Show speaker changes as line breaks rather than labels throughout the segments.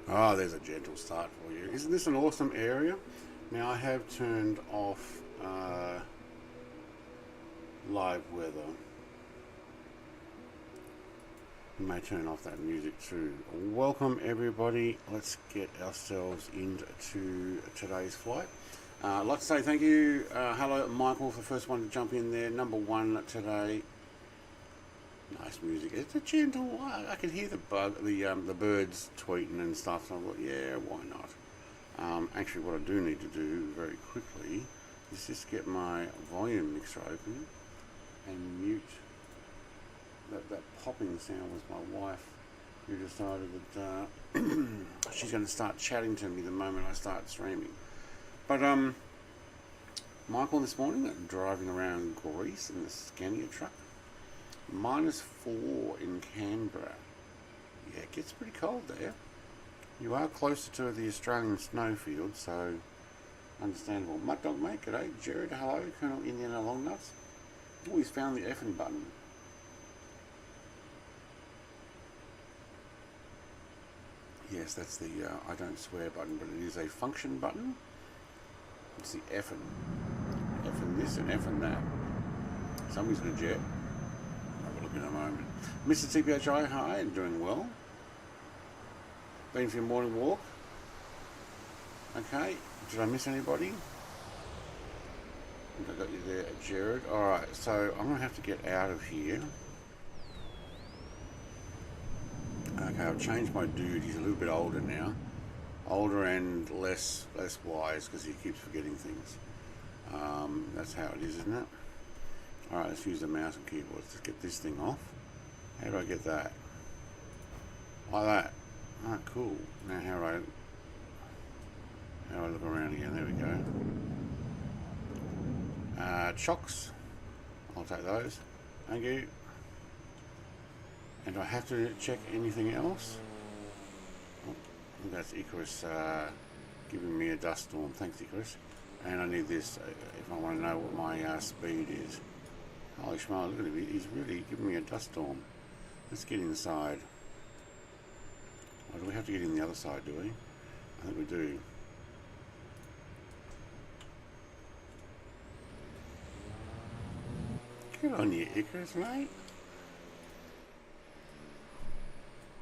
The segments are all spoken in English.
Ah, there's a gentle start for you. Isn't this an awesome area? Now I have turned off live weather. You may turn off that music too. Welcome everybody. Let's get ourselves into today's flight. I'd like to say thank you. Hello Michael for the first one to jump in there. Number one today. Nice music. It's a gentle. I can hear the birds tweeting and stuff. So I thought, yeah, why not? Actually, what I do need to do very quickly is just get my volume mixer open and mute that popping sound. Was my wife who decided that she's going to start chatting to me the moment I start streaming. But Michael this morning driving around Greece in the Scenic truck. -4 in Canberra. Yeah, it gets pretty cold there. You are closer to the Australian snowfield, so understandable. Mud Dog mate, g'day. Jared, hello. Colonel Indiana Longnuts. Always found the effing button. Yes, that's the I don't swear button, but it is a function button. It's the effing. Effing this and effing that. Somebody's in a jet. In a moment. Mr. TPHI, hi, doing well. Been for your morning walk? Okay, did I miss anybody? I think I got you there, Jared. Alright, so I'm going to have to get out of here. Okay, I've changed my dude. He's a little bit older now. Older and less wise because he keeps forgetting things. That's how it is, isn't it? Alright, let's use the mouse and keyboard. Let's get this thing off. How do I get that? Like that. Alright, cool. Now how do I look around again? There we go. Chocks. I'll take those. Thank you. And do I have to check anything else? Oh, I think that's Icarus giving me a dust storm. Thanks, Icarus. And I need this if I want to know what my speed is. Holy schmoly, look at him, he's really giving me a dust storm. Let's get inside. Oh, do we have to get in the other side, do we? I think we do. Good on you, Icarus, mate.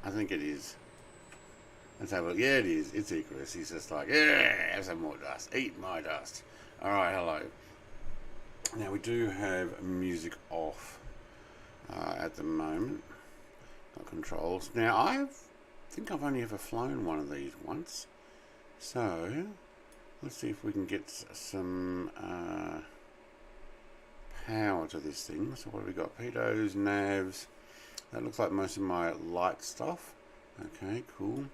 I think it is. Let's have a look. Yeah, it is. It's Icarus. He's just like, yeah, have some more dust. Eat my dust. Alright, hello. Now we do have music off at the moment. Got controls. Now I think I've only ever flown one of these once. So let's see if we can get some power to this thing. So what have we got? Pitos, navs. That looks like most of my light stuff. Okay, cool.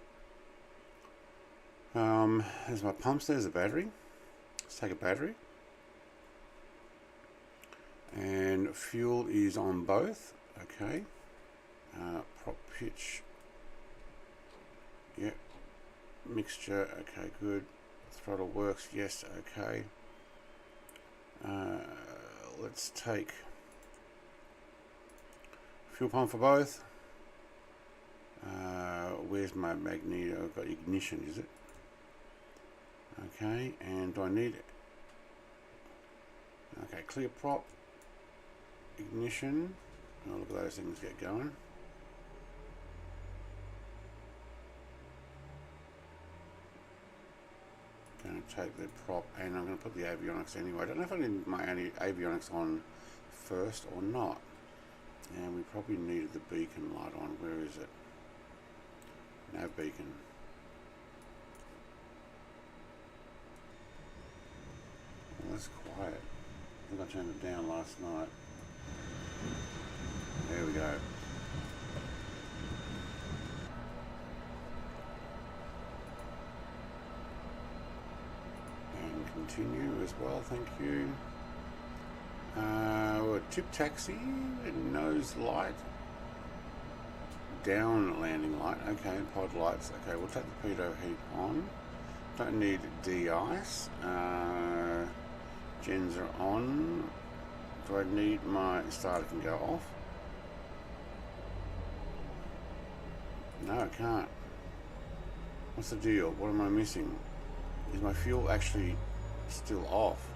There's my pumps. There's a battery. Let's take a battery. And fuel is on both. Okay. Prop pitch. Yep. Mixture. Okay, good. Throttle works. Yes. Okay. Let's take fuel pump for both. Where's my magneto? I've got ignition, is it? Okay. And do I need it? Okay, clear prop. Ignition. Oh, look at those things get going. Going to take the prop and I'm going to put the avionics anyway. I don't know if I need my avionics on first or not. And we probably needed the beacon light on. Where is it? Nav beacon. Well, that's quiet. I think I turned it down last night. There we go. And continue as well, thank you. Tip taxi, nose light, down landing light, okay, pod lights, okay, we'll take the pitot heat on. Don't need de-ice. Gens are on. Do I need my starter can go off? No, I can't. What's the deal? What am I missing? Is my fuel actually still off?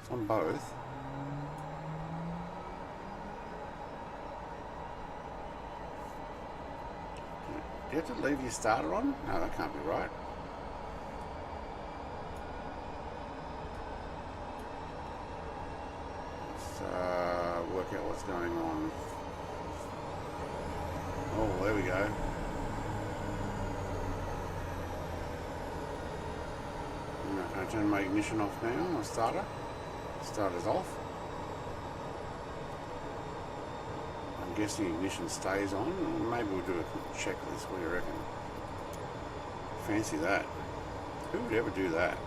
It's on both. Do you have to leave your starter on? No, that can't be right. Let's work out what's going on. Oh, there we go. Can I turn my ignition off now? My starter. Starter's off. I'm guessing ignition stays on. Maybe we'll do a quick checklist. What do you reckon? Fancy that. Who would ever do that?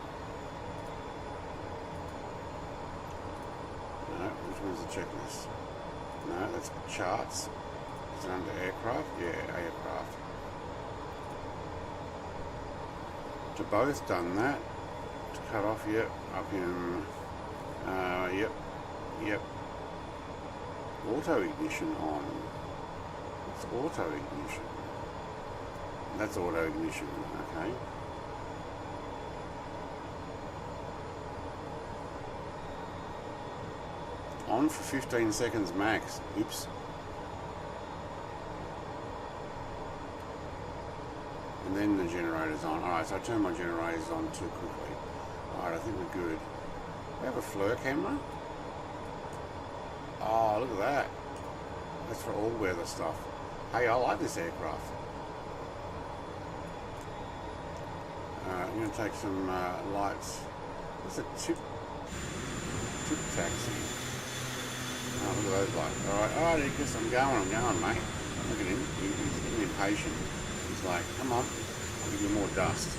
No, which one's the checklist? No, that's charts. Is it under aircraft? Yeah, aircraft. To both done that. To cut off, yep. Up in, yep. Auto ignition on. What's auto ignition? That's auto ignition, okay. On for 15 seconds max. Oops. And then the generator's on. Alright, so I turned my generators on too quickly. Alright, I think we're good. We have a FLIR camera. Oh, look at that. That's for all weather stuff. Hey, I like this aircraft. I'm going to take some lights. What's a tip taxi? Oh, look at those lights. Alright, Icus, I'm going, mate. Look at him. He's getting impatient. He's like, come on, I'll give you more dust.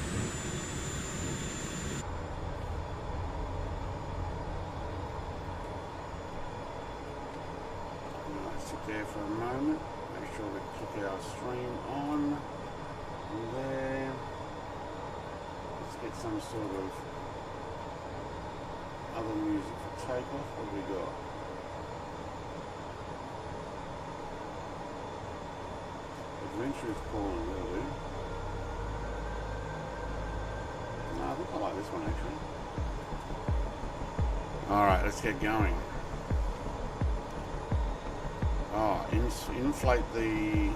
Sit there for a moment. Make sure we click our stream on. And there. Let's get some sort of other music for takeoff. What have we got? Adventure is calling, will do. No, I think I like this one actually. Alright, let's get going. Oh, inflate the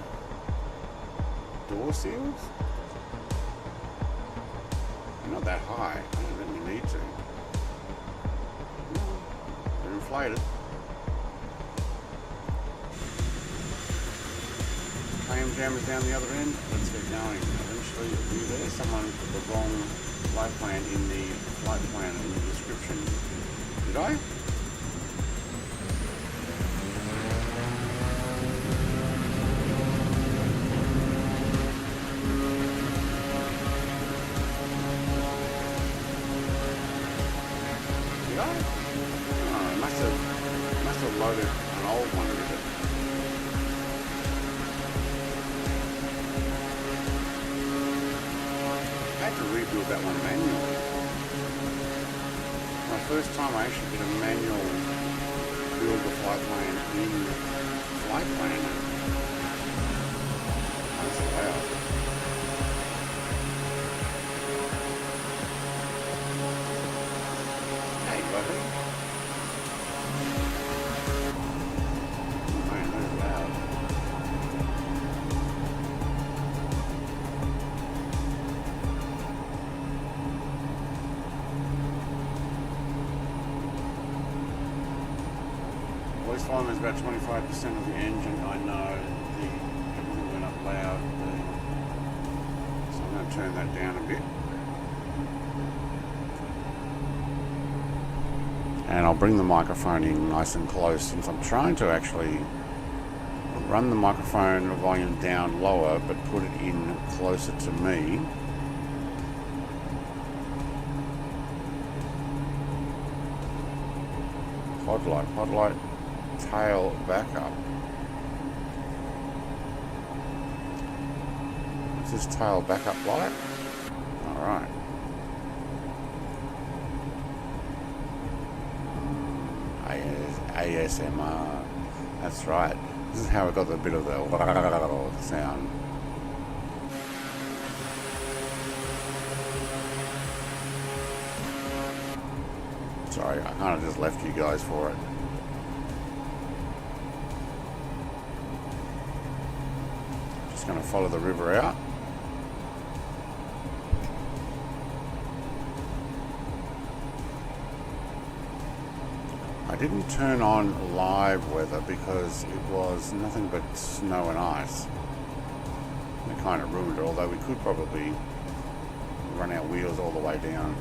door seals? They're not that high. I don't think we need to. No, they're inflated. AM jammers down the other end. Let's get going. Eventually, be there. Someone put the wrong flight plan in the flight plan in the description. Did I? Did I? Oh, I must have loaded an old one with it. I had to rebuild that one manually. My first time I actually did a manual build the flight plan in flight planner. That's allowed. Hey buddy. Oh man, that's loud. Voice volume is about 25% of the engine. I know everything went up loud. So I'm going to turn that down a bit. And I'll bring the microphone in nice and close since I'm trying to actually run the microphone volume down lower but put it in closer to me. Pod light. Tail backup. Is this tail backup light? Alright. ASMR. That's right. This is how I got a bit of the sound. Sorry, I kind of just left you guys for it. Just going to follow the river out. I didn't turn on live weather because it was nothing but snow and ice. It kind of ruined it, although we could probably run our wheels all the way down.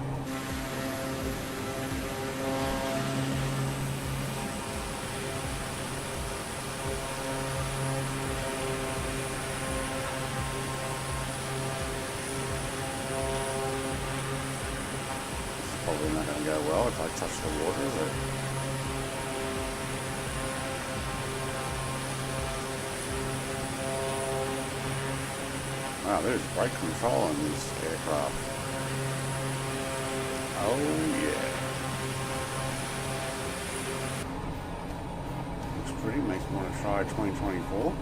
It's probably not going to go well if I touch the water, is it? Wow, there's brake control on this aircraft. Oh yeah. Looks pretty, makes me want to try 2024.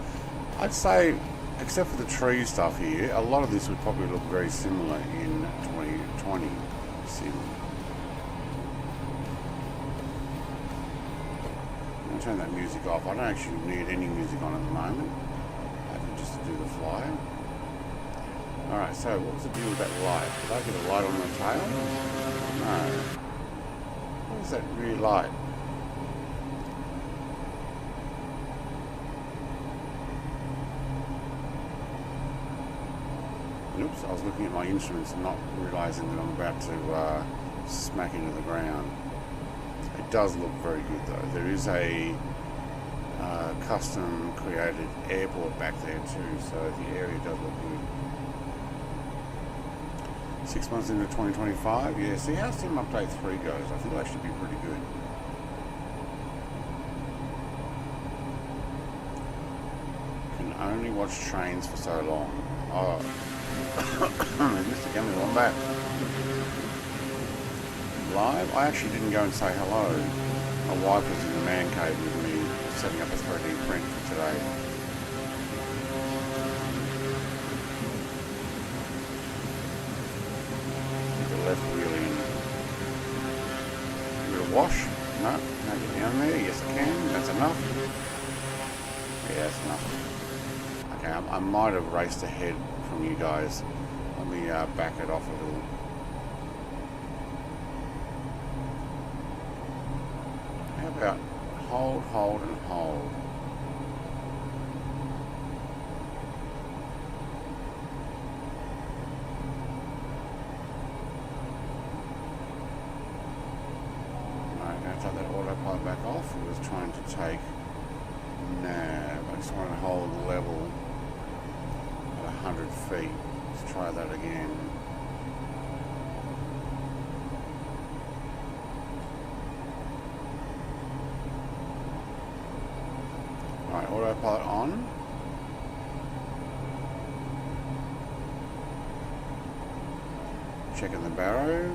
I'd say, except for the tree stuff here, a lot of this would probably look very similar in 2020 sim. I'm going to turn that music off. I don't actually need any music on at the moment. I can just do the fly. Alright, so what was the deal with that light? Did I get a light on the tail? No. What is that rear light? Oops, I was looking at my instruments and not realising that I'm about to smack into the ground. It does look very good though. There is a custom created airport back there too, so the area does look good. 6 months into 2025, yeah, see how Sim Update 3 goes. I think that should be pretty good. Can only watch trains for so long. Oh, Mr. Gummy, I'm back. Live? I actually didn't go and say hello. My wife was in the man cave with me, setting up a 3D print for today. Left wheel in. Give it a wash. No, no, get down there. Yes, I can. That's enough. Yeah, that's enough. Okay, I might have raced ahead from you guys. Let me back it off a little. How about hold, and hold? Take that autopilot back off. It was trying to take nav. I just want to hold level at 100 feet. Let's try that again. Alright, autopilot on. Checking the barrow.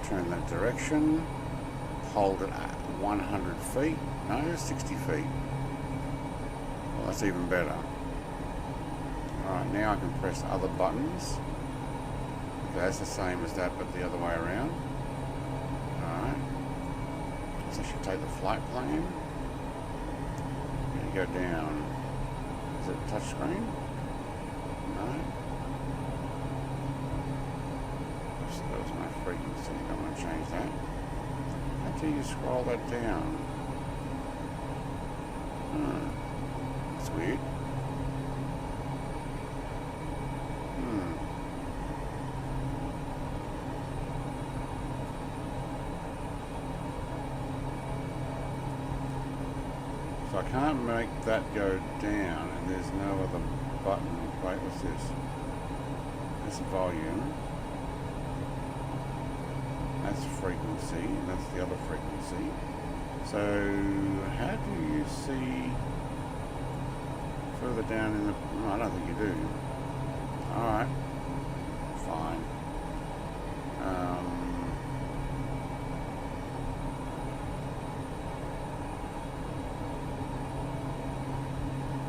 Turn that direction. Hold it at 100 feet. No, 60 feet. Well, that's even better. Alright, now I can press other buttons. Okay, that's the same as that, but the other way around. Alright. So I should take the flight plan. And go down. Is it touchscreen? No. So that was my frequency. I'm going to change that. How do you scroll that down? That's weird. So I can't make that go down, and there's no other button. Wait, what's this? That's volume. That's frequency, and that's the other frequency. So how do you see further down in the... No, I don't think you do. Alright. Fine.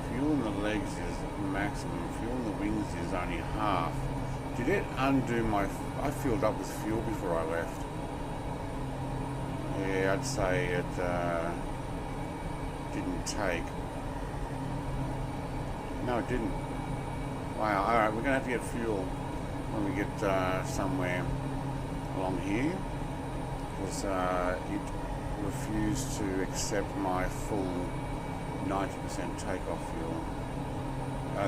Fuel in the legs is maximum. Fuel in the wings is only half. Did it undo my... I filled up with fuel before I left. I'd say it didn't take. No, it didn't. Wow, alright, we're going to have to get fuel when we get somewhere along here, because it refused to accept my full 90% takeoff fuel.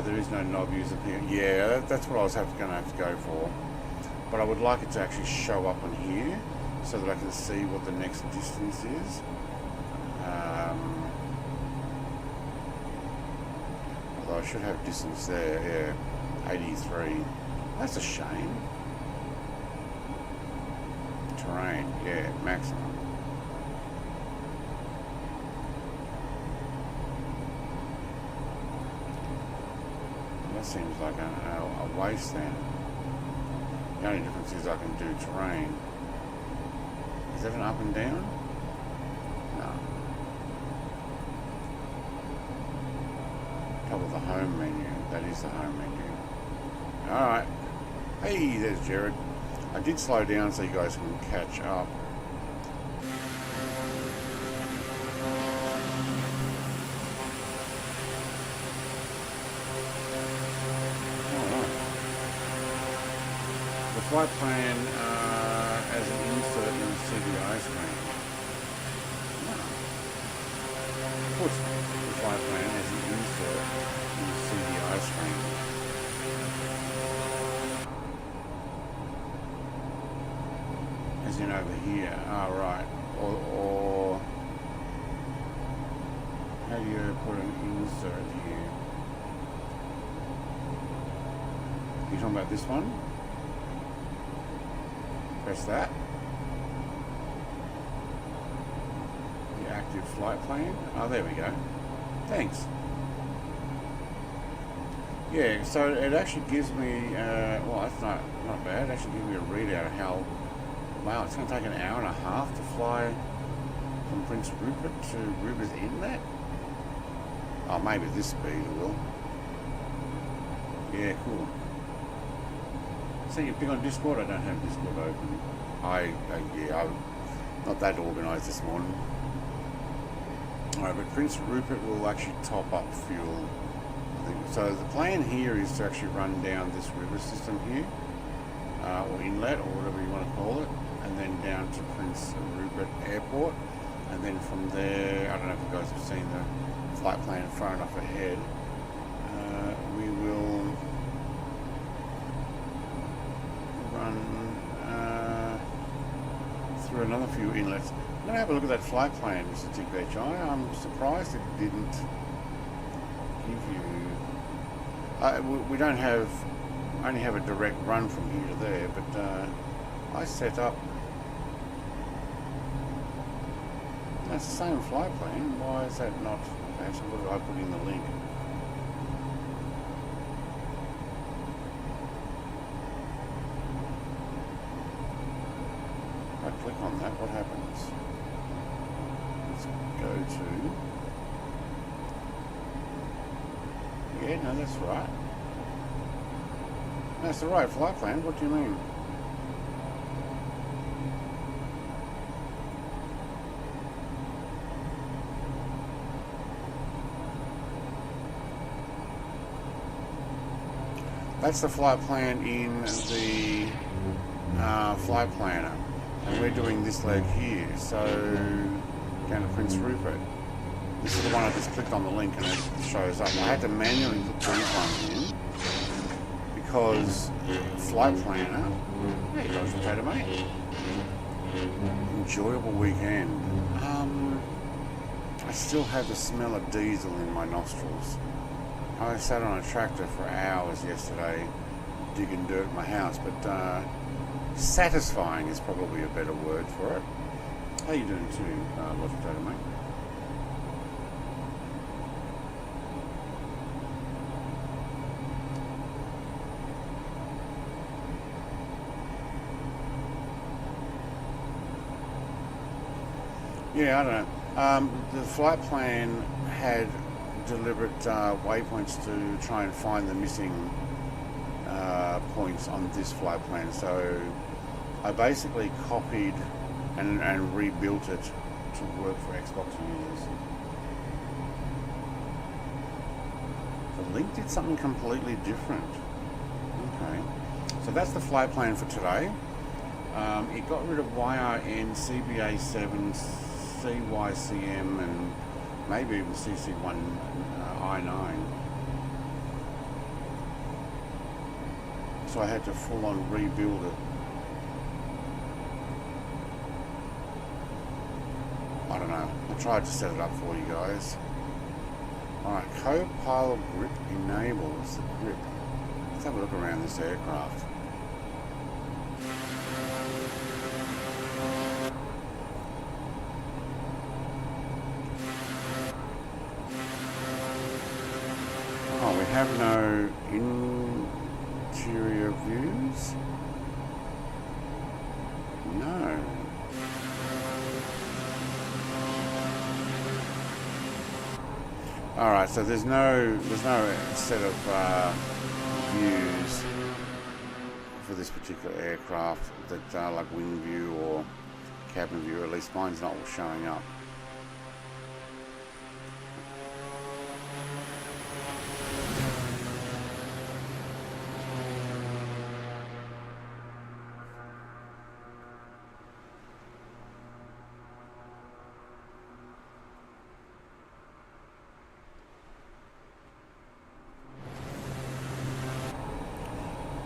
There is no knob user here. Yeah, that's what I was going to have to go for. But I would like it to actually show up on here so that I can see what the next distance is. Although I should have distance there, yeah, 83. That's a shame. Terrain, yeah, maximum. That seems like a waste then. The only difference is I can do terrain. Is that an up and down? No. Top of the home menu. That is the home menu. Alright. Hey, there's Jared. I did slow down so you guys can catch up. The flight plan as an insert in the CDI screen. No. Put the flight plan as an insert in the CDI screen. As in over here. Ah, right. Or how do you put an insert here? You talking about this one? Press that. The active flight plan. Oh, there we go. Thanks. Yeah, so it actually gives me, well, that's not bad. It actually gives me a readout of how, wow, it's going to take an hour and a half to fly from Prince Rupert to Rivers Inlet. Oh, maybe this speed it will. Yeah, cool. So you pick on Discord? I don't have Discord open. I'm not that organised this morning. Alright, but Prince Rupert will actually top up fuel. I think. So the plan here is to actually run down this river system here, or inlet, or whatever you want to call it, and then down to Prince Rupert Airport, and then from there, I don't know if you guys have seen the flight plan far enough ahead, we will run through another few inlets. I'm going to have a look at that flight plan, Mr. TPHI. I'm surprised it didn't give you... we don't have... only have a direct run from here to there, but I set up... That's the same flight plan. Why is that not... Okay, so what did I put in the link? If I click on that, what happens? Let's go to... Yeah, no, that's right. That's the right flight plan. What do you mean? That's the flight plan in the flight planner. And we're doing this leg here, so down to Prince Rupert. This is the one I just clicked on the link and it shows up. I had to manually put these ones in because flight planner. Hey, guys, potato mate. Enjoyable weekend. I still have the smell of diesel in my nostrils. I sat on a tractor for hours yesterday digging dirt in my house, but satisfying is probably a better word for it. How you doing too, Logic Potato mate? Yeah, I don't know. The flight plan had deliberate waypoints to try and find the missing points on this flight plan. So I basically copied and rebuilt it to work for Xbox users. The Link did something completely different. Okay, so that's the flight plan for today. It got rid of YRN, CBA7, CYCM, and maybe even CC1 I9. So I had to full on rebuild it. I don't know. I tried to set it up for you guys. Alright, co-pilot grip enables the grip. Let's have a look around this aircraft. Oh, we have no interior views? No. Alright, so there's no set of views for this particular aircraft that are like wing view or cabin view, or at least mine's not showing up.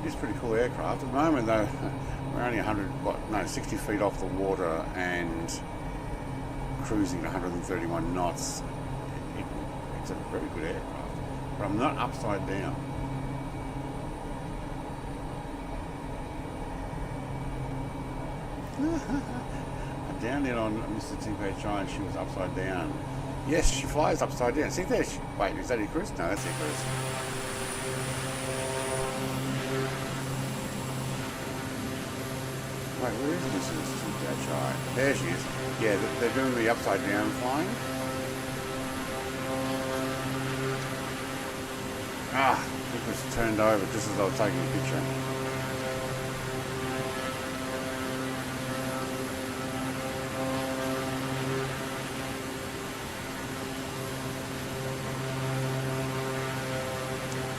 It's a pretty cool aircraft. At the moment though, we're only 60 feet off the water and cruising at 131 knots. It's a very good aircraft, but I'm not upside down. I downed in on Mr. TPHI and she was upside down. Yes, she flies upside down. See there, wait, is that Icarus? No, that's Icarus. Wait, where is Mrs. TPHI? There she is. Yeah, they're doing the upside down flying. Ah, Icarus turned over just as I was taking a picture.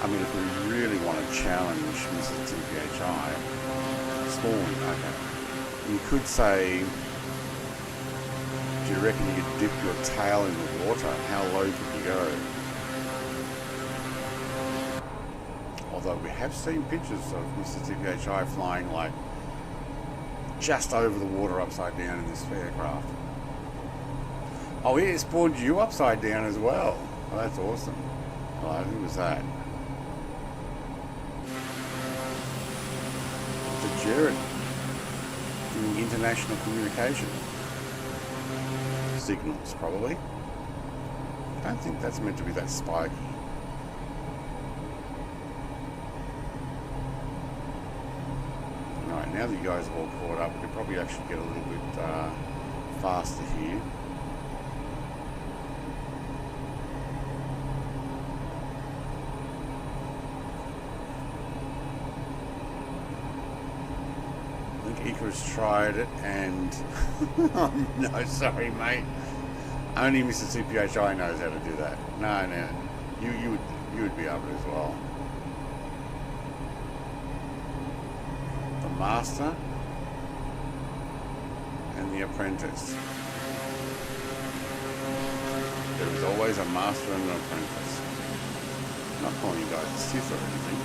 I mean, if we really want to challenge Mrs. TPHI, small one, okay. You could say, do you reckon you could dip your tail in the water? How low could you go? Although we have seen pictures of Mr. TPHI flying like just over the water upside down in this aircraft. Oh, it spawned you upside down as well. Oh, that's awesome. Hello, who was that? To Jared. Doing international communication. Signals, probably. I don't think that's meant to be that spiky. Alright, now that you guys have all caught up, we could probably actually get a little bit faster here. Icarus tried it and oh, no, sorry mate, only Mr. CPHI knows how to do that. No, you would be able to as well. The master and the apprentice. There is always a master and an apprentice. I'm not calling you guys a Sith or anything.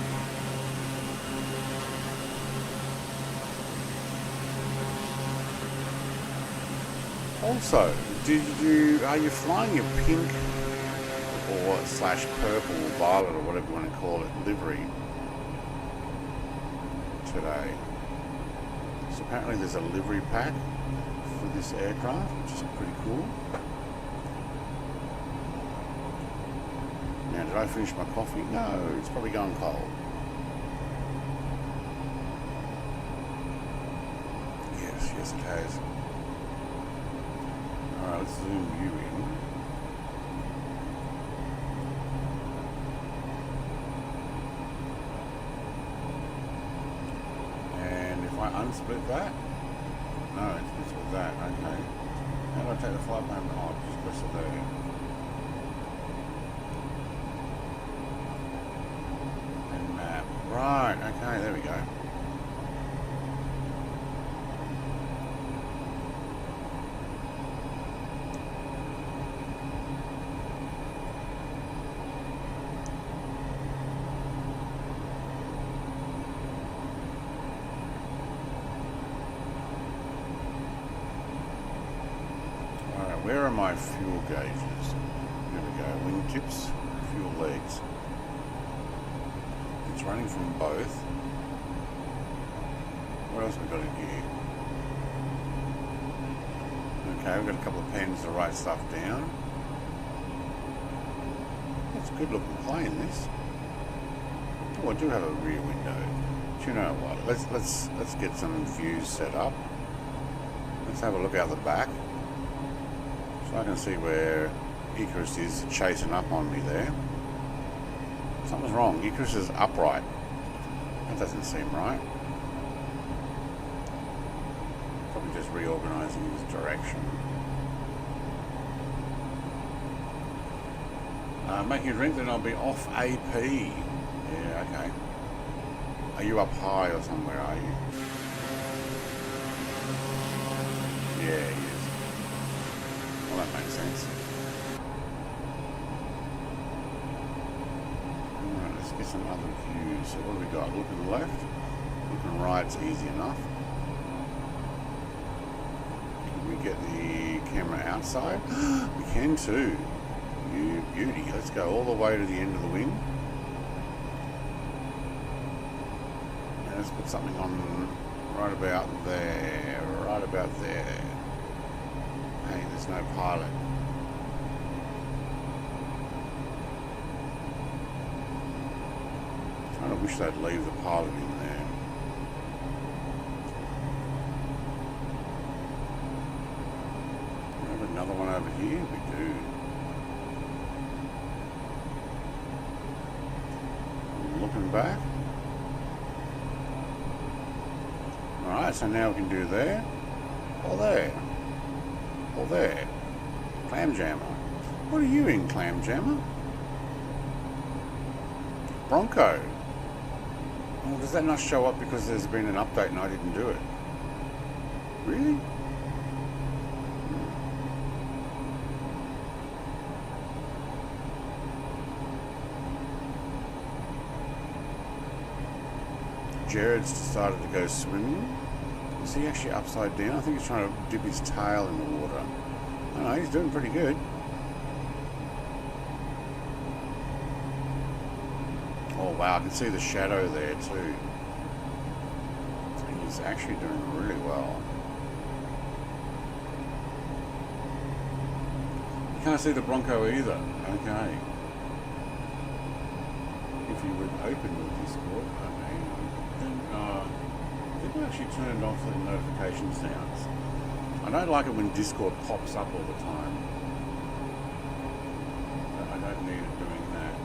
Also, are you flying your pink or slash purple or violet or whatever you want to call it livery today? So apparently there's a livery pack for this aircraft, which is pretty cool. Now, did I finish my coffee? No, it's probably gone cold. Yes it has. Alright, let's zoom you in. And if I unsplit that, no, it splits with that, okay. How do I take the flight plan? Oh, just press it there. And map. Right, okay, there we go. Where are my fuel gauges? Here we go. Wingtips, fuel legs. It's running from both. What else we got in here? Okay, we've got a couple of pens to write stuff down. It's a good looking plane, this. Oh, I do have a rear window. Do you know what? Let's get some views set up. Let's have a look out the back. I can see where Icarus is chasing up on me there. Something's wrong. Icarus is upright. That doesn't seem right. Probably just reorganizing his direction. Making a drink, then I'll be off AP. Yeah, okay. Are you up high or somewhere, are you? Yeah, he is. Well, that makes sense. Alright, let's get some other views. So what have we got? Looking left, looking right's easy enough. Can we get the camera outside? We can too. You beauty. Let's go all the way to the end of the wing. And let's put something on right about there. Right about there. Hey, there's no pilot. I kind of wish they'd leave the pilot in there. We have another one over here? We do. Looking back. Alright, so now we can do there or there. Or there. Clam jammer. What are you in, clam jammer? Bronco. Well, does that not show up because there's been an update and I didn't do it? Really? Jared's decided to go swimming. Is he actually upside down? I think he's trying to dip his tail in the water. I don't know, he's doing pretty good. Oh wow, I can see the shadow there too. He's actually doing really well. You can't see the Bronco either. Okay. If you would open the Discord, I think I actually turned off the notification sounds. I don't like it when Discord pops up all the time. I don't need it doing that.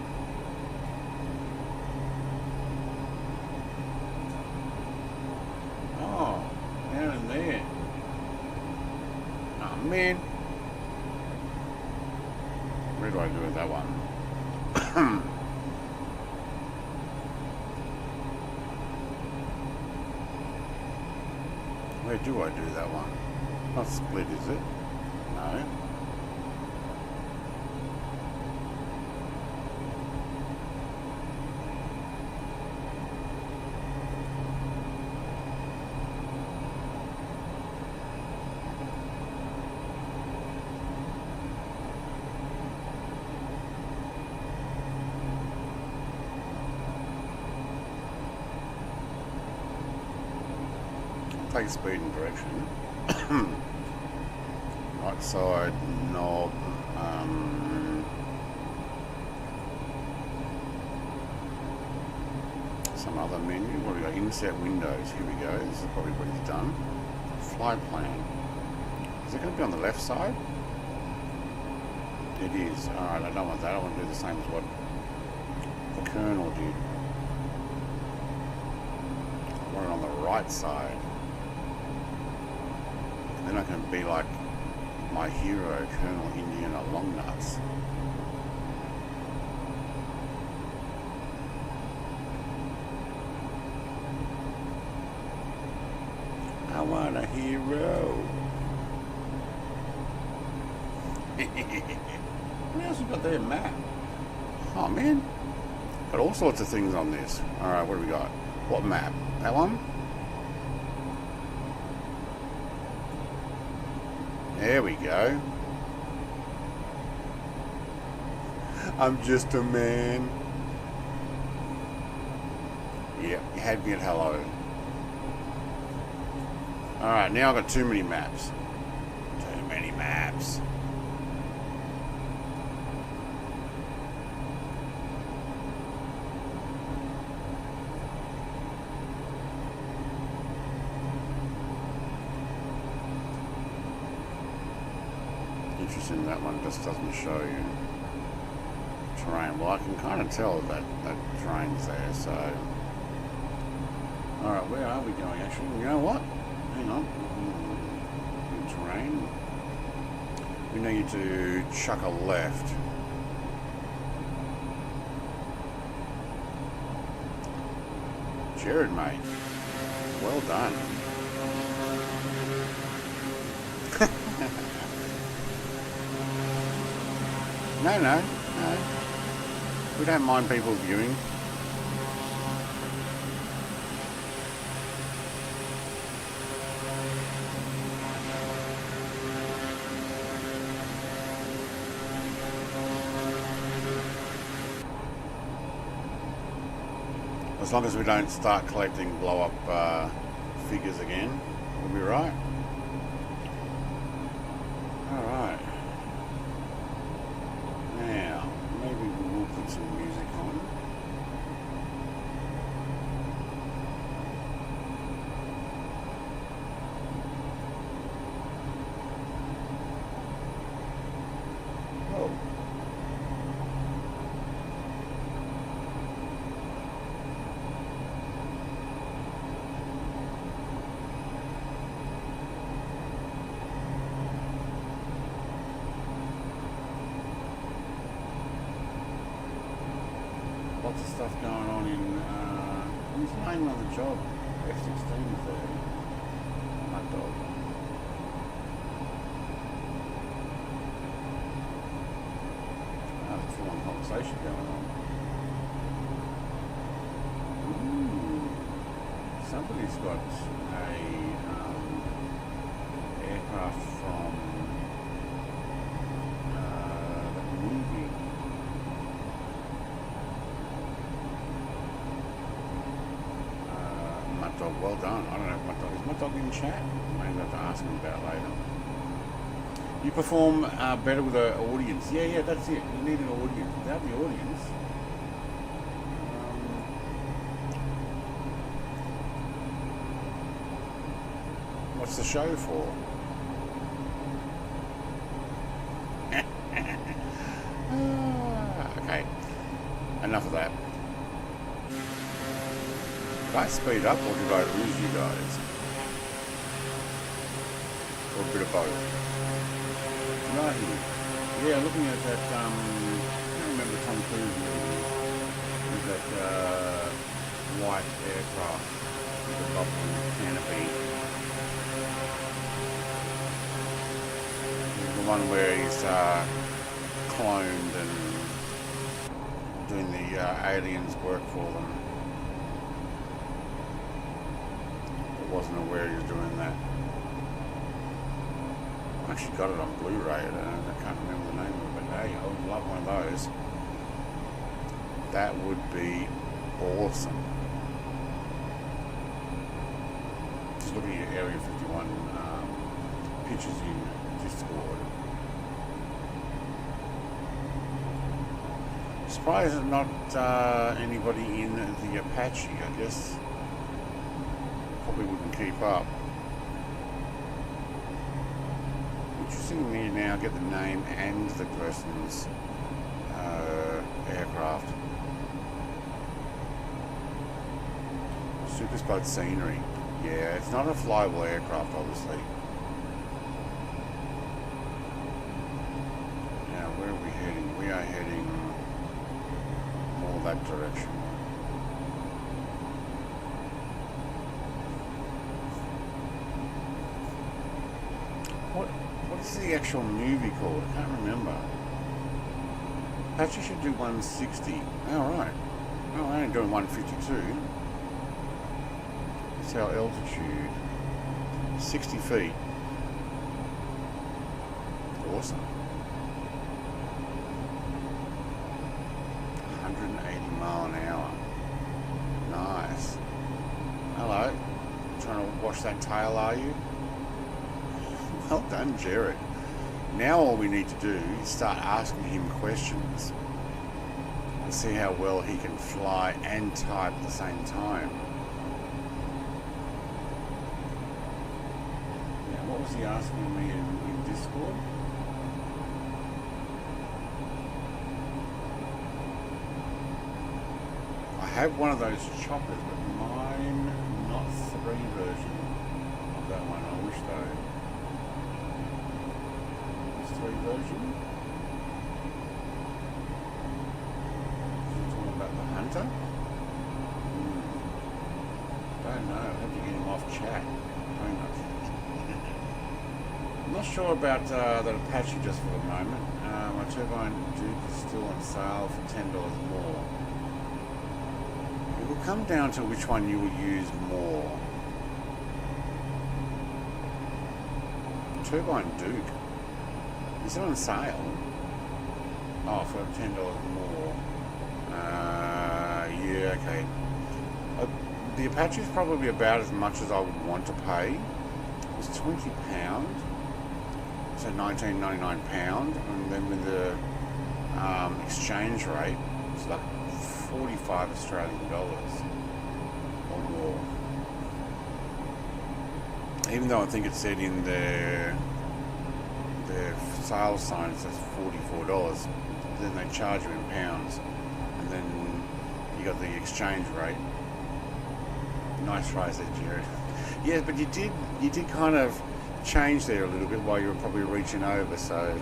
Oh, down in there. Oh man. Where do I do with that one? Where do I do that one? Not split, is it? No. Take speed and direction. Right side knob. Some other menu. What do we got? Inset windows. Here we go. This is probably what he's done. Flight plan. Is it going to be on the left side? It is. Alright, I don't want that. I want to do the same as what the Colonel did. I want it on the right side. Then I can be like My hero, Colonel Indiana Longnuts. I want a hero. What else you got there? Map. Oh man, got all sorts of things on this. All right, what do we got? What map? That one? There we go. I'm just a man. Yep, you had me at hello. Alright, now I've got too many maps. Too many maps. Interesting, that one just doesn't show you terrain. Well, I can kind of tell that terrain's there, so... Alright, where are we going actually? You know what? Hang on. Terrain. We need to chuck a left. Jared, mate. Well done. No. We don't mind people viewing. As long as we don't start collecting blow up figures again, we'll be right. Alright. Now, maybe we will put some music on. Oh. Lots of stuff going on in, who's the name of the job? F-16 is there. My dog. There's a full-on conversation going on. Ooh. Somebody's got a aircraft from the movie. Dog, well done. I don't know if my dog in chat? Maybe I have to ask him about it later. You perform better with an audience. Yeah, that's it. You need an audience. Without the audience, what's the show for? Okay, enough of that. Did I speed up or did I lose you guys? Or a bit of both? Right here. Yeah, looking at that, I can't remember Tom Cruise movie. With that white aircraft with the bubble canopy. The one where he's cloned and doing the aliens work for them. Wasn't aware he was doing that. I actually got it on Blu-ray. I can't remember the name of it, but hey, I would love one of those. That would be awesome. Just looking at Area 51 pictures in Discord. Surprised there's not anybody in the Apache, I guess. Probably wouldn't keep up. Interesting me now get the name and the person's aircraft. Super Spot scenery. Yeah, it's not a flyable aircraft, obviously. that direction. What is the actual movie called? I can't remember. Perhaps you should do 160. Alright. Oh, we're only doing 152. That's our altitude. 60 feet. Awesome. 180 mile an hour. Nice. Hello. Trying to wash that tail, are you? Well done, Jared. Now all we need to do is start asking him questions and see how well he can fly and type at the same time. Now, what was he asking me in Discord? I have one of those choppers, but mine not 3 version of that one. I wish though. 3 version. You're talking about the Hunter? Don't know. I have to get him off chat. Don't know. I'm not sure about that Apache just for the moment. My turbine Duke is still on sale for $10 more. It will come down to which one you will use more. Turbine Duke. Is it on sale? Oh, for $10 more. Yeah, okay. The Apache is probably about as much as I would want to pay. It's £20, so £19.99, and then with the exchange rate, it's like 45 Australian dollars or more. Even though I think it said in their sales sign it says $44, then they charge you in pounds, and then you got the exchange rate. Nice rise there, Jared. Yeah, but you did kind of change there a little bit while you were probably reaching over, so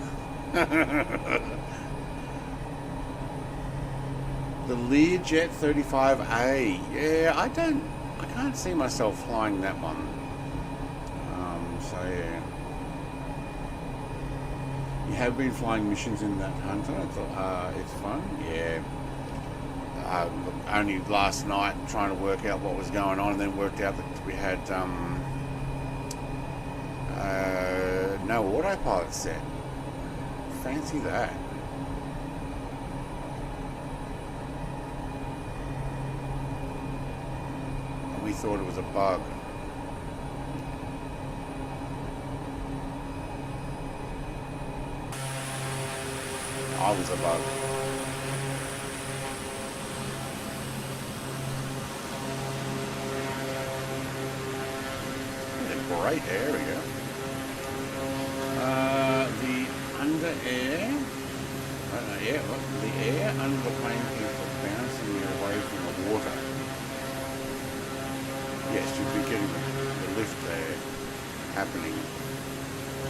the Learjet 35A. Yeah, I can't see myself flying that one. So yeah. You have been flying missions in that Hunter. It's fun. Yeah. Only last night trying to work out what was going on, and then worked out that we had no autopilot set. Fancy that. And we thought it was a bug. I was a bug. It's a great area. The under air. The air under the plane keeps bouncing you away from the water. Yes, you'll be getting the lift there happening.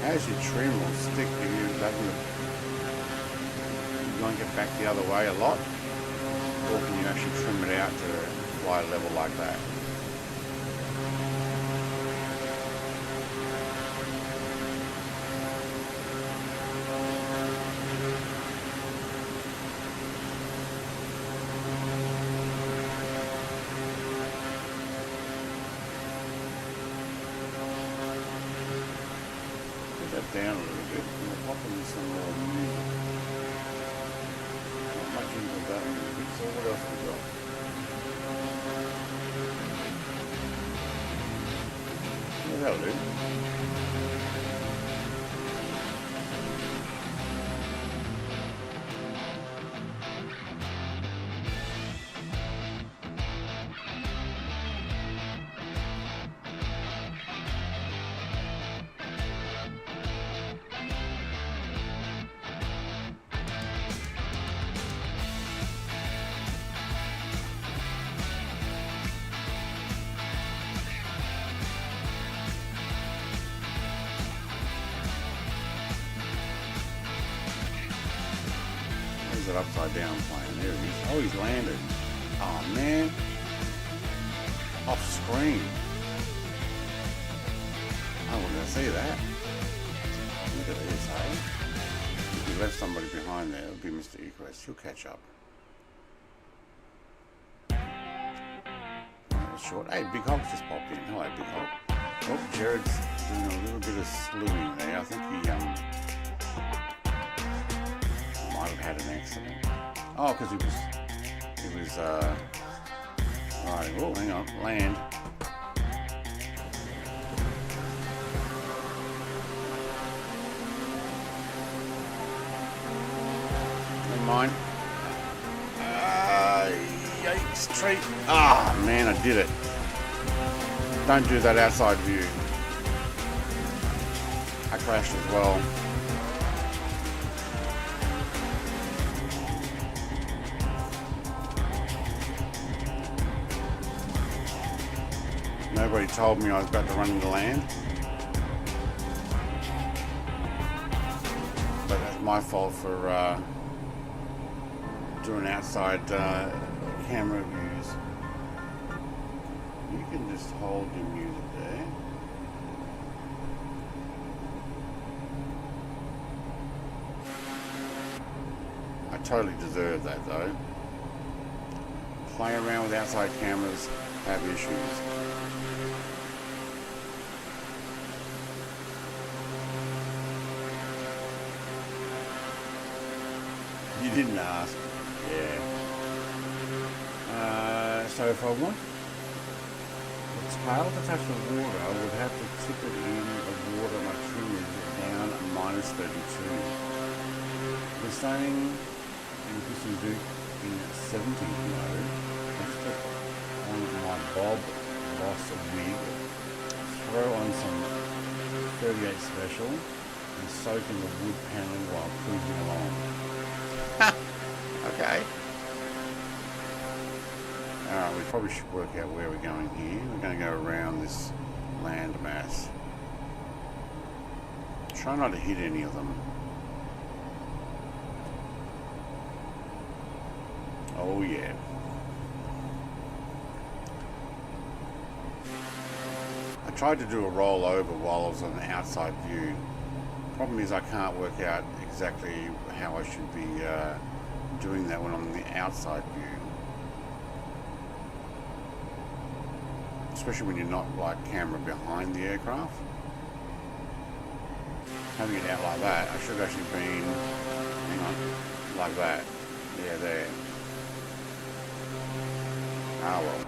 As you trim or stick, you back in the. You want to get back the other way a lot, or can you actually trim it out to fly level like that? Put that down a little bit and we'll pop in some more music. Much into that music, so what else we got? Yeah, that'll do. Upside down plane. There he is. Oh, he's landed. Oh man. Off screen. I wouldn't see that. Look at this, eh? If you left somebody behind there, it would be Mr. Egress. He'll catch up. Short. Hey, Big Hulk's just popped in. Hello, Big Hulk. Oh, Jared's doing a little bit of slewing there. I think he might have had an accident. Oh, because he was right. Oh, hang on, land. Never mind. Yikes, tree. Ah, man, I did it. Don't do that outside view. I crashed as well. Nobody told me I was about to run into land. But that's my fault for doing outside camera views. You can just hold your music there. I totally deserve that though. Play around with outside cameras, have issues. You didn't ask. Yeah. So if I want the tail to touch the water, I would have to tip it in the water. My trim is down -32. We're saying if you can do in 70 mode, let's put on my Bob Boss wig, throw on some 38 special, and soak in the wood paneling while cruising along. Okay. Alright, we probably should work out where we're going here. We're going to go around this landmass. Try not to hit any of them. Oh yeah. I tried to do a rollover while I was on the outside view. Problem is I can't work out exactly how I should be doing that when I'm on the outside view. Especially when you're not like camera behind the aircraft. Having it out like that, I should have actually been, hang on, like that. Yeah, there. Ah well.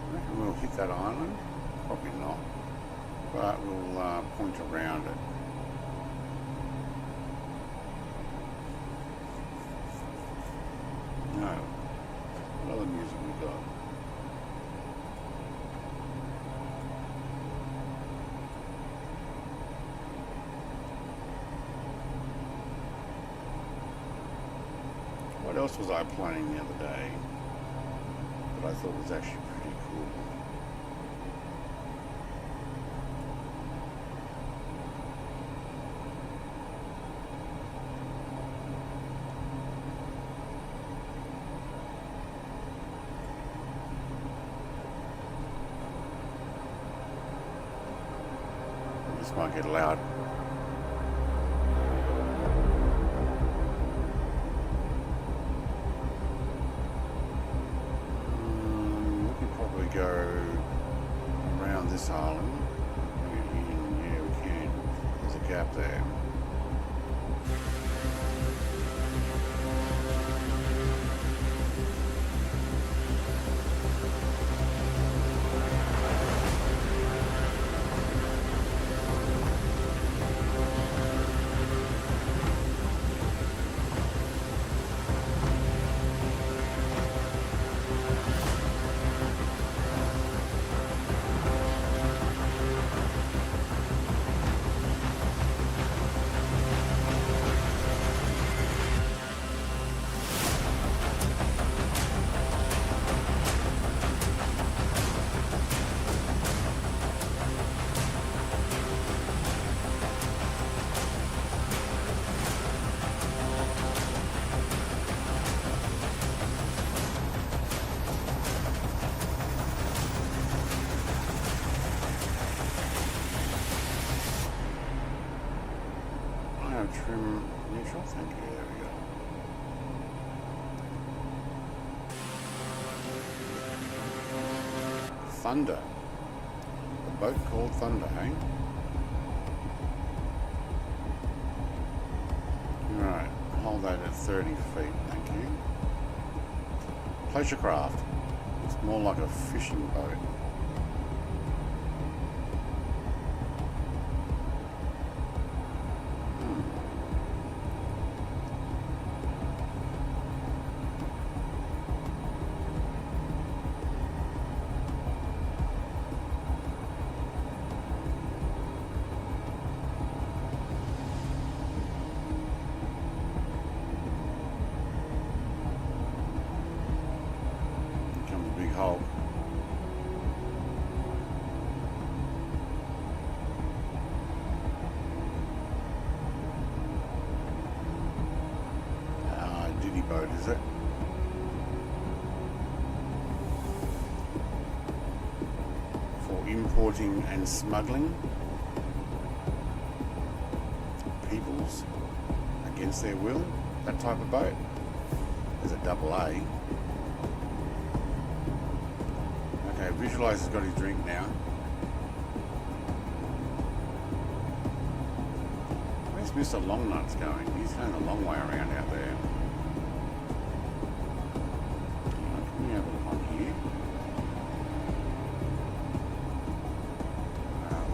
I reckon we'll hit that island. Probably not. But we'll point around it. No. What other music we got? What else was I playing the other day that I thought was actually pretty cool? This might get loud. We could probably go around this island. Yeah, we can. There's a gap there. trim neutral, thank you, there we go. Thunder. A boat called Thunder, hey? Alright, hold that at 30 feet, thank you. Pleasure craft. It's more like a fishing boat. Hulk. Diddy boat, is it? For importing and smuggling peoples against their will, that type of boat. There's a double A. Okay, Visualize has got his drink now. Where's Mr. Longnuts going? He's going a long way around out there. Can we have a look on here?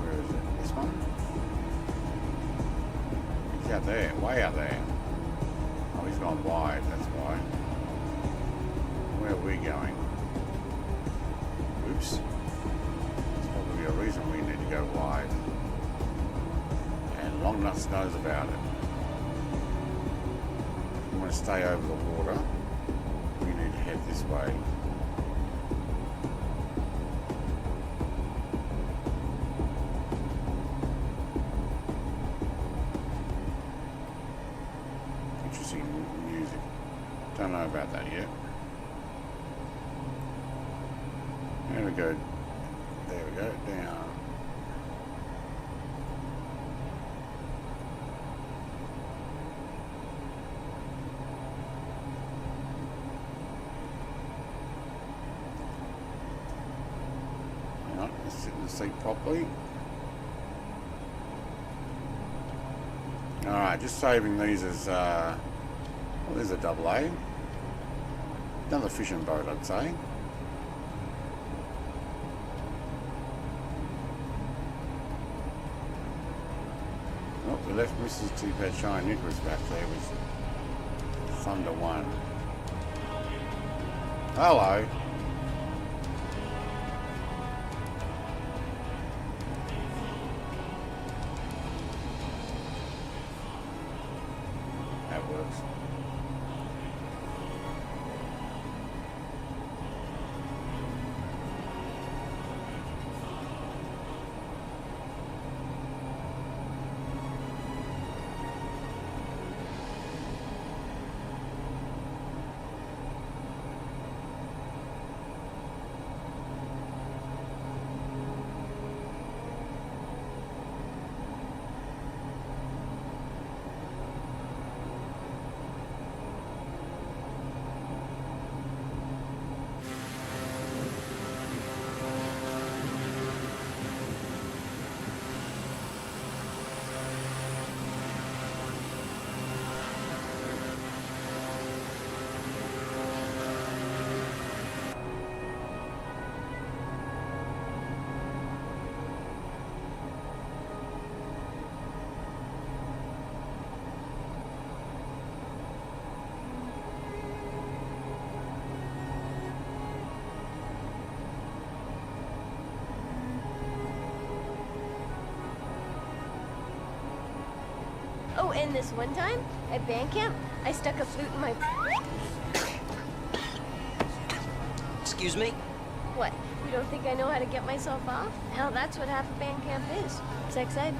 Where is it? This one? He's out there, way out there. Oh, he's gone wide, that's why. Where are we going? Oops. There's probably a reason we need to go wide. And Longnuts knows about it. We want to stay over the water. We need to head this way. Interesting music. Don't know about that yet. There we go. There we go. Down. Hang on, let's sit in the seat properly. Alright, just saving these as, well, there's a double A. Another fishing boat, I'd say. We left Mrs. T-Pad Shine Nicholas back there with Thunder 1. Hello. That works.
Oh, and this one time at band camp, I stuck a flute in my...
Excuse me?
What? You don't think I know how to get myself off? Hell, that's what half a band camp is. Sex ed.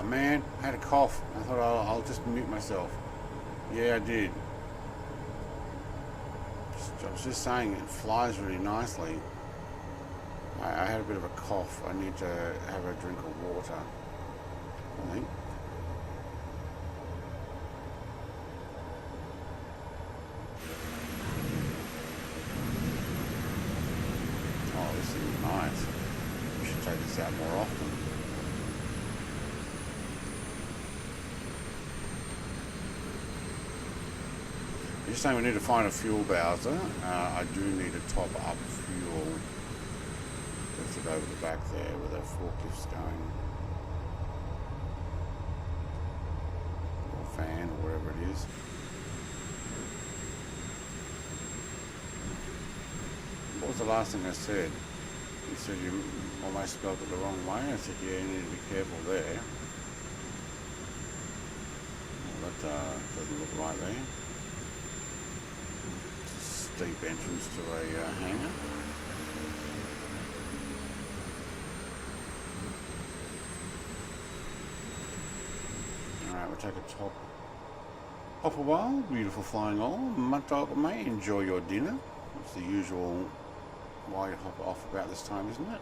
man, I had a cough. I thought I'll just mute myself. Yeah, I did. I was just saying it flies really nicely. I had a bit of a cough. I need to have a drink of water, I think. Oh, this is nice. We should take this out more often. Just saying we need to find a fuel bowser. I do need to top up fuel. Let's look over the back there where the forklift's going. Or fan or whatever it is. What was the last thing I said? You said you almost spelled it the wrong way. I said, yeah, you need to be careful there. Well, that doesn't look right there. Deep entrance to a hangar. Alright, we'll take a top off a while. Beautiful flying all. Mate, enjoy your dinner. It's the usual why you hop off about this time, isn't it?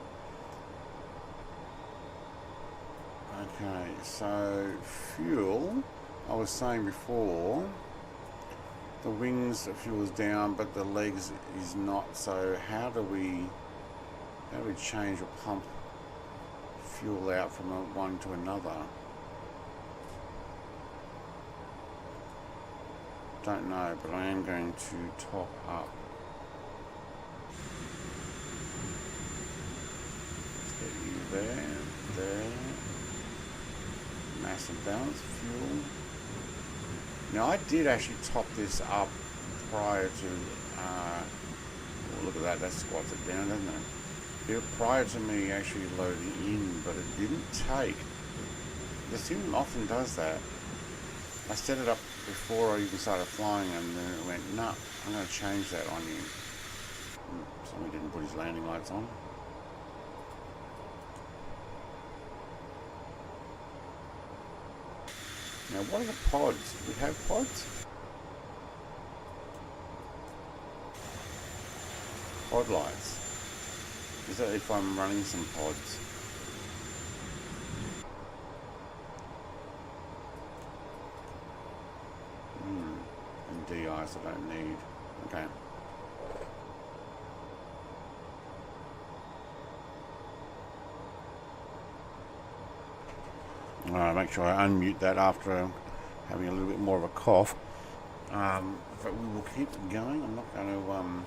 Okay, so fuel. I was saying before, the wings fuel is down, but the legs is not. So how do we change or pump fuel out from one to another? Don't know, but I am going to top up. Let's get you there. Mass and balance fuel. Now I did actually top this up prior to, look at that, that squats it down, doesn't it? Prior to me actually loading in, but it didn't take. The sim often does that. I set it up before I even started flying and then it went, no, I'm going to change that on you. Someone didn't put his landing lights on. Now, what are the pods? Do we have pods? Pod lights. Is that if I'm running some pods? And DIs I don't need. Okay. Make sure I unmute that after having a little bit more of a cough. But we will keep going. I'm not going to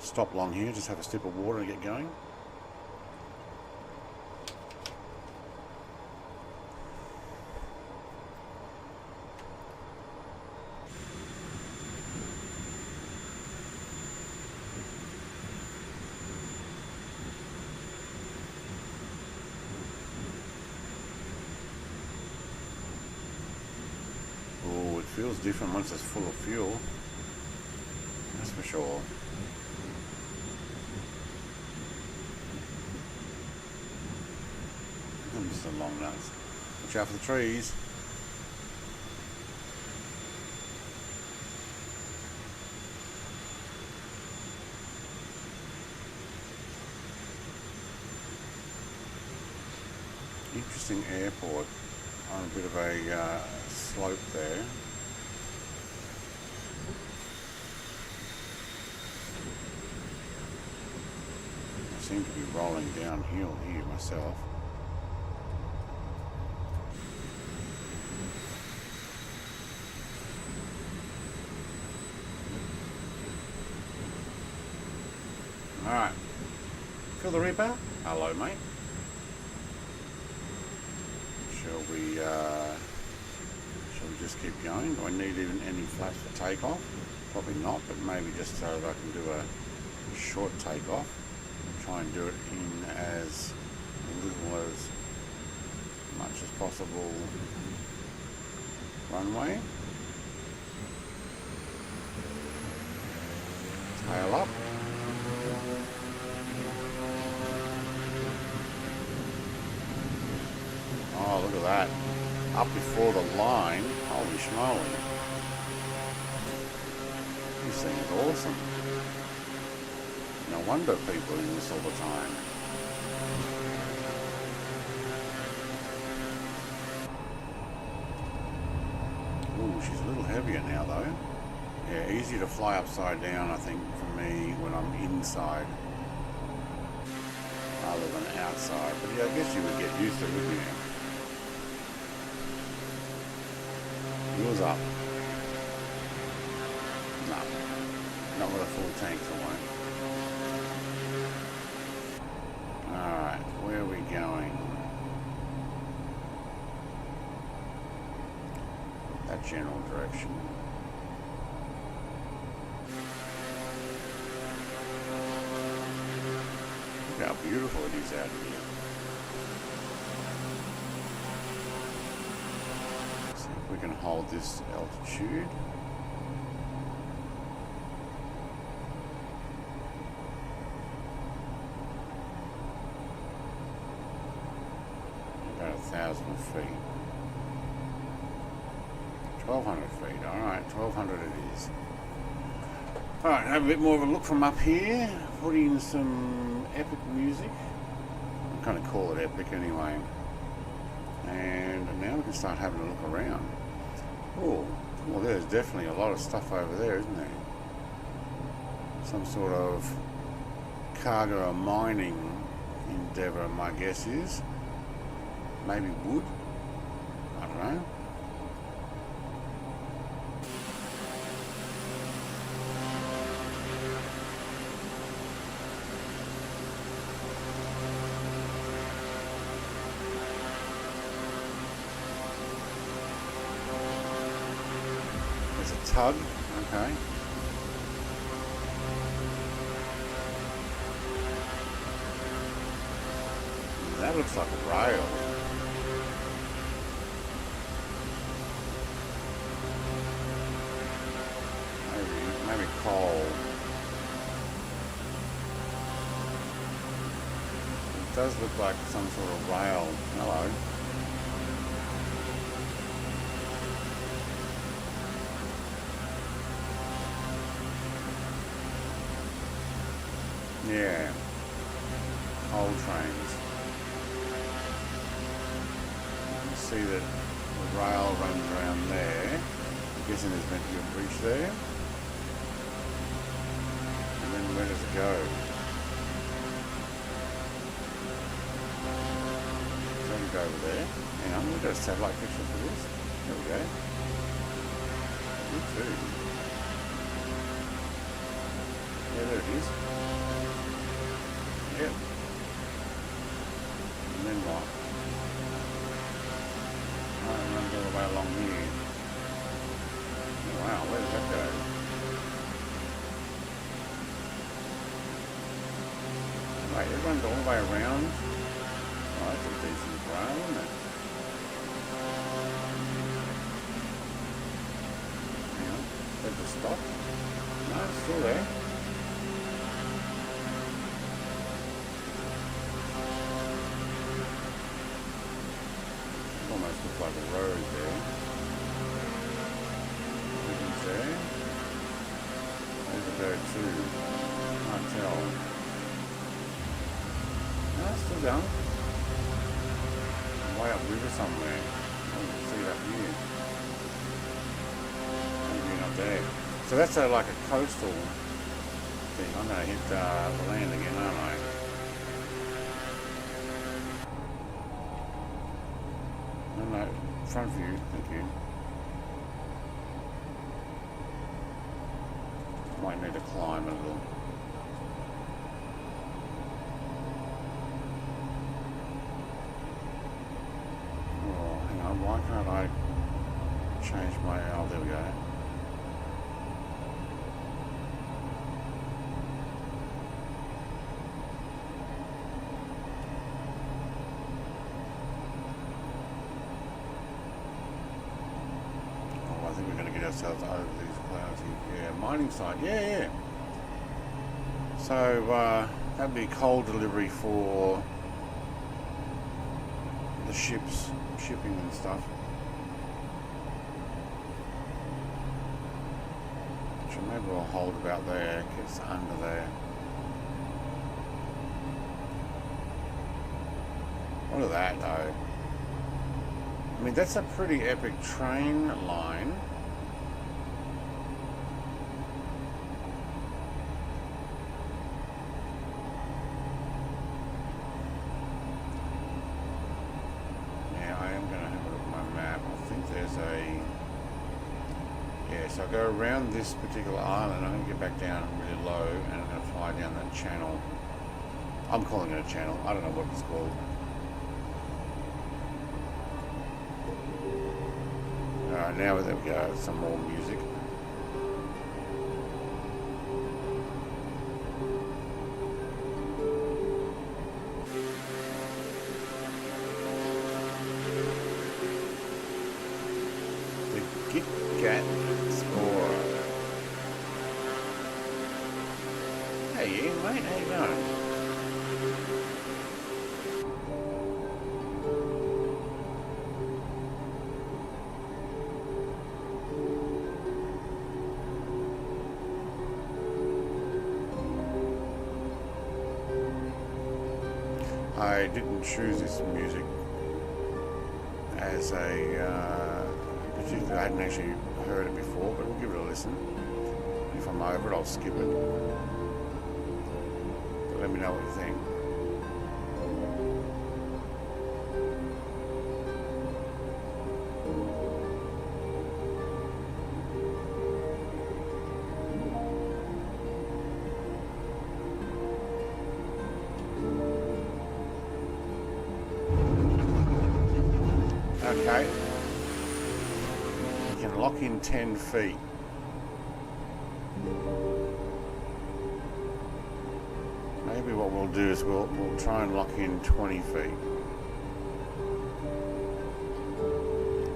stop long here. Just have a sip of water and get going. Feels different once it's full of fuel, that's for sure. I'm just a long nose. Watch out for the trees. Interesting airport on a bit of a slope there. I seem to be rolling downhill here myself. Alright. Feel the Reaper? Hello, mate. Shall we just keep going? Do I need even any flaps for takeoff? Probably not, but maybe just so that I can do a short takeoff. Try and do it in as little as much as possible runway. Tail up. that. Up before the line. Holy schmoly. This thing is awesome. No wonder people are in this all the time. Ooh, she's a little heavier now though. Yeah, easy to fly upside down, I think, for me when I'm inside rather than outside. But yeah, I guess you would get used to it, wouldn't you? Yours up. No, not with a full tank, I won't. Alright, where are we going? That general direction. Look how beautiful it is out here. See if we can hold this altitude. About 1,000 feet. 1,200 feet. Alright, 1,200 it is. Alright, have a bit more of a look from up here. Put in some epic music. I'm going to call it epic anyway. And now we can start having a look around. Oh, well, there's definitely a lot of stuff over there, isn't there? Some sort of cargo or mining endeavour, my guess is. Maybe wood? I don't know. There's a tug, okay. That looks like a rail. Maybe coal. It does look like some sort of rail. Hello. Yeah. Coal trains. You can see that the rail runs around there. I'm guessing there's meant to be a bridge there. And then where does it go? So we go over there. Hang on, we've got a satellite picture for this. There we go. Me too. Yeah, there it is. Yep. And then what? Right, it runs all the way along here. Oh, wow, where does that go? Right, it runs all the way around. Oh, that's a decent rail, isn't it? Hang on, did it just stop? No, it's still there. Almost looks like a road there. Ribbons there. There's a go too. Can't tell. No, it's still down. Way up river somewhere. Oh, you can see it up here. Maybe not there. So that's like a coastal thing. I'm going to hit the land again, aren't I? No, front view, thank you. Might need to climb a little. Oh, hang on, why can't I change my, oh, there we go. I think we're going to get ourselves over these clouds here. Yeah, mining site. Yeah. So that'd be coal delivery for the shipping and stuff. So maybe we'll hold about there, get it's under there. Look at that though. I mean, that's a pretty epic train line. Yeah, I am going to have a look at my map. I think there's a... Yeah, so I go around this particular island. I'm going to get back down really low and I'm going to fly down that channel. I'm calling it a channel. I don't know what it's called. Alright, now there we go, some more music. The Git Gat score. Hey Ian, mate, how you going? I didn't choose this music as a particular. I hadn't actually heard it before, but we'll give it a listen. If I'm over it, I'll skip it. But let me know what you think. Okay, you can lock in 10 feet. Maybe what we'll do is we'll try and lock in 20 feet.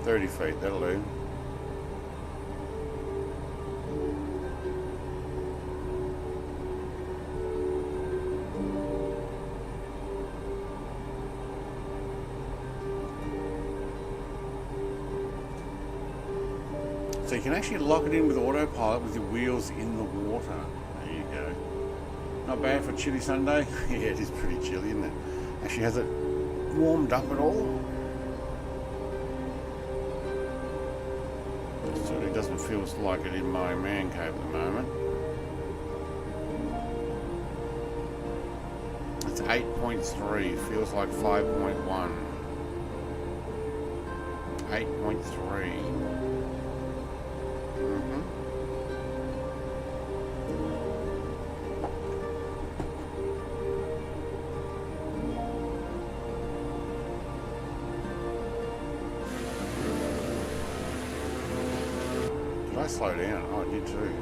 30 feet, that'll do. So you can actually lock it in with autopilot with your wheels in the water. There you go. Not bad for a chilly Sunday. Yeah, it is pretty chilly, isn't it? Actually, has it warmed up at all? It certainly doesn't feel like it in my man cave at the moment. It's 8.3, feels like 5.1. 8.3. Did I slow down? Oh, I did too.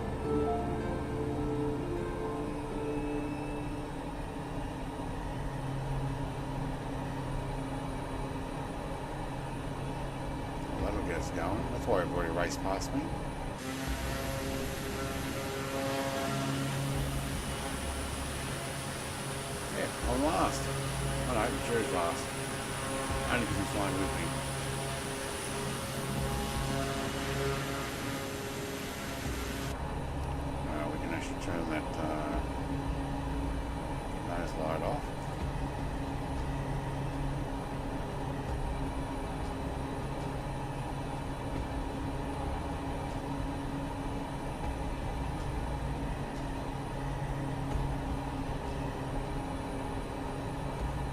Well, that'll get us going. That's why everybody raced past me. Yeah, I'm last. Oh no, Drew's last. Only because he's flying with me. We can actually turn that nose light off.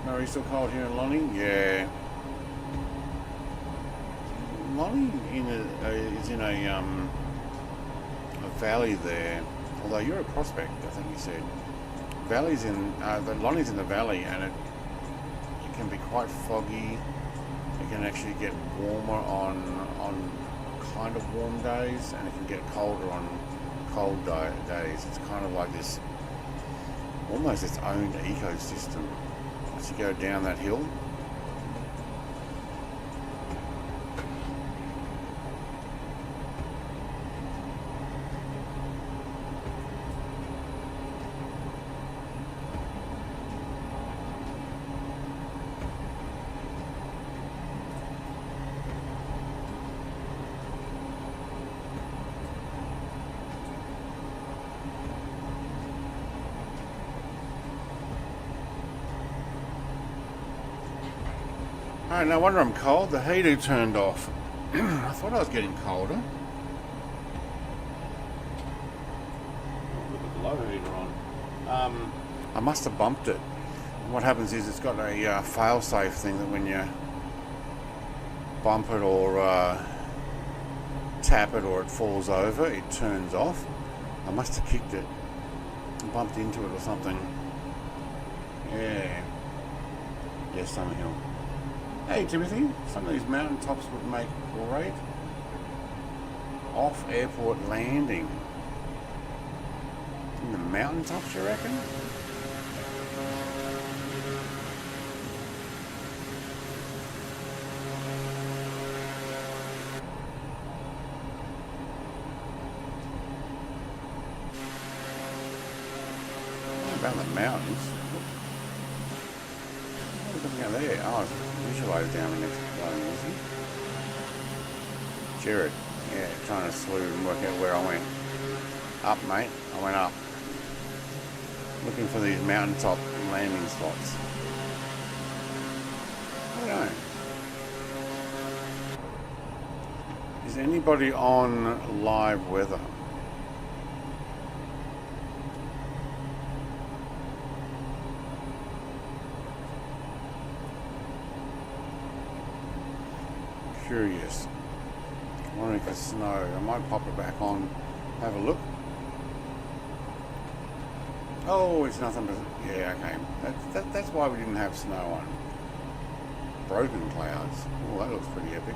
No, are you still cold here in Lonnie? Yeah. Lonnie is in a valley there. Although you're a prospect, I think you said. Valley's in the Lonnie's in the valley, and it can be quite foggy. It can actually get warmer on kind of warm days, and it can get colder on cold days. It's kind of like this, almost its own ecosystem. As you go down that hill. Oh, no wonder I'm cold. The heater turned off. I thought I was getting colder. Look at the low heater on. I must have bumped it. What happens is it's got a fail-safe thing that when you bump it or tap it or it falls over, it turns off. I must have kicked it, bumped into it or something. Yeah. Yes, Summerhill. Hey Timothy, some of these mountain tops would make great off-airport landing. In the mountain tops, you reckon? What about the mountains? What are we looking at there? Oh, visualize down the next one, is he? Jared, yeah, trying to slew and work out where I went. Up, mate. I went up. Looking for these mountaintop landing spots. I don't know. Is anybody on live weather? Curious. Wondering if it's snow. I might pop it back on, have a look. Oh, it's nothing but... Yeah, okay. That's why we didn't have snow on. Broken clouds. Oh, that looks pretty epic.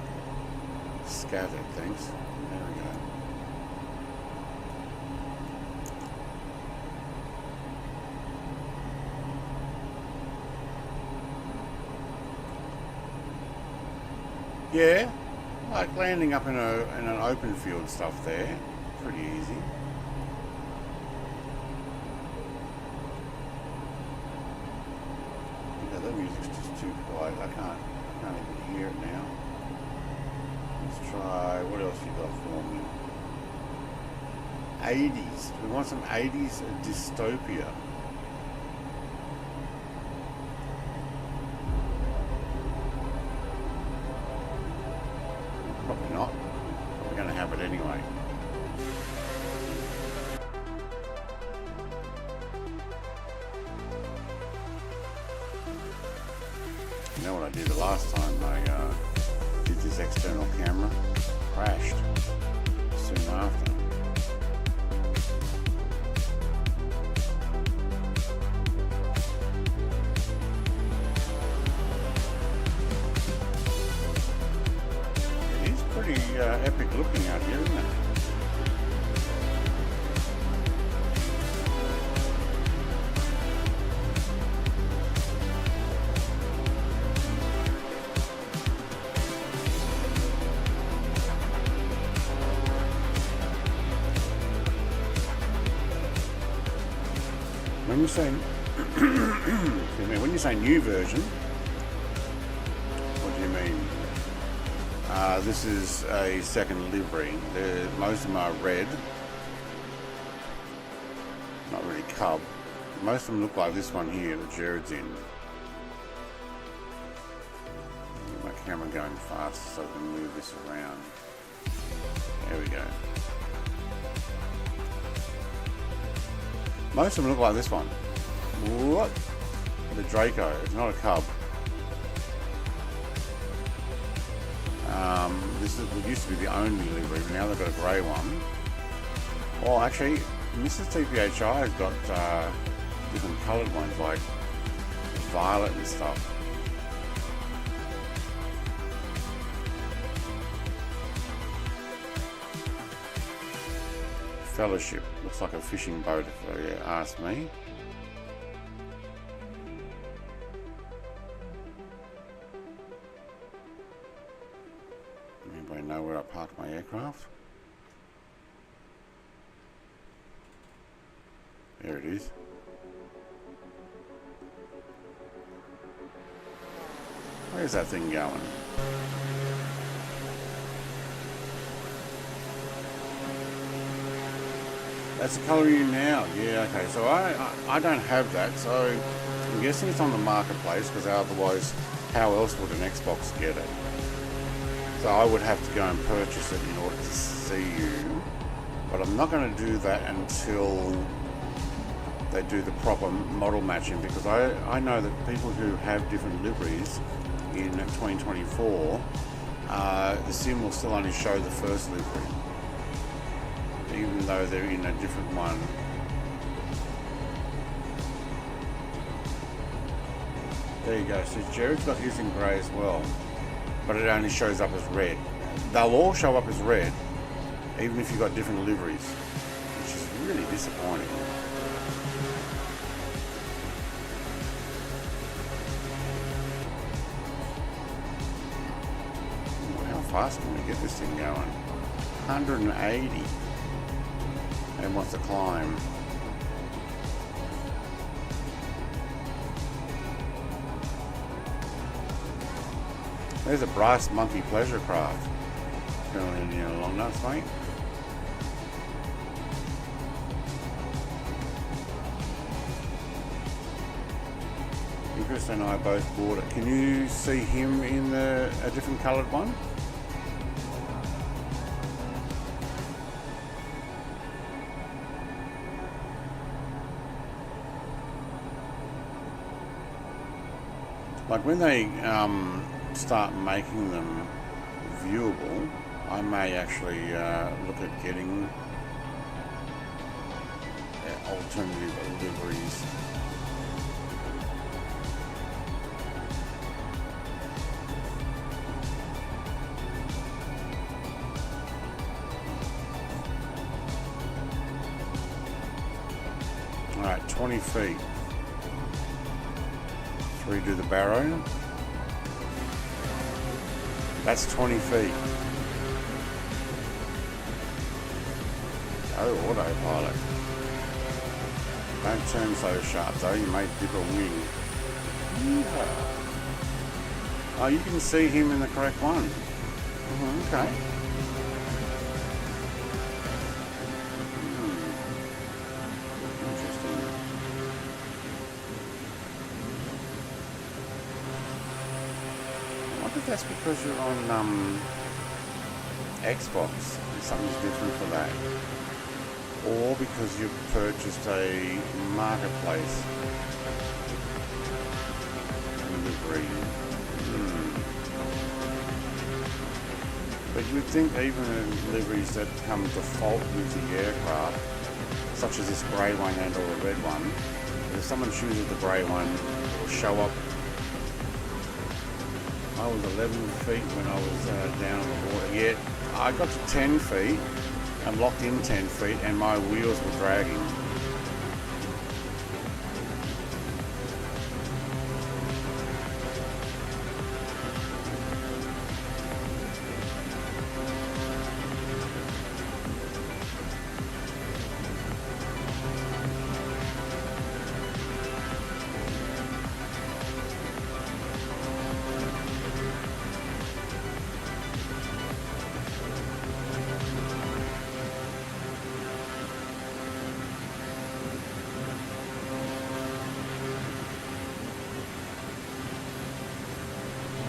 Scattered, thanks. There we go. Yeah, like landing up in an open field stuff there. Pretty easy. Yeah, that music's just too quiet. I can't even hear it now. Let's try, what else you got for me? 80s. We want some 80s dystopia. Probably not. We're going to have it anyway. You know what I did the last time I did this external camera? Crashed soon after. It is pretty epic looking out here, isn't it? When you say, when you say new version, what do you mean? This is a second livery. Most of them are red, not really cub. Most of them look like this one here that Jared's in. Get my camera going fast so I can move this around. There we go. Most of them look like this one. What? The Draco. It's not a cub. This used to be the only livery, but now they've got a grey one. Well, actually, Mrs. TPHI has got different coloured ones, like violet and stuff. Fellowship. Looks like a fishing boat if you ask me. Anybody know where I parked my aircraft? There it is. Where's that thing going? That's the colour you now. Yeah, okay. So I don't have that. So I'm guessing it's on the marketplace because otherwise how else would an Xbox get it? So I would have to go and purchase it in order to see you, but I'm not going to do that until they do the proper model matching, because I know that people who have different liveries in 2024, the sim will still only show the first livery, even though they're in a different one. There you go. So Jared's got his in grey as well, but it only shows up as red. They'll all show up as red, even if you've got different liveries, which is really disappointing. How fast can we get this thing going? 180. And what's the climb? There's a Brass Monkey Pleasure Craft going in here along nuts, mate. Chris and I both bought it. Can you see him in a different coloured one? Like when they start making them viewable, I may actually look at getting alternative liveries. Alright, 20 feet. Redo the barrow. That's 20 feet. Oh, autopilot. Don't turn so sharp though, you may dip a wing. Yeah. Oh, you can see him in the correct one. Okay. That's because you're on Xbox and something's different for that, or because you've purchased a marketplace livery. But you'd think even in liveries that come default with the aircraft, such as this grey one and or a red one, if someone chooses the grey one, it will show up. I was 11 feet when I was down on the water. Yeah, I got to 10 feet. I'm locked in 10 feet and my wheels were dragging.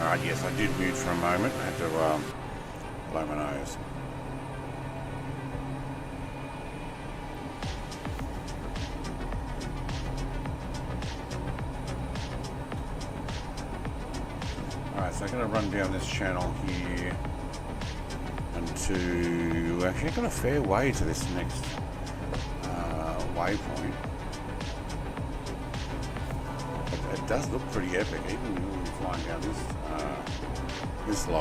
Alright, yes, I did mute for a moment. I had to blow my nose. Alright, so I'm going to run down this channel here into... Actually, I've got a fair way to this next waypoint. It does look pretty epic, even when you're flying down this low.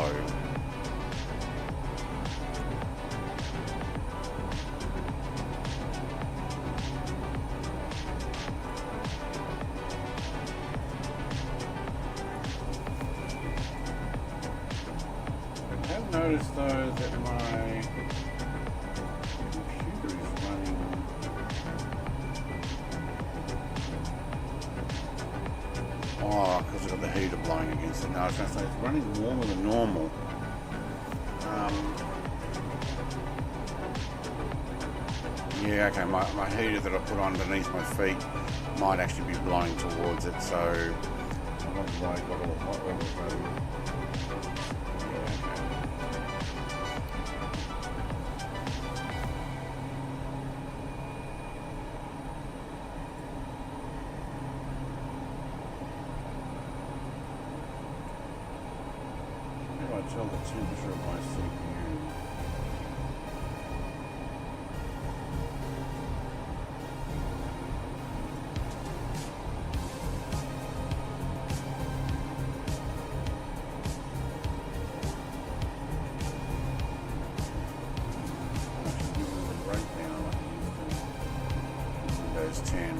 I have noticed though that my computer is running. Oh, because I've got the heater blowing against it. No, I was going to say it's running warmer than normal. Yeah, okay, my heater that I put underneath my feet might actually be blowing towards it, so What have I got all hot weather code? Yeah, okay. How do I tell the temperature of my CPU? Windows 10.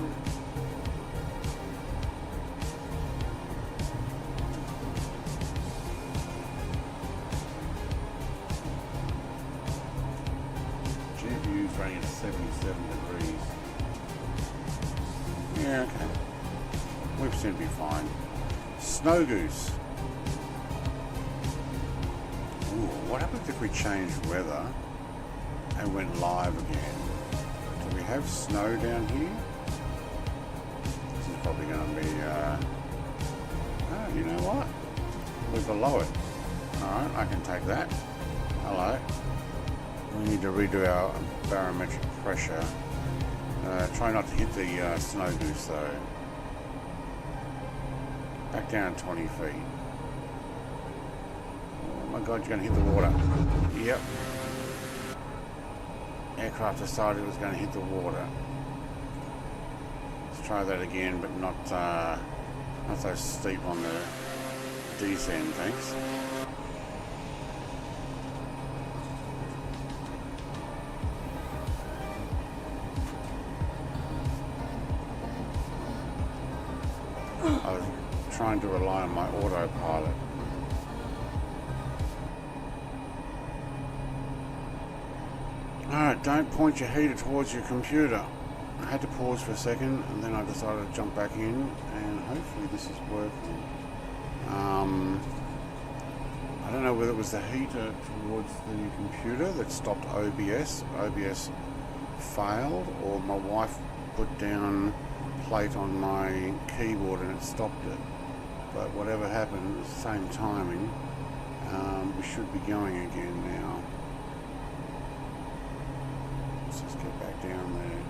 GPU's running at 77 degrees. Yeah, okay. We seem to be fine. Snow Goose. Ooh, what happens if we change weather and went live again? Do we have snow down here? This is probably going to be, oh, you know what? We're below it. Alright, I can take that. Hello. We need to redo our barometric pressure. Try not to hit the Snow Goose though. Back down 20 feet. Oh my god, you're going to hit the water. Yep. Aircraft decided it was going to hit the water. Let's try that again, but not so steep on the descent, thanks. I was trying to rely on my autopilot. Alright, don't point your heater towards your computer. I had to pause for a second and then I decided to jump back in and hopefully this is working. I don't know whether it was the heater towards the computer that stopped OBS. OBS failed, or my wife put down plate on my keyboard and it stopped it. But whatever happened, same timing. We should be going again now. Let's just get back down there.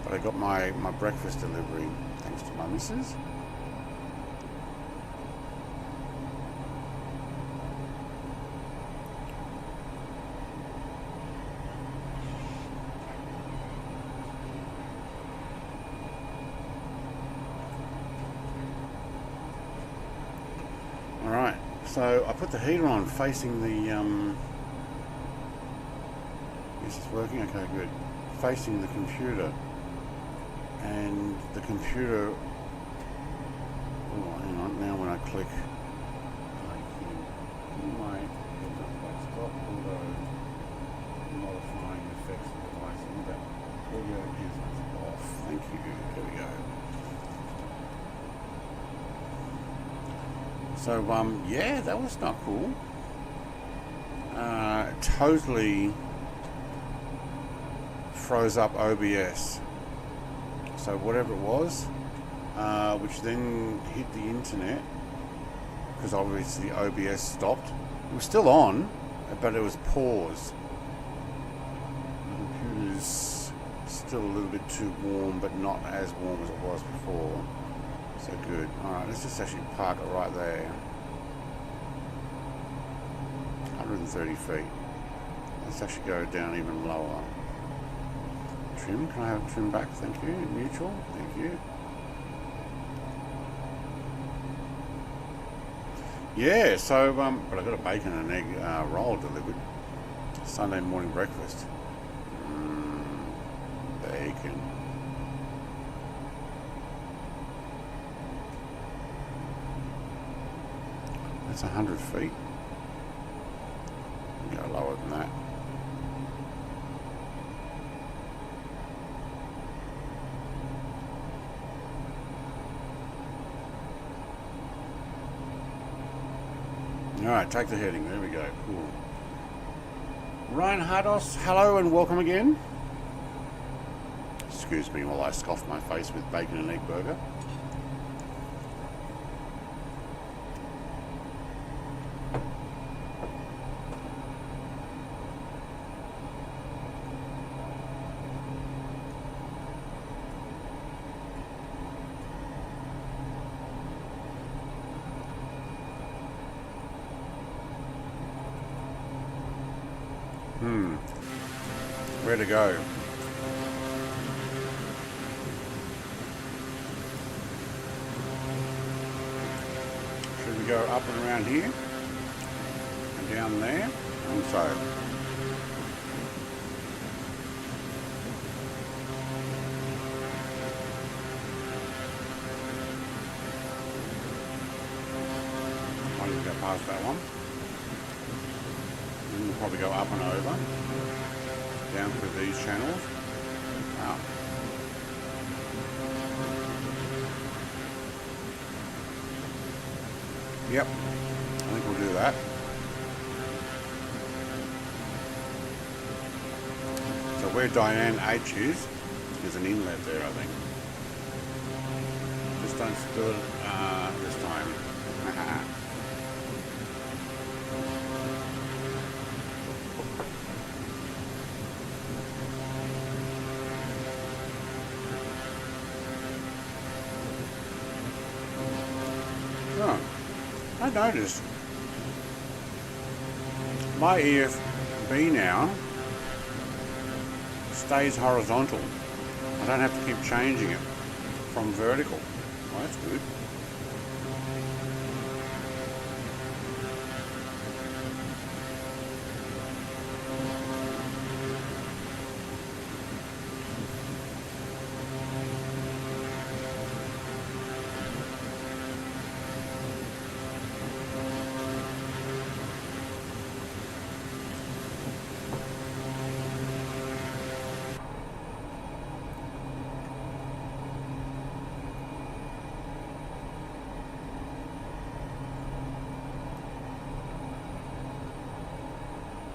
But I got my breakfast delivery thanks to my missus. Alright, so I put the heater on facing the is this working? Okay, good. Facing the computer. And the computer, oh, hang on, now when I click, I might stop auto modifying effects of the device. And that audio is off. Thank you. There we go. So, yeah, that was not cool. Totally froze up OBS. So whatever it was, which then hit the internet, because obviously OBS stopped. It was still on, but it was paused. The computer's still a little bit too warm, but not as warm as it was before. So good. Alright, let's just actually park it right there. 130 feet. Let's actually go down even lower. Trim, can I have trim back? Thank you. Neutral, thank you. Yeah, so, but I got a bacon and egg roll delivered. Sunday morning breakfast. Bacon. That's 100 feet. Go lower than that. Alright, take the heading. There we go. Cool. Ryan Hardos, hello and welcome again. Excuse me while I scoff my face with bacon and egg burger. Where to go? Should we go up and around here? And down there? And so. Might even go past that one. And we'll probably go up and over. Down through these channels. Wow. Yep, I think we'll do that. So where Diane H is an inlet there, I think. Just don't spill it this time. I noticed my EFB now stays horizontal. I don't have to keep changing it from vertical. Well, that's good.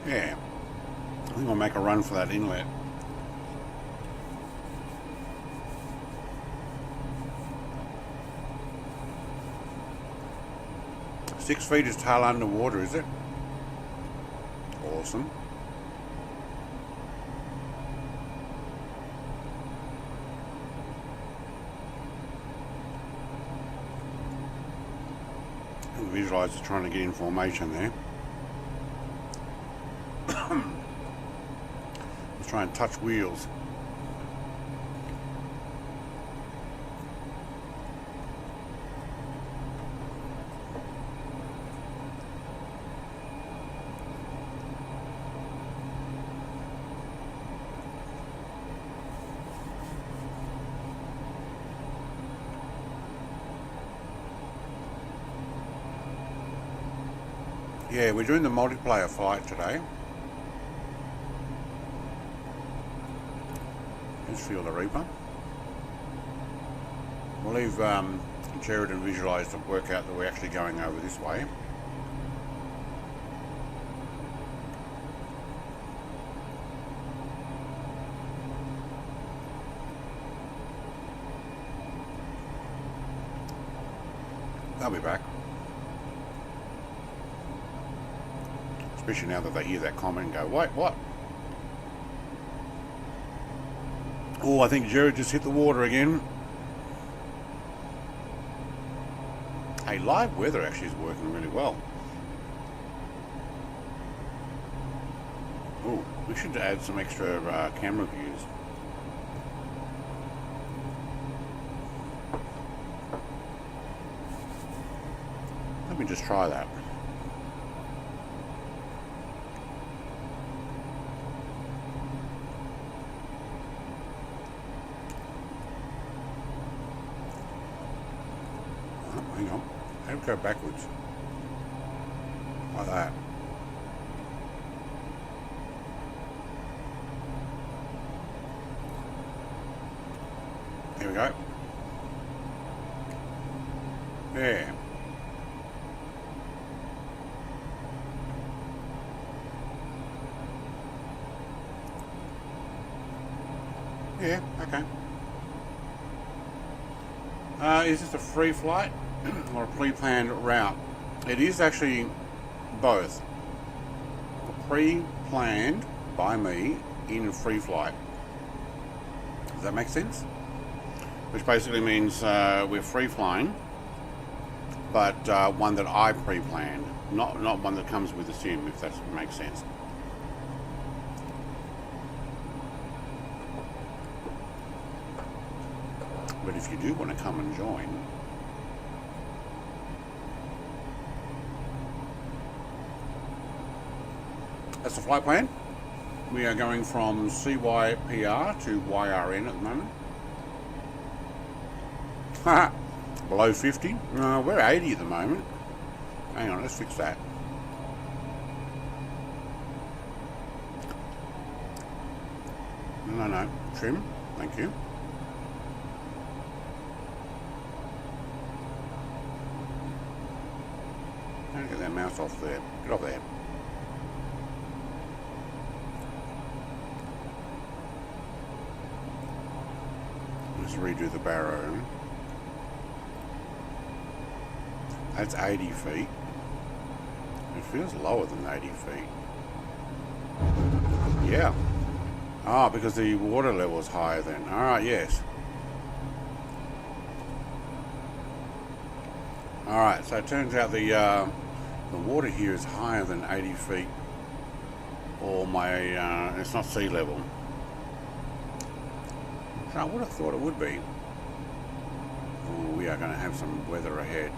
Yeah, I think I'll make a run for that inlet. Six feet is tail underwater, is it? Awesome. And the visualizer trying to get information there. Let's try and touch wheels. Yeah, we're doing the multiplayer flight today. Let's feel the Reaper. We'll leave Jared and Visualize to work out that we're actually going over this way. They'll be back. Especially now that they hear that comment and go, wait, what? Oh, I think Jared just hit the water again. Hey, live weather actually is working really well. Oh, we should add some extra camera views. Let me just try that. Hang on, how do we go backwards? Like that. Here we go. Yeah. Yeah, okay. Is this a free flight or a pre-planned route? It is actually both. Pre-planned by me in free flight. Does that make sense? Which basically means we're free flying, but one that I pre-planned, not one that comes with the sim, if that makes sense. But if you do want to come and join, that's the flight plan. We are going from CYPR to YRN at the moment. Below 50. We're 80 at the moment. Hang on, let's fix that. No. Trim. Thank you. Don't get that mouse off there. Get off there. Let's redo the barrow. That's 80 feet. It feels lower than 80 feet. Yeah. Ah, because the water level is higher then. Alright, yes. Alright, so it turns out the water here is higher than 80 feet. Or it's not sea level. So I would have thought it would be. Oh, we are going to have some weather ahead.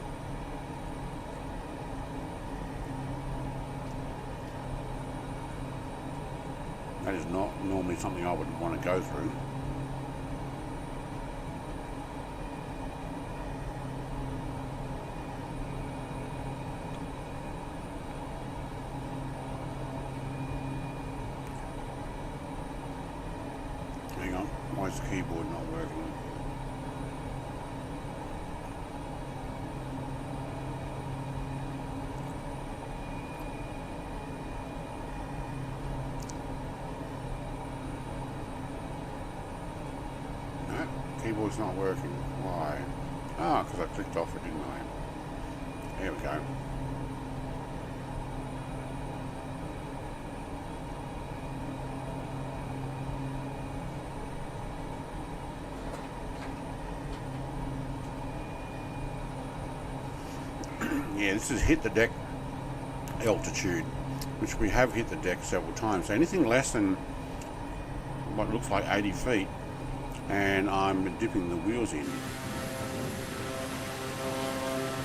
That is not normally something I would want to go through. Hang on, why is the keyboard not working? Keyboard's not working. Why? Ah, because I clicked off it, didn't I? There we go. Yeah, this is hit the deck altitude, which we have hit the deck several times. So anything less than what looks like 80 feet, and I'm dipping the wheels in.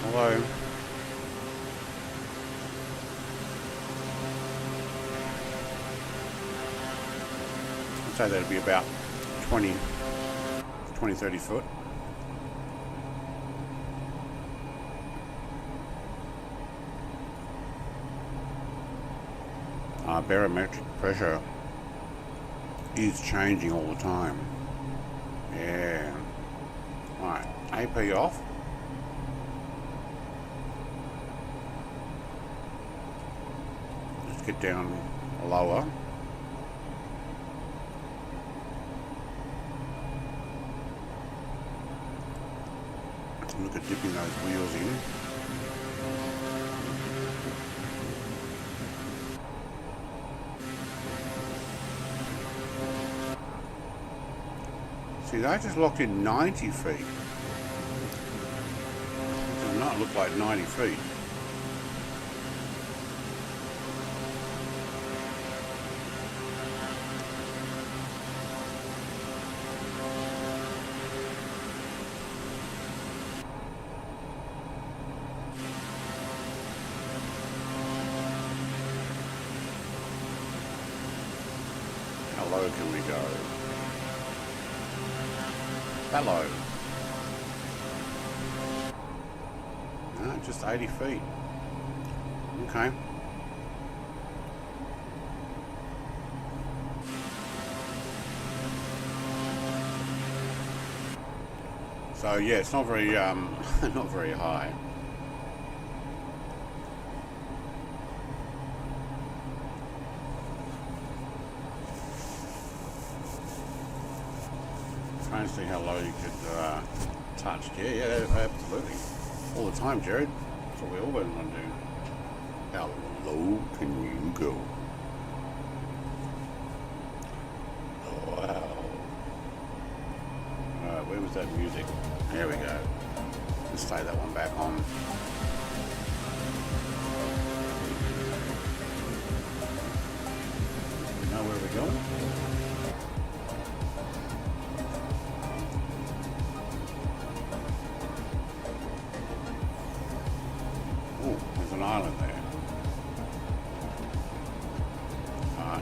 Although I'd say that'd be about 20, 30 foot. Barometric pressure is changing all the time. Yeah. Right, AP off. Let's get down lower. Look at dipping those wheels in. See, they just locked in 90 feet. It does not look like 90 feet. How low can we go? That low. No, just 80 feet. Okay. So yeah, it's not very not very high. Trying to see how low you could touch. Yeah, absolutely. All the time, Jared. That's what we all want to do. How low can you go? Wow. Alright, where was that music? There we go. Let's stay that one back on. Now where are we going? There's an island there.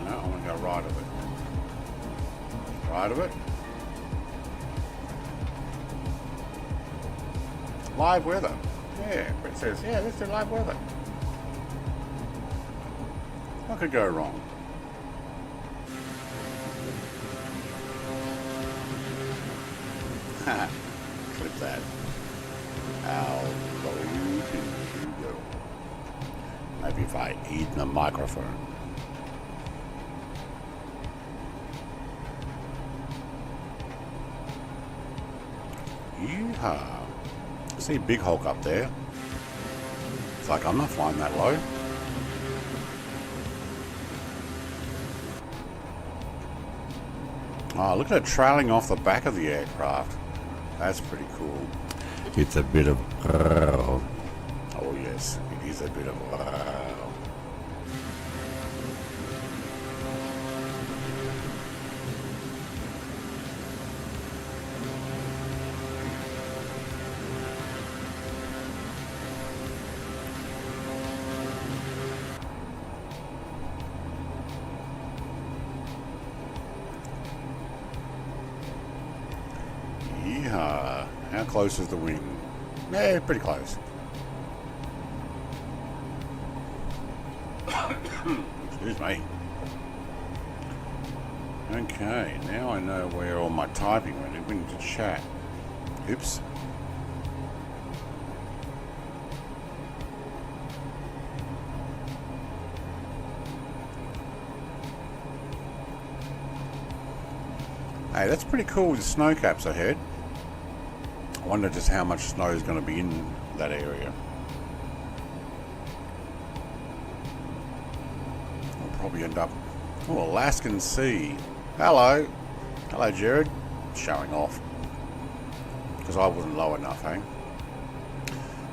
No, I want to go right of it. Right of it. Live weather. Yeah, it says, yeah, let's do live weather. What could go wrong? Clip that. How low can you go? Maybe if I eat the microphone. Yeehaw. See Big Hulk up there. It's like, I'm not flying that low. Oh, look at it trailing off the back of the aircraft. That's pretty cool. It's a bit of... Oh yes, it is a bit of... How close is the wing? Yeah, pretty close. Excuse me. Okay, now I know where all my typing went. It went into chat. Oops. Hey, that's pretty cool with the snow caps ahead. I wonder just how much snow is going to be in that area. I'll probably end up... Oh, Alaskan Sea. Hello. Hello, Jared. Showing off. Because I wasn't low enough, eh?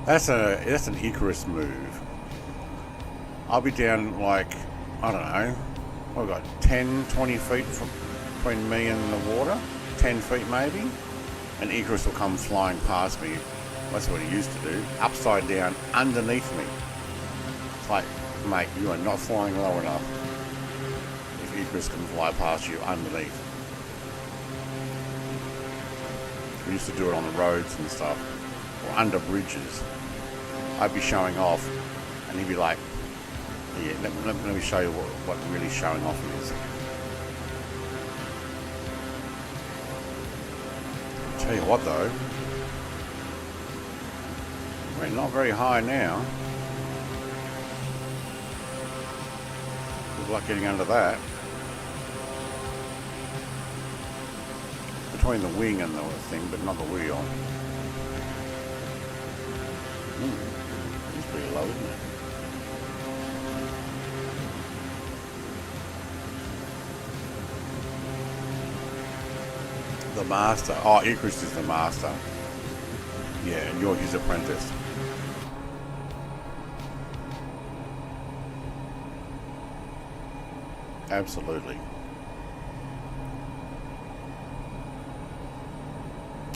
That's an Icarus move. I'll be down like, I don't know, what have I got, 10, 20 feet from between me and the water? 10 feet maybe? And Icarus will come flying past me. That's what he used to do. Upside down, underneath me. It's like, mate, you are not flying low enough. If Icarus can fly past you underneath. We used to do it on the roads and stuff. Or under bridges. I'd be showing off. And he'd be like, yeah, let me show you what really showing off is. Tell you what though, we're not very high now. Good luck getting under that. Between the wing and the thing, but not the wheel. It's pretty low, isn't it? The master. Oh, Icarus is the master. Yeah, and you're his apprentice. Absolutely.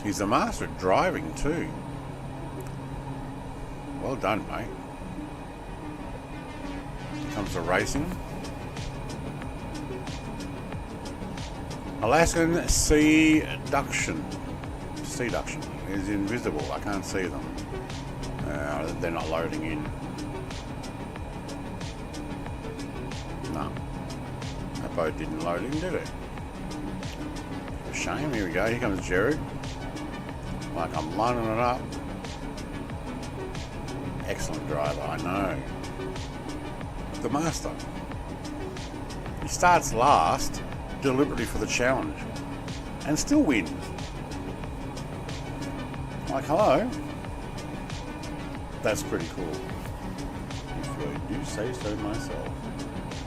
He's the master at driving too. Well done, mate. Here comes the racing. Alaskan Seduction. Seduction is invisible. I can't see them. They're not loading in. No. That boat didn't load in, did it? A shame. Here we go. Here comes Jared. Like I'm lining it up. Excellent driver, I know. The master. He starts last deliberately for the challenge and still wins. Like, hello. That's pretty cool. If I do say so myself.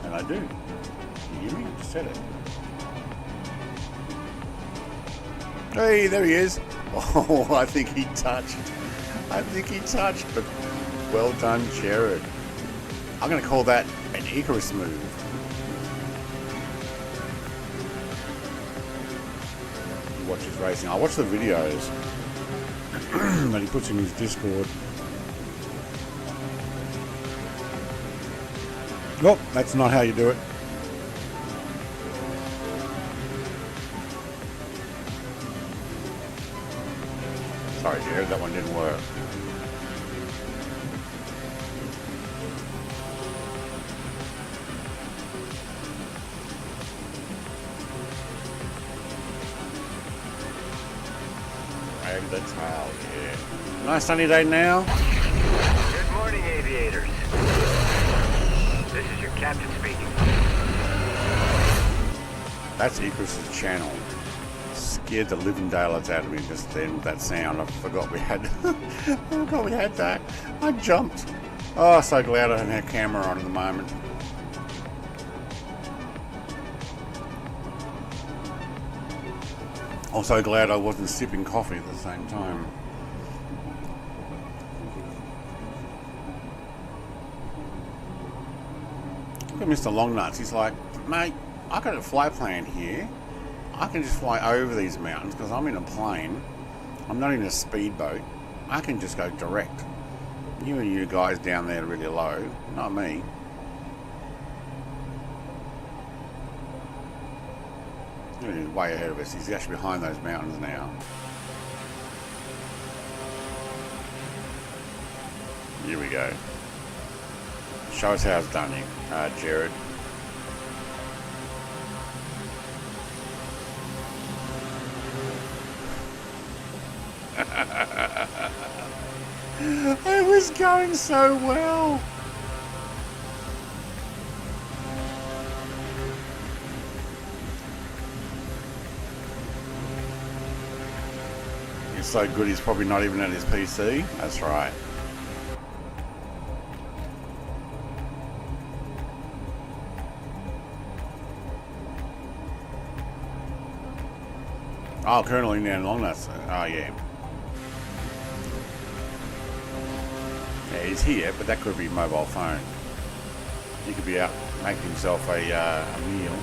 And I do. You hear me? I just said it. Hey, there he is. Oh, I think he touched. But well done, Jared. I'm going to call that an Icarus move. He watches racing. I watch the videos that he puts in his Discord. Nope, that's not how you do it. Sorry, Jared, that one didn't work. Drag the tail, yeah. Nice sunny day now.
Good morning, aviators. This is your captain speaking.
That's Icarus's channel. Scared the living daylights out of me just then with that sound. I forgot we had that. I jumped. Oh, so glad I don't have camera on at the moment. Also glad I wasn't sipping coffee at the same time. Look at Mr. Longnuts. He's like, mate, I got a flight plan here. I can just fly over these mountains because I'm in a plane. I'm not in a speedboat. I can just go direct. You and you guys down there really low, not me. He's way ahead of us. He's actually behind those mountains now. Here we go. Show us how it's done, Jared. It was going so well. He's so good he's probably not even at his PC. That's right. Oh, Colonel Indian Longnuts. Oh, yeah. Yeah, he's here, but that could be mobile phone. He could be out making himself a meal.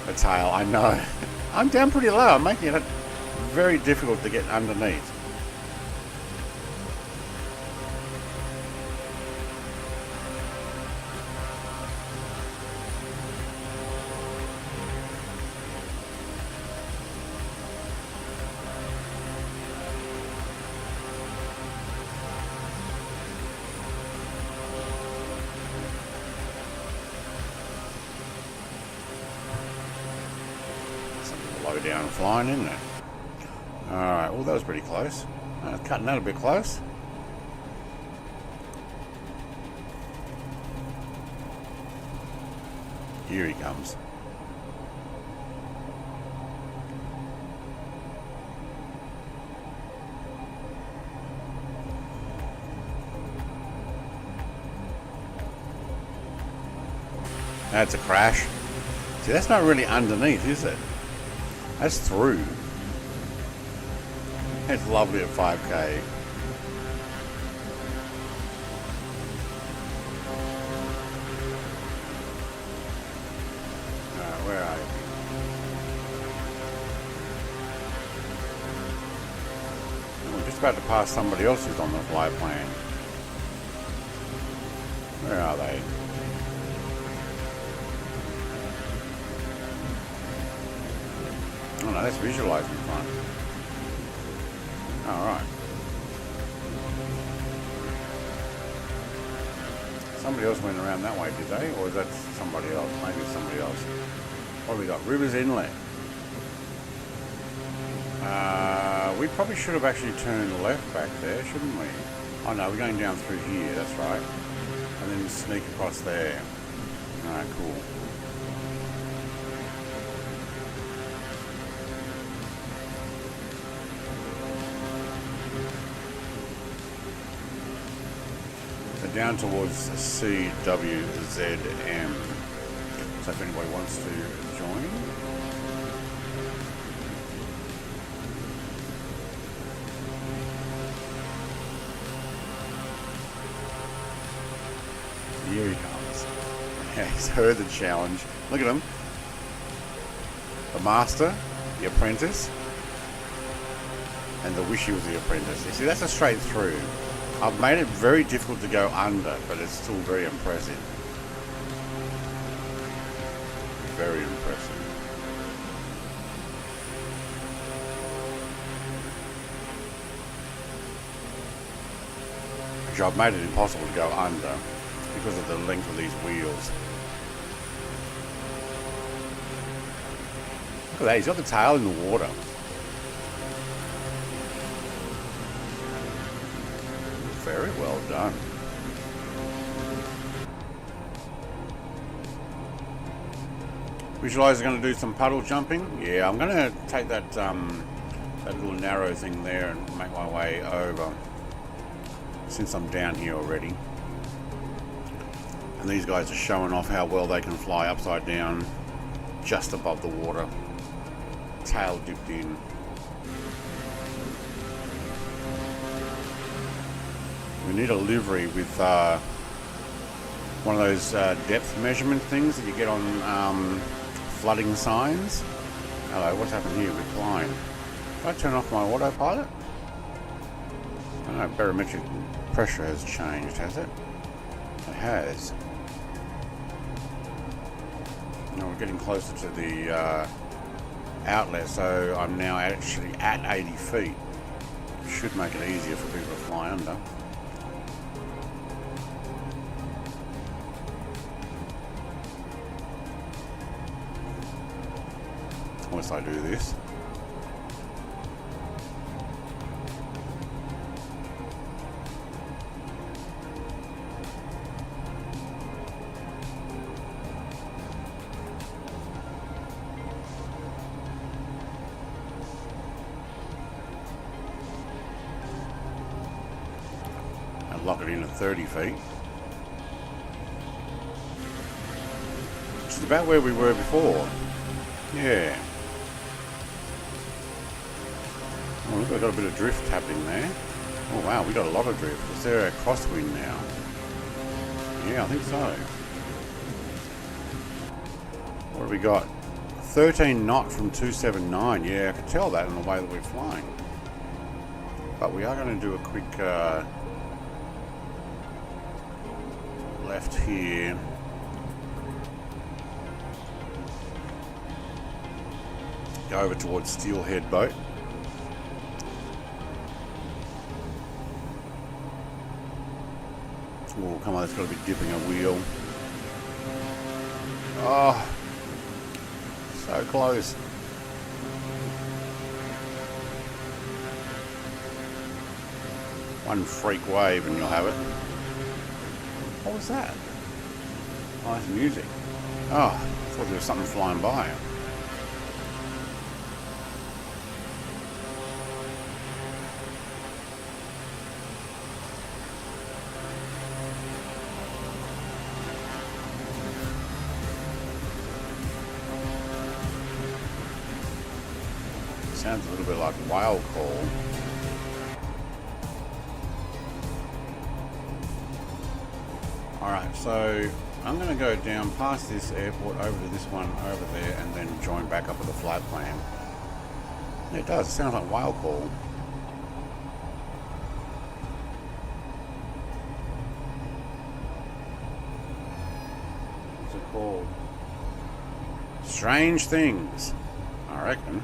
A tail, I know. I'm down pretty low. I'm making it very difficult to get underneath. Low down flying, isn't it? Alright, well that was pretty close. Cutting that a bit close. Here he comes. That's a crash. See, that's not really underneath, is it? That's through. It's lovely at 5K. Where are you? We're just about to pass somebody else who's on the flight plan. Where are they? Oh no, that's visualizing fun. Alright. Somebody else went around that way, did they? Or is that somebody else? Maybe it's somebody else. What have we got? Rivers Inlet. We probably should have actually turned left back there, shouldn't we? Oh no, we're going down through here, that's right. And then sneak across there. Alright, cool. down towards CWZM. So if anybody wants to join. Here he comes. He's heard the challenge. Look at him. The master, the apprentice, and the wish he was the apprentice. You see, that's a straight through. I've made it very difficult to go under, but it's still very impressive. Very impressive. Actually, I've made it impossible to go under because of the length of these wheels. Look at that, he's got the tail in the water. Very well done. Visualizer is going to do some puddle jumping. Yeah, I'm going to take that that little narrow thing there and make my way over, since I'm down here already. And these guys are showing off how well they can fly upside down, just above the water, tail dipped in. We need a livery with one of those depth measurement things that you get on flooding signs. Hello, what's happened here? Recline. Did I turn off my autopilot? Oh, barometric pressure has changed, has it? It has. Now we're getting closer to the outlet, so I'm now actually at 80 feet. Should make it easier for people to fly under. Unless I do this. And lock it in at 30 feet. Which is about where we were before. Yeah. Oh, look, I've got a bit of drift happening there. Oh wow, we got a lot of drift. Is there a crosswind now? Yeah, I think so. What have we got? 13 knot from 279. Yeah, I can tell that in the way that we're flying. But we are going to do a quick left here. Go over towards Steelhead Boat. Oh, come on, it's got to be dipping a wheel. Oh, so close. One freak wave and you'll have it. What was that? Oh, that's music. Oh, I thought there was something flying by. Sounds a little bit like whale call. Alright, so I'm going to go down past this airport over to this one over there and then join back up with the flight plan. Yeah, it does. It sounds like whale call. What's it called? Strange Things, I reckon.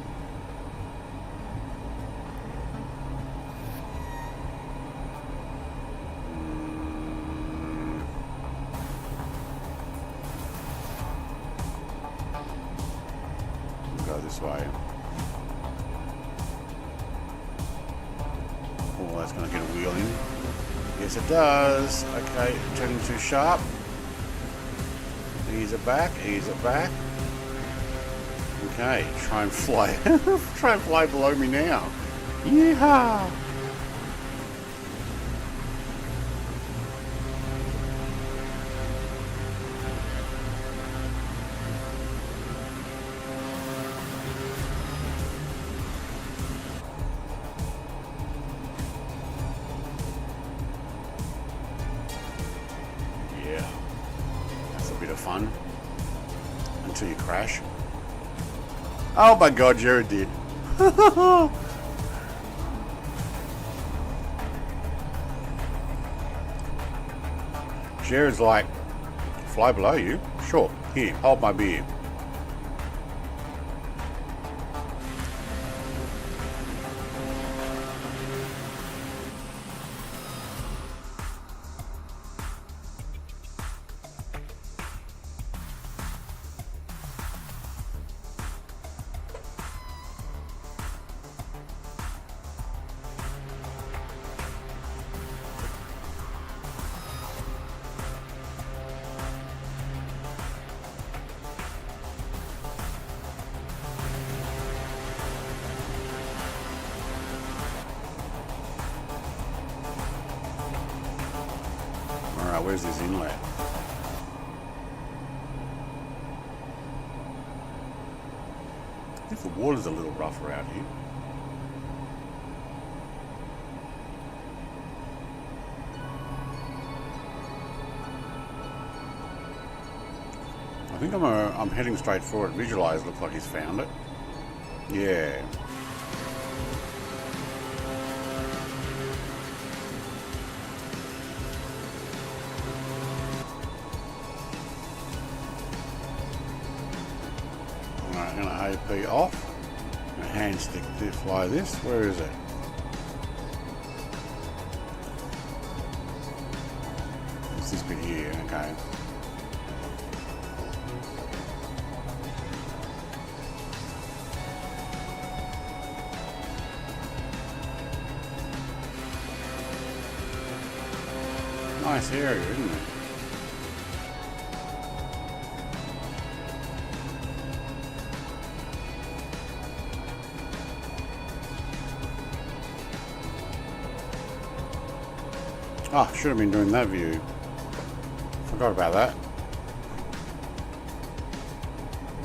This way. Oh, that's going to get a wheel in. Yes, it does. Okay, turning too sharp. Ease it back. Ease it back. Okay, try and fly. Try and fly below me now. Yeehaw! fun until you crash. Oh my god, Jared did. Jared's like, fly below you? Sure, here, hold my beer. Alright, where's this inlet? I think the water's a little rough around here. I think I'm heading straight for it. Visualize, looks like he's found it. Yeah. Alright, I'm going to AP off. I'm going to hand stick to fly this. Where is it? It's this bit here, okay. Nice area, isn't it? Oh, should have been doing that view. Forgot about that.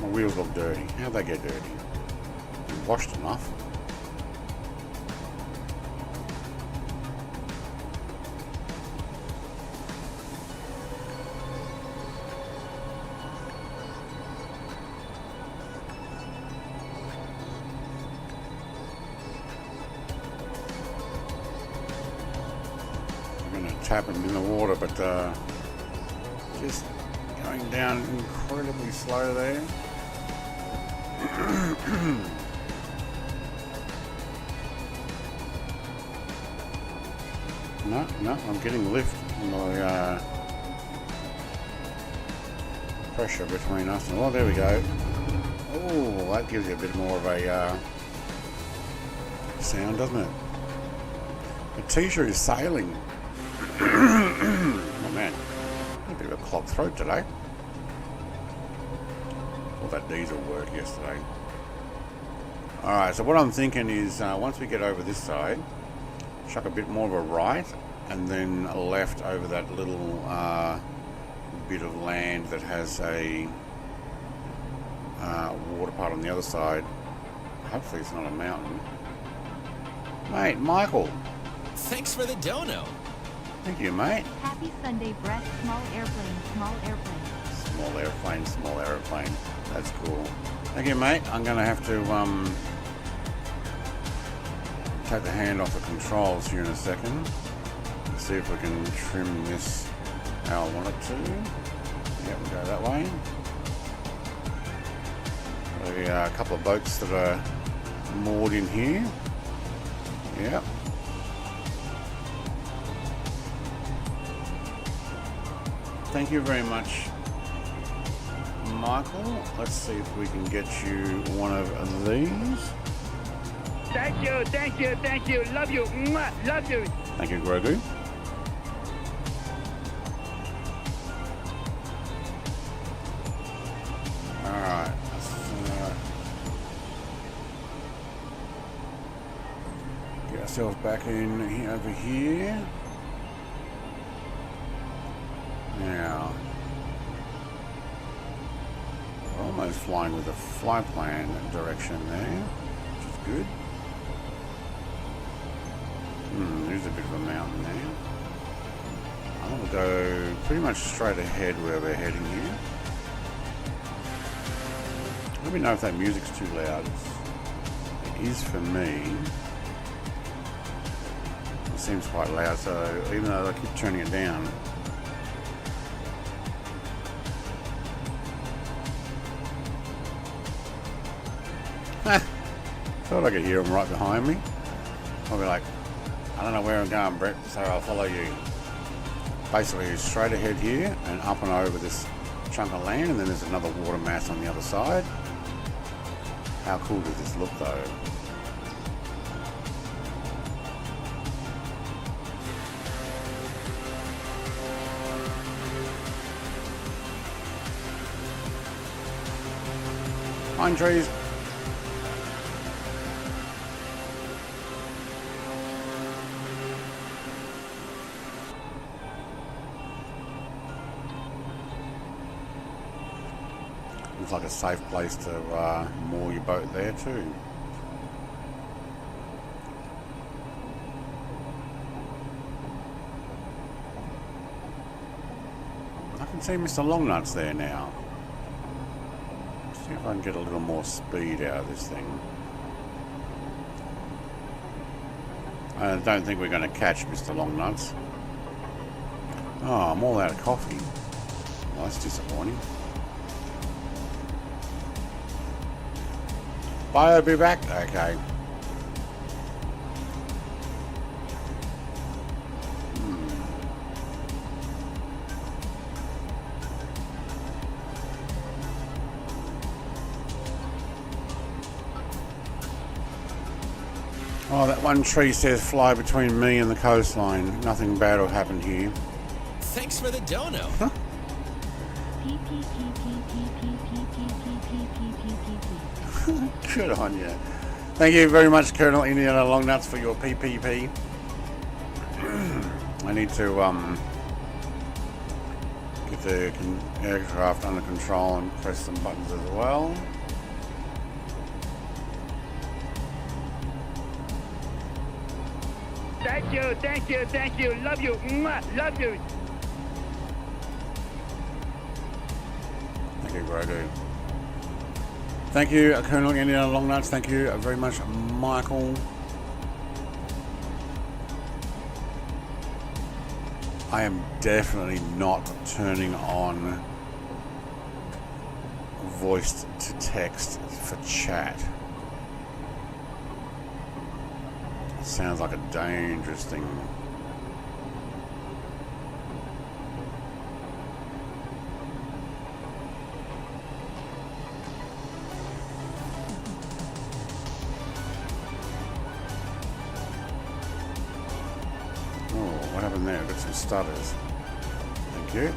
My wheels look dirty. How'd they get dirty? Washed enough. Tap them in the water, but just going down incredibly slow there. No, I'm getting lift on the pressure between us. Oh, there we go. Oh, that gives you a bit more of a sound, doesn't it? The t-shirt is sailing. Oh man, a bit of a clogged throat today. All that diesel work yesterday. Alright, so what I'm thinking is once we get over this side, chuck a bit more of a right and then a left over that little bit of land that has a water part on the other side. Hopefully it's not a mountain. Mate, Michael.
Thanks for the dono.
Thank you, mate.
Happy Sunday, Brett. Small airplane, small airplane.
Small airplane, small airplane. That's cool. Thank you, mate. I'm going to have to take the hand off the controls here in a second. Let's see if we can trim this how I want it to. Yeah, we'll go that way. A couple of boats that are moored in here. Yep. Thank you very much, Michael. Let's see if we can get you one of these.
Thank you, thank you, thank you. Love you. Mwah, love you.
Thank you, Grogu. Alright. Get ourselves back in here, over here. Now, we're almost flying with the fly plan direction there, which is good. There's a bit of a mountain there. I'm going to go pretty much straight ahead where we're heading here. Let me know if that music's too loud. It is for me. It seems quite loud, so even though I keep turning it down. Thought I could hear him right behind me. I'll be like, I don't know where I'm going, Brett, so I'll follow you. Basically, straight ahead here and up and over this chunk of land, and then there's another water mass on the other side. How cool does this look, though? Pine trees. Looks like a safe place to moor your boat there too. I can see Mr. Longnuts there now. See if I can get a little more speed out of this thing. I don't think we're going to catch Mr. Longnuts. Oh, I'm all out of coffee. Well, that's disappointing. Bye, I'll be back. Okay. Oh, that one tree says fly between me and the coastline. Nothing bad will happen here.
Thanks for the dono.
Huh? Good on you. Thank you very much, Colonel Indiana Longnuts, for your PPP. I need to get the aircraft under control and press some buttons as well.
Thank you, thank you, thank you. Love you. Love you.
Thank you, Draco. Thank you, Colonel Indiana Longnuts. Thank you very much, Michael. I am definitely not turning on voice to text for chat. It sounds like a dangerous thing. What happened there? I've got some stutters. Thank you.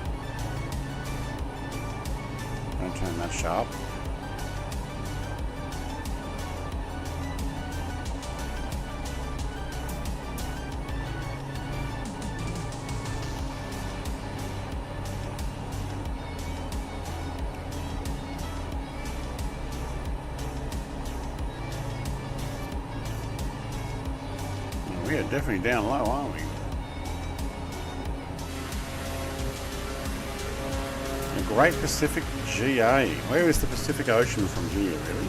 Don't turn that sharp. We are definitely down low, aren't we? Great Pacific GA. Where is the Pacific Ocean from here, really?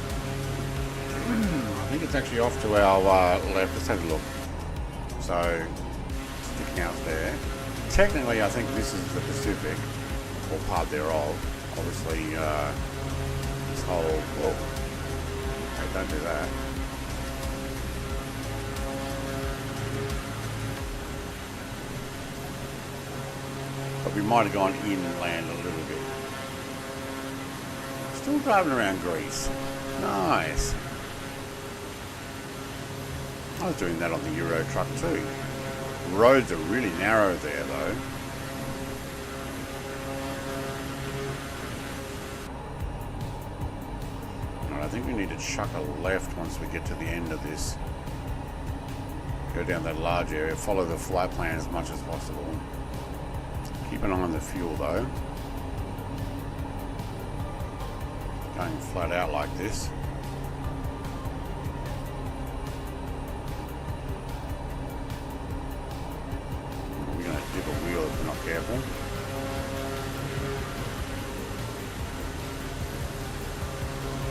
I think it's actually off to our left. Let's have a look. So, sticking out there. Technically, I think this is the Pacific, or part thereof. Obviously, this whole... Whoa. Okay, don't do that. But we might have gone inland a little bit. Still driving around Greece. Nice. I was doing that on the Euro truck too. Roads are really narrow there though. Alright, I think we need to chuck a left once we get to the end of this. Go down that large area, follow the flight plan as much as possible. Keep an eye on the fuel though. Going flat out like this. We're going to dip a wheel if we're not careful.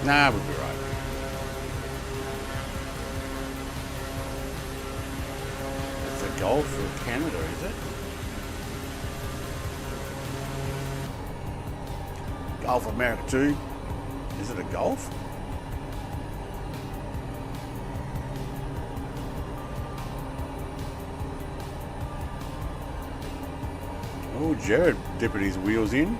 Nah, we'll be right. It's a Gulf for Canada, is it? Gulf of America 2. Is it a Gulf? Oh, Jared dipping his wheels in.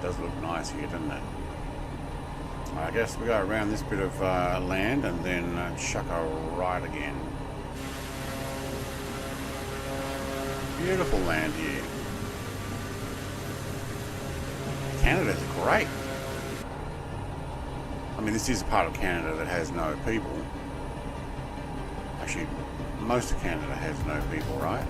Does look nice here, doesn't it? I guess we go around this bit of land and then chuck a right again. Beautiful land here. Canada's great. I mean, this is a part of Canada that has no people. Actually, most of Canada has no people, right?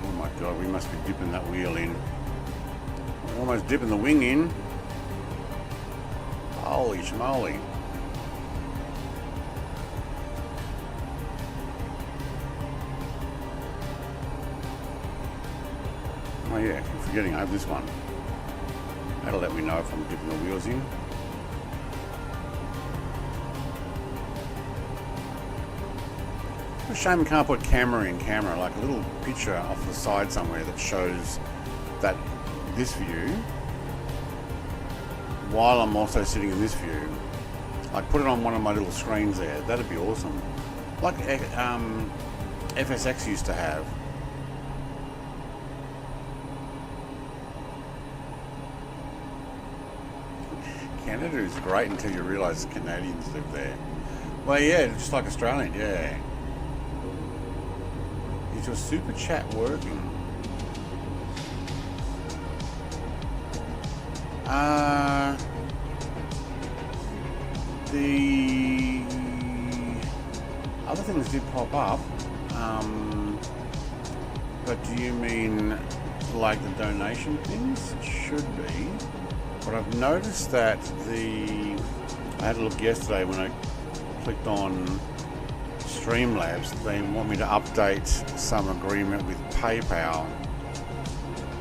Oh my God, we must be dipping that wheel in. We're almost dipping the wing in. Holy schmoly. Oh yeah, I keep forgetting I have this one. That'll let me know if I'm dipping the wheels in. It's a shame we can't put camera in camera, like a little picture off the side somewhere that shows that this view, while I'm also sitting in this view. Like put it on one of my little screens there. That'd be awesome. Like FSX used to have. Canada is great until you realise Canadians live there. Well, yeah, just like Australian, yeah. Is your super chat working? The other things did pop up, but do you mean like the donation things? It should be. But I've noticed that I had a look yesterday when I clicked on Streamlabs, they want me to update some agreement with PayPal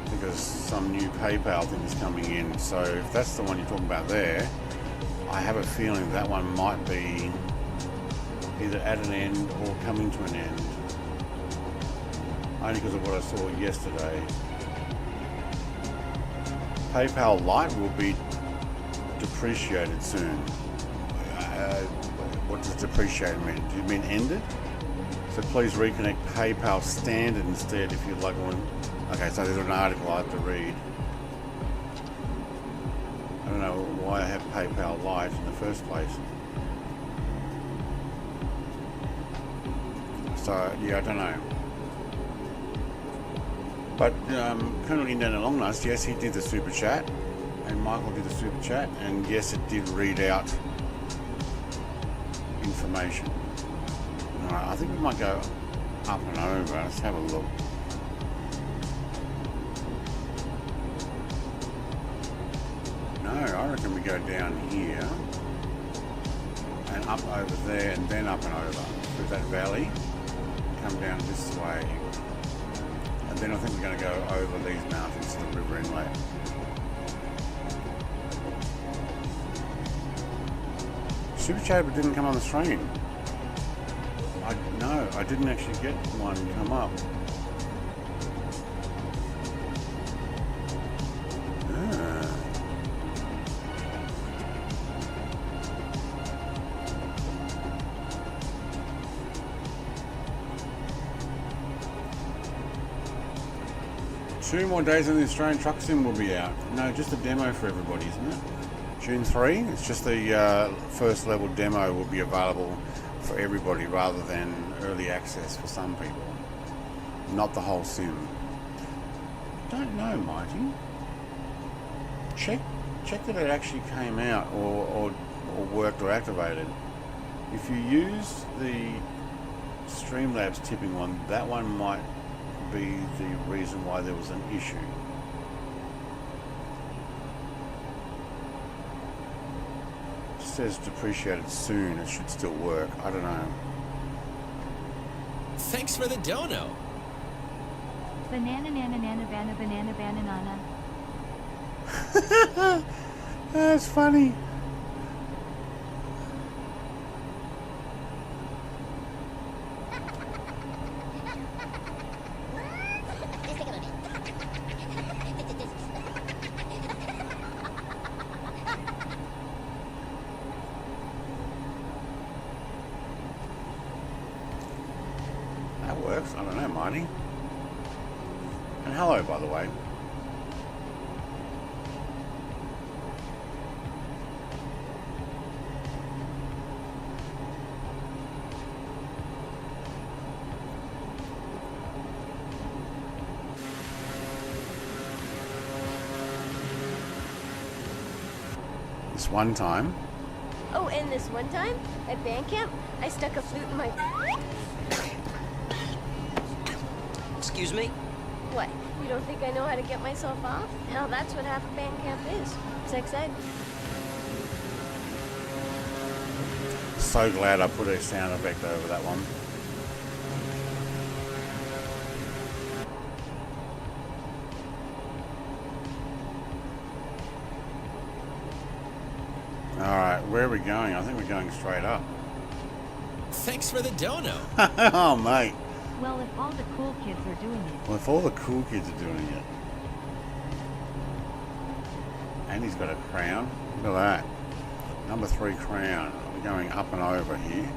because some new PayPal thing is coming in. So if that's the one you're talking about there, I have a feeling that one might be either at an end or coming to an end. Only because of what I saw yesterday. PayPal Lite will be depreciated soon. What does depreciated mean? Do you mean ended? So please reconnect PayPal Standard instead if you'd like one. Okay, so there's an article I have to read. I don't know why I have PayPal Lite in the first place. So, yeah, I don't know. But Colonel Indiana Longnose, yes, he did the super chat, and Michael did the super chat, and yes, it did read out information. Alright, I think we might go up and over. Let's have a look. No, I reckon we go down here and up over there, and then up and over through that valley, come down this way. And then I think we're going to go over these mountains to the river inlet. Super chat but didn't come on the stream. No, I didn't actually get one come up. Two more days and the Australian Truck Sim will be out. No, just a demo for everybody, isn't it? June 3, it's just the first level demo will be available for everybody rather than early access for some people. Not the whole sim. Don't know, Mighty. Check that it actually came out or worked or activated. If you use the Streamlabs tipping one, that one might be the reason why there was an issue. says depreciated soon. It should still work. I don't know.
Thanks for the dono.
Banana nana nana banana banana banana.
That's funny. That works. I don't know, Marty. And hello, by the way. This one time.
Oh, and this one time at band camp, I stuck a flute in my...
Excuse me?
What? You don't think I know how to get myself off? Hell, that's what half a band camp is. Sex ed.
So glad I put a sound effect over that one. Alright, where are we going? I think we're going straight up.
Thanks for the dono.
Oh, mate.
Well, if all the cool kids are doing it.
Well, if all the cool kids are doing it. And he's got a crown. Look at that. Number 3 crown. We're going up and over here.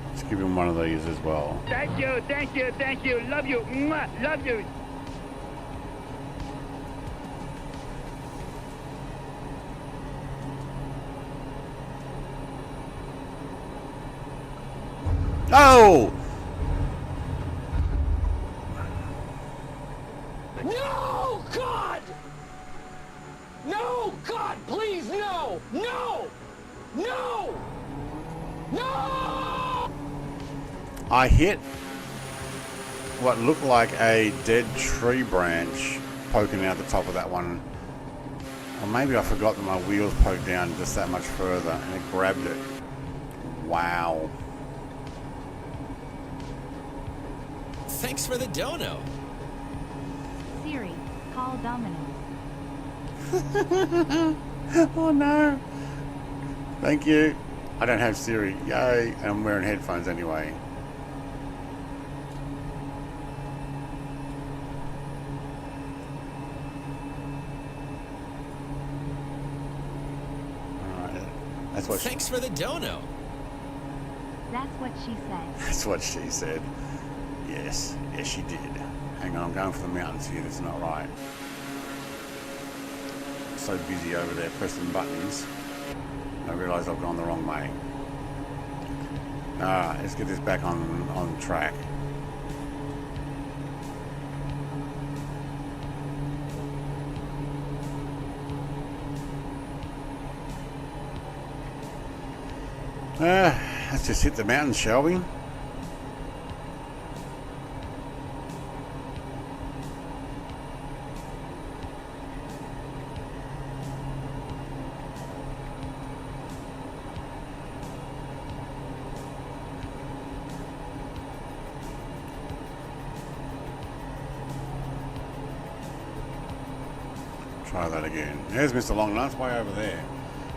Let's give him one of these as well.
Thank you, thank you, thank you. Love you. Mwah. Love you.
Oh!
No, God! No, God, please, no! No! No! No!
I hit what looked like a dead tree branch poking out the top of that one. Or maybe I forgot that my wheels poked down just that much further and it grabbed it. Wow.
Thanks for the dono.
Siri, call Domino's.
Oh no. Thank you. I don't have Siri. Yay. And I'm wearing headphones anyway. Alright. That's what
Thanks for the dono.
That's what she said.
That's what she said. Yes. Yes, she did. Hang on, I'm going for the mountains here. That's not right. I'm so busy over there pressing buttons. I realise I've gone the wrong way. Alright, let's get this back on track. Let's just hit the mountains, shall we? Try that again. There's Mr. Longnuts way over there.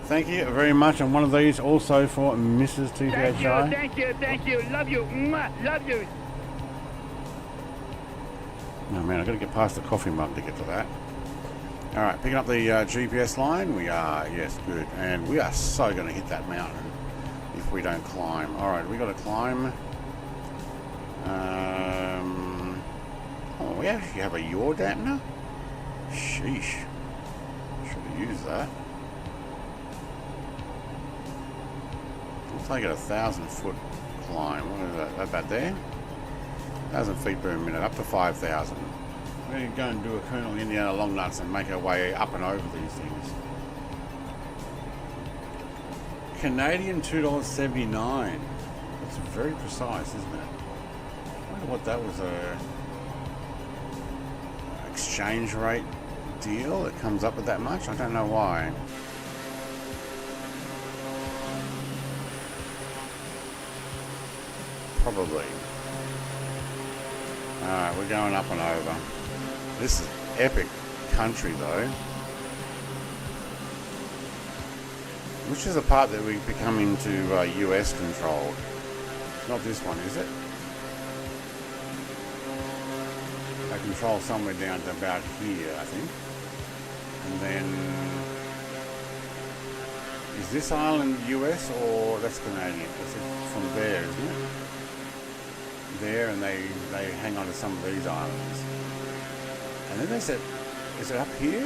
Thank you very much. And one of these also for Mrs.
Thank you,
TPHI.
thank you, thank you. Love you. Mwah. Love you.
Oh man, I've got to get past the coffee mug to get to that. Alright, picking up the GPS line. We are, yes, good. And we are so going to hit that mountain if we don't climb. Alright, we got to climb. Oh, we actually have a yaw dampener? Sheesh. Should have used that. We'll take it 1,000-foot climb. What is that? About there? 1,000 feet per minute, up to 5,000. We're going to go and do a Colonel Indiana long nuts and make our way up and over these things. Canadian $2.79. That's very precise, isn't it? I wonder what that was, exchange rate deal. It comes up with that much. I don't know why. Probably. Alright, we're going up and over. This is epic country though. Which is the part that we become into US controlled. Not this one, is it? I control somewhere down to about here, I think. And then... Is this island US or that's Canadian? It's from there, isn't it? There, and they hang on to some of these islands. And then there's it. Is it up here?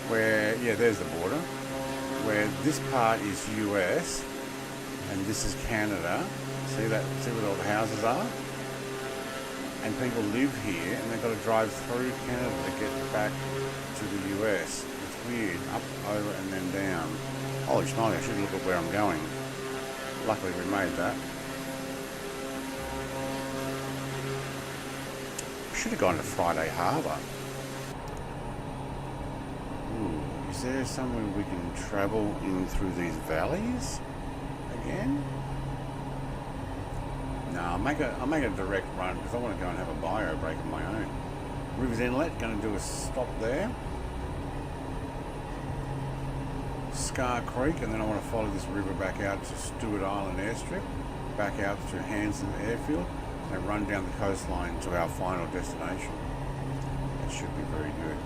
Where, yeah, there's the border. Where this part is US and this is Canada. See that? See where all the houses are? And people live here and they've got to drive through Canada to get back to the US. It's weird. Up, over and then down. Holy schmoly, I should look at where I'm going. Luckily we made that. Should have gone to Friday Harbour. Ooh, is there somewhere we can travel in through these valleys again? No, I'll make a direct run because I want to go and have a bio break of my own. Rivers Inlet, going to do a stop there. Scar Creek, and then I want to follow this river back out to Stewart Island Airstrip, back out to Hanson Airfield, and run down the coastline to our final destination. That should be very good.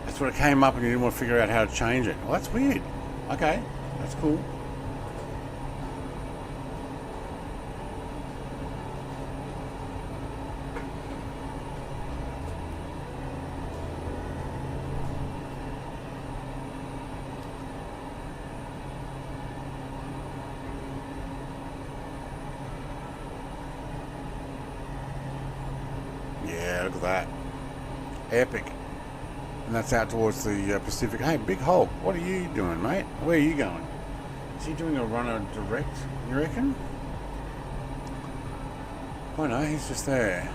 That's what it came up and you didn't want to figure out how to change it. Well, that's weird. Okay, that's cool. Look at that. Epic. And that's out towards the Pacific. Hey, Big Hulk, what are you doing, mate? Where are you going? Is he doing a runner direct, you reckon? Oh no, he's just there.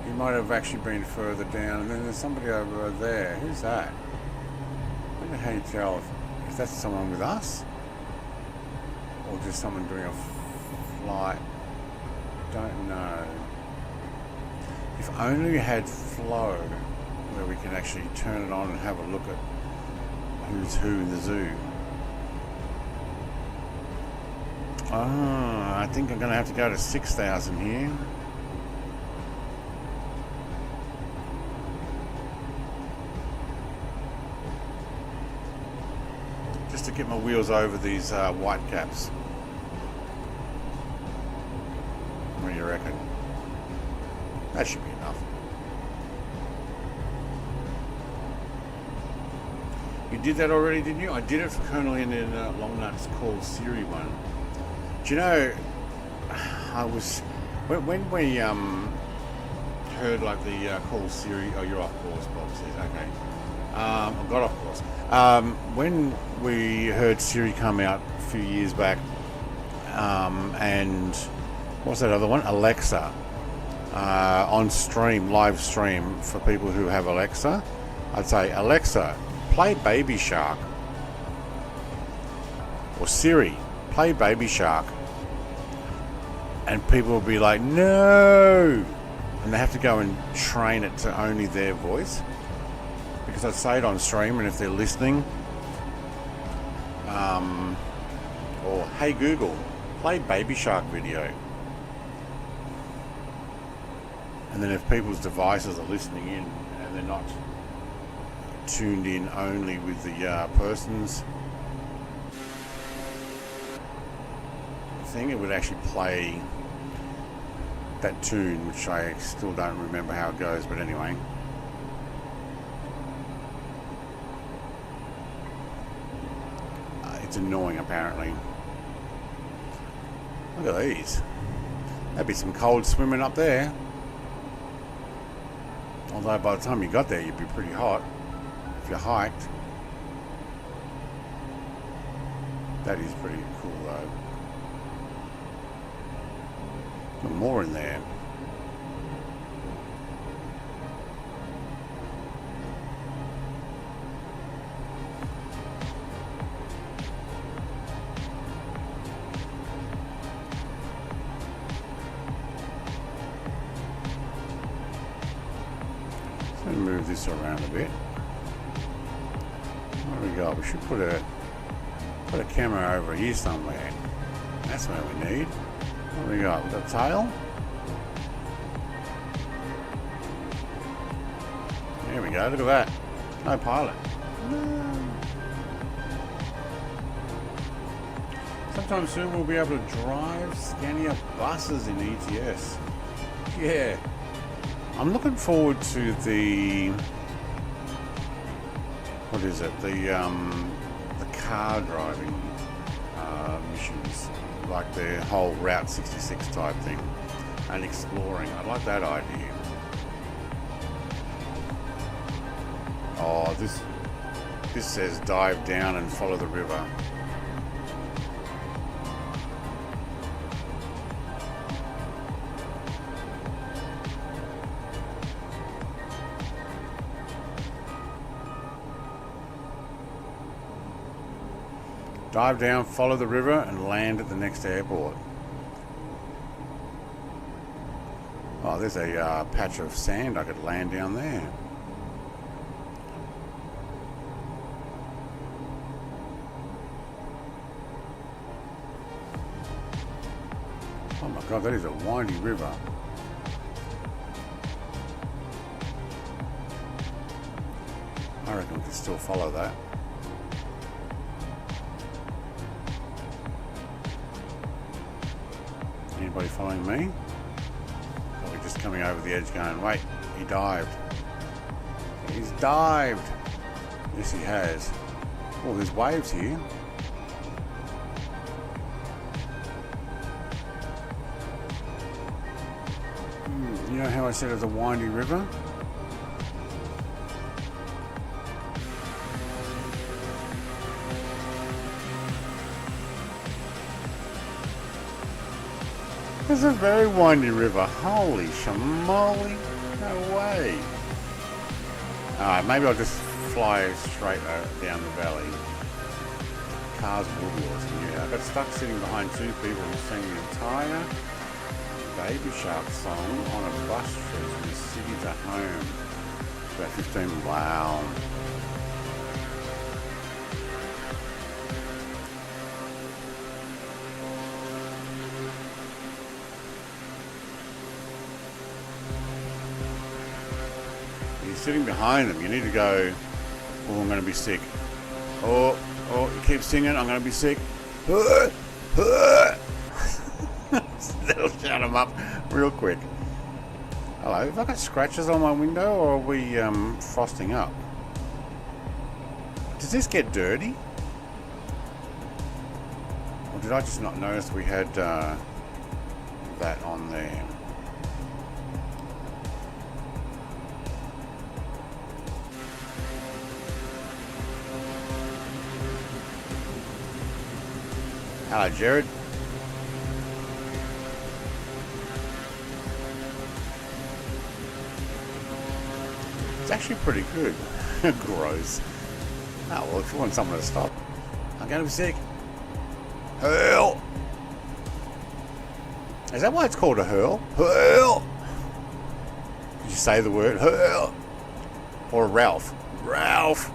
He might have actually been further down. And then there's somebody over there. Who's that? I don't know how you tell if that's someone with us or just someone doing a flight. Don't know. If only we had flow where we can actually turn it on and have a look at who's who in the zoo. I think I'm going to have to go to 6,000 here. Just to get my wheels over these white caps. What do you reckon? That should be enough. You did that already, didn't you? I did it for Colonel in Longnut's called Siri one. Do you know, I was, when we heard like the call Siri, oh you're off course, Bob says, okay. I got off course. When we heard Siri come out a few years back, and what's that other one? Alexa. On stream, live stream for people who have Alexa, I'd say, Alexa, play Baby Shark. Or Siri, play Baby Shark. And people will be like, no! And they have to go and train it to only their voice. Because I'd say it on stream, and if they're listening, or hey Google, play Baby Shark video. And then if people's devices are listening in and they're not tuned in only with the person's thing, it would actually play that tune, which I still don't remember how it goes, but anyway. It's annoying apparently. Look at these. That'd be some cold swimming up there. Although by the time you got there, you'd be pretty hot if you hiked. That is pretty cool though. Got more in there. move this around a bit. What do we got? We should put a camera over here somewhere. That's where we need. What do we got? We got a tail. There we go. Look at that. No pilot. Sometime soon we'll be able to drive Scania buses in ETS. Yeah. I'm looking forward to the... What is it? The car driving missions. Like the whole Route 66 type thing. And exploring. I like that idea. Oh, this says dive down and follow the river. Dive down, follow the river, and land at the next airport. Oh, there's a patch of sand I could land down there. Oh my god, that is a windy river. I reckon we can still follow that. Anybody following me? Or are we just coming over the edge going, wait, he dived. He's dived. Yes, he has. Oh, there's waves here. You know how I said it's a windy river? It's a very windy river. Holy shamoly. No way. Alright, maybe I'll just fly straight down the valley. Cars will be awesome. Yeah, I got stuck sitting behind two people who sang the entire Baby Shark song on a bus trip from the city to home. It's about 15. Wow. You're sitting behind them. You need to go, oh, I'm going to be sick. Oh, you keep singing, I'm going to be sick. That'll shut them up real quick. Hello, have I got scratches on my window or are we frosting up? Does this get dirty? Or did I just not notice we had that on there? Hello, Jared. It's actually pretty good. Gross. Oh, well, if you want someone to stop. I'm going to be sick. Hurl! Is that why it's called a hurl? Hurl! Did you say the word hurl? Or Ralph? Ralph!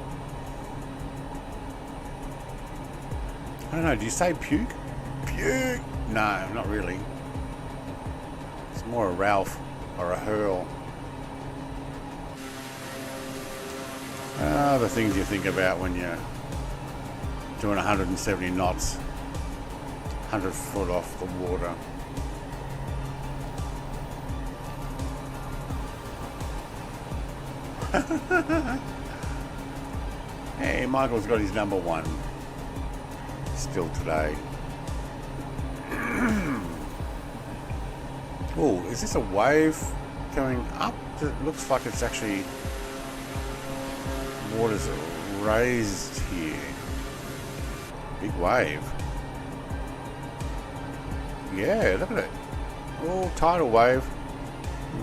I don't know, do you say puke? Puke! No, not really. It's more a Ralph or a hurl. The things you think about when you're doing 170 knots, 100 foot off the water. Hey, Michael's got his number one. Still today. Oh, is this a wave going up? It looks like it's actually water's raised here. Big wave. Yeah, look at it. Oh, tidal wave.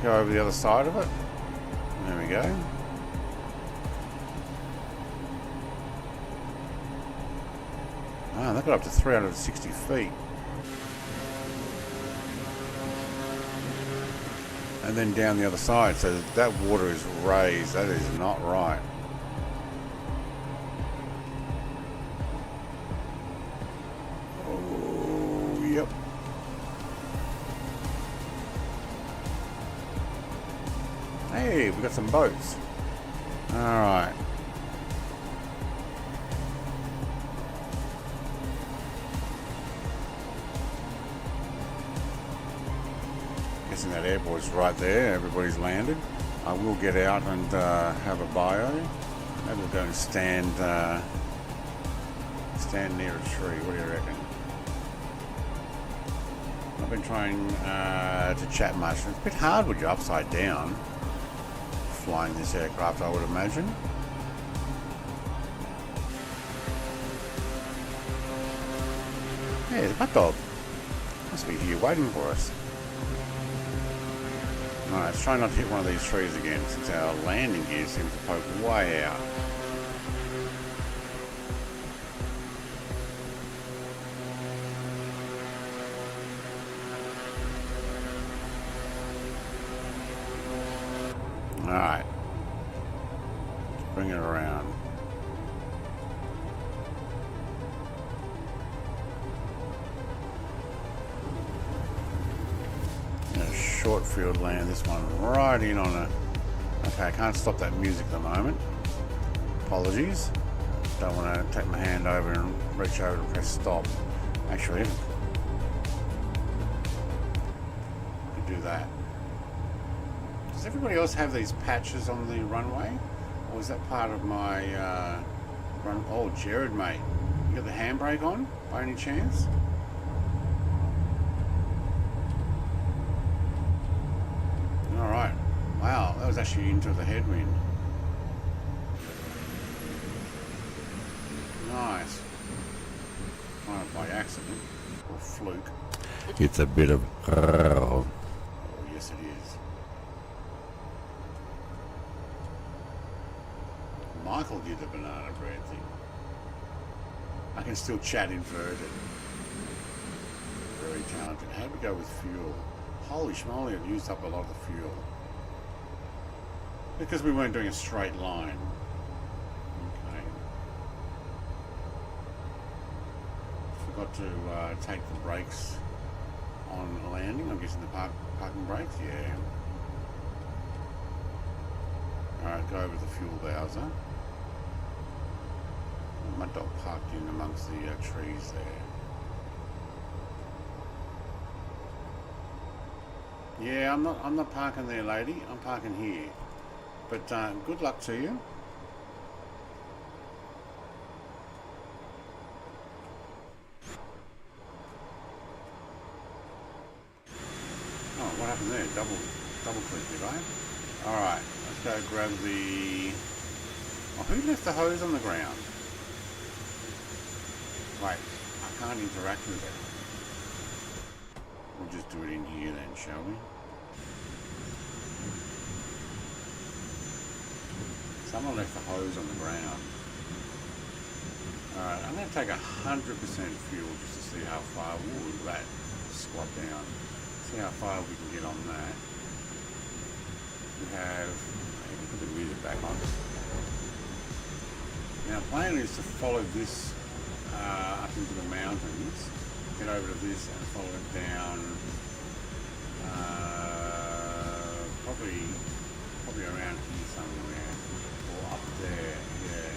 Go over the other side of it. There we go. Oh, they've got up to 360 feet. and then down the other side. So that water is raised. That is not right. Oh, yep. Hey, we got some boats. All right. Guessing that airport's right there. Everybody's landed. I will get out and have a bio. Maybe we'll go and stand near a tree. What do you reckon? I've been trying to chat much. It's a bit hard when you're upside down flying this aircraft, I would imagine. Hey, there's my dog. Must be here waiting for us. Alright, let's try not to hit one of these trees again, since our landing gear seems to poke way out. Alright. Let's bring it around. A short field land, this one right in on a... Okay, I can't stop that music at the moment. Apologies. Don't want to take my hand over and reach over and press stop. Actually, do that. Does everybody else have these patches on the runway? Or is that part of my run? Oh, Jared, mate. You got the handbrake on by any chance? Alright. Wow, that was actually into the headwind. Nice. Kind of by accident. Or fluke. It's a bit of... Oh, yes it is. Michael did the banana bread thing. I can still chat inverted. Very talented. How do we go with fuel? Holy schmoly, I've used up a lot of the fuel. Because we weren't doing a straight line. Okay. Forgot to take the brakes on landing. I'm guessing the parking brakes, yeah. Alright, go over the fuel bowser. My dog parked in amongst the trees there. Yeah, I'm not parking there, lady. I'm parking here. But good luck to you. Oh, what happened there? Double click, did I? Alright, let's go grab the... Oh, who left the hose on the ground? Wait, I can't interact with it. We'll just do it in here then, shall we? Someone left the hose on the ground. Alright, I'm going to take 100% fuel just to see how far... Ooh, look at that. Squat down. See how far we can get on that. We have... Put the music back on. Now, the plan is to follow this up into the mountains, get over to this and follow it down, probably around here somewhere, or up there, yeah,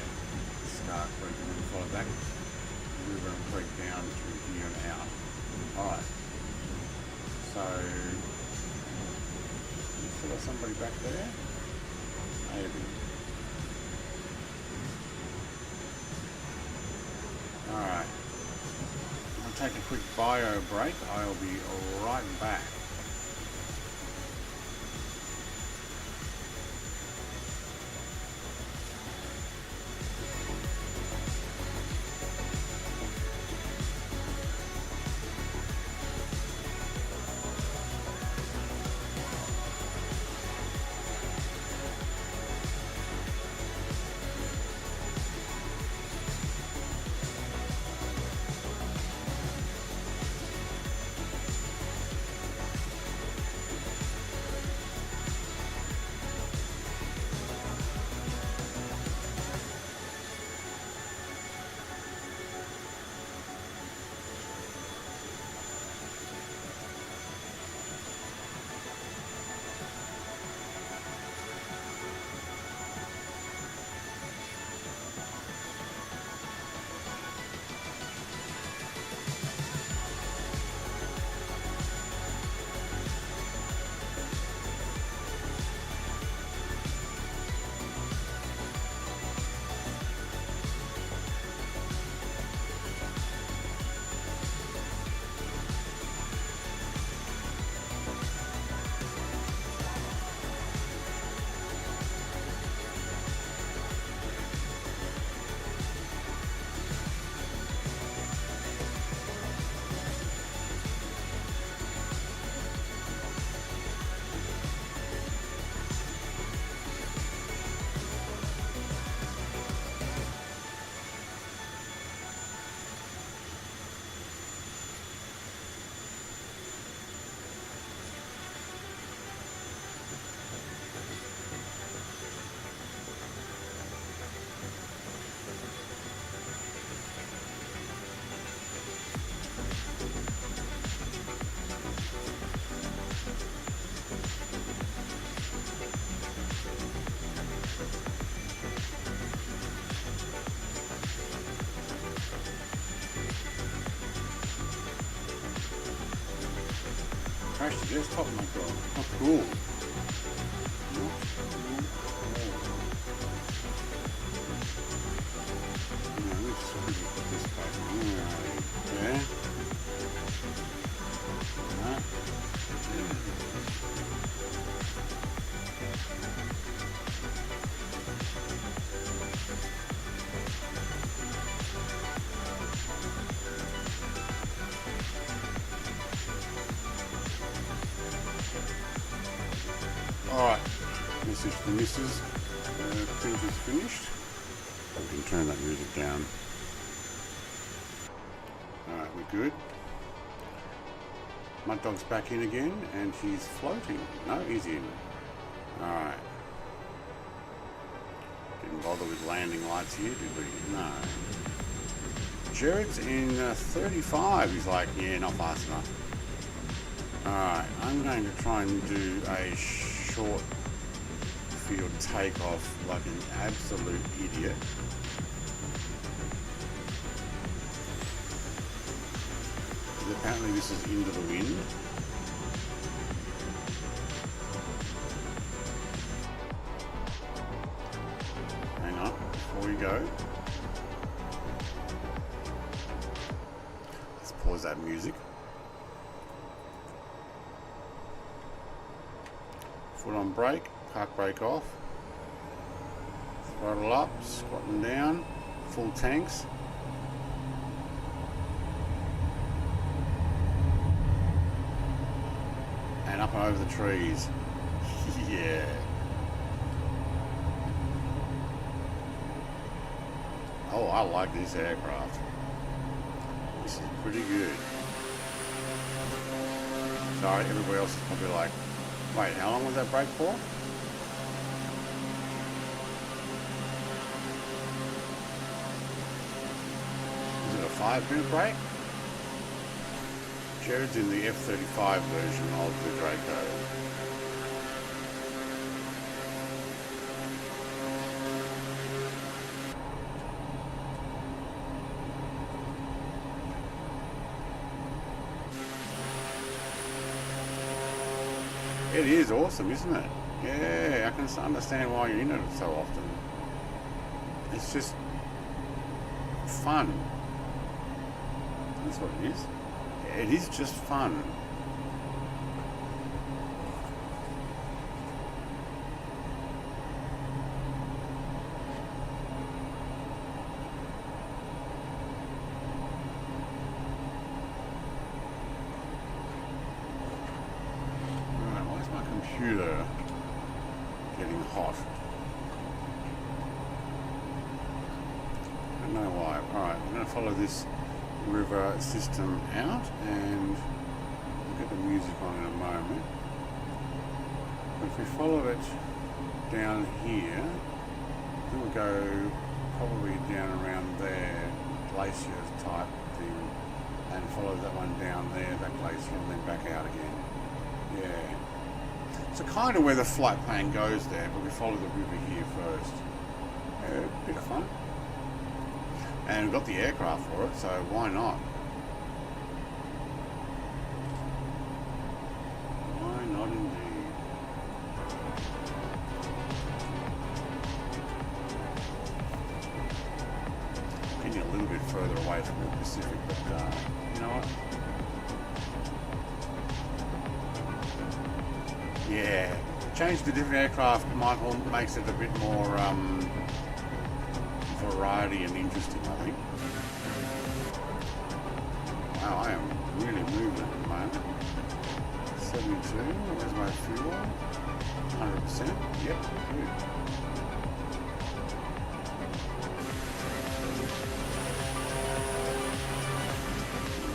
Scar Creek, and then follow that river and creek down through here and out. Alright, so, you still got somebody back there? Maybe. Alright, I'll take a quick bio break. I'll be right back. Crash the desktop, my god. Not cool. Not cool. Let me just quickly put this back in there. Alright, message to Mrs. Print is finished. We can turn that music down. Alright, we're good. Mud Dog's back in again and he's floating. No, he's in. Alright. Didn't bother with landing lights here, did we? No. Jared's in 35. He's like, yeah, not fast enough. Alright, I'm going to try and do a short field takeoff like an absolute idiot. Apparently this is into the wind. Hang on, before we go. Let's pause that music. Foot on brake, park brake off. Throttle up, squatting down, full tanks. And up and over the trees. Yeah. Oh, I like this aircraft. This is pretty good. Sorry, everybody else is probably like, wait, how long was that brake for? Is it a 5-minute brake? Jared's in the F-35 version of the Draco. It is awesome, isn't it? Yeah, I can understand why you're in it so often. It's just fun. That's what it is. It is just fun. Right, why is my computer getting hot? I don't know why. Alright, we're going to follow this river system out and we'll get the music on in a moment. But if we follow it down here, then we'll go probably down around there, glacier type thing, and follow that one down there, that glacier, and then back out again. Yeah. So kind of where the flight plan goes there, but we follow the river here first. Yeah, a bit of fun. And we've got the aircraft for it, so why not? Why not indeed? Getting a little bit further away from the Pacific, but you know what? Yeah, change to different aircraft, Michael, makes it a bit more variety and interesting, I think. Wow, I am really moving at the moment. 72, where's my fuel? 100%, yep, good.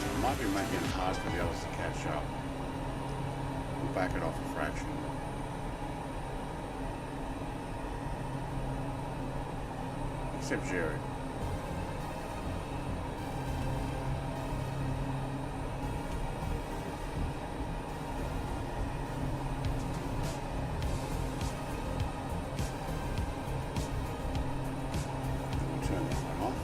I might be making it hard for the others to catch up. We'll back it off a fraction. Except Jared. We'll turn that one off.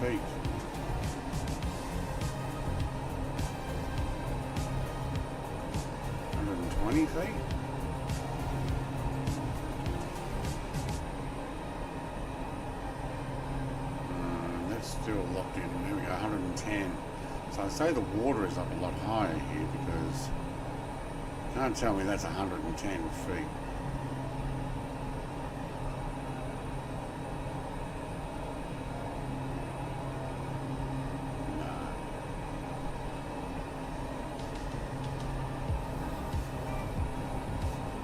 feet. $120 feet. That's still locked in. There we go, 110. So I'd say the water is up a lot higher here because you can't tell me that's 110 feet.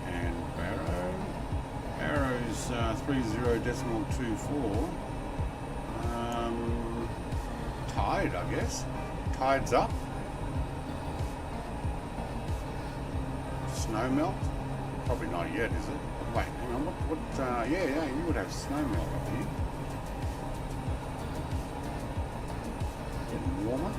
And Barrow's 30.24. Tide, I guess. Tide's up. Snow melt? Probably not yet, is it? Wait, hang on. Yeah, you would have snow melt up here. Getting warmer.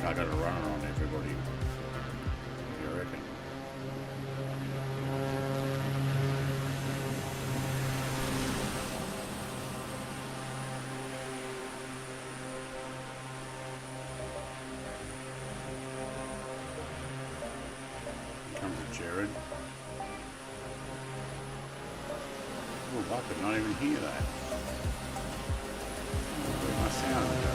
I got a runner on everybody. What do you reckon? Here comes a Jared. Oh, I could not even hear that. Where's my sound go?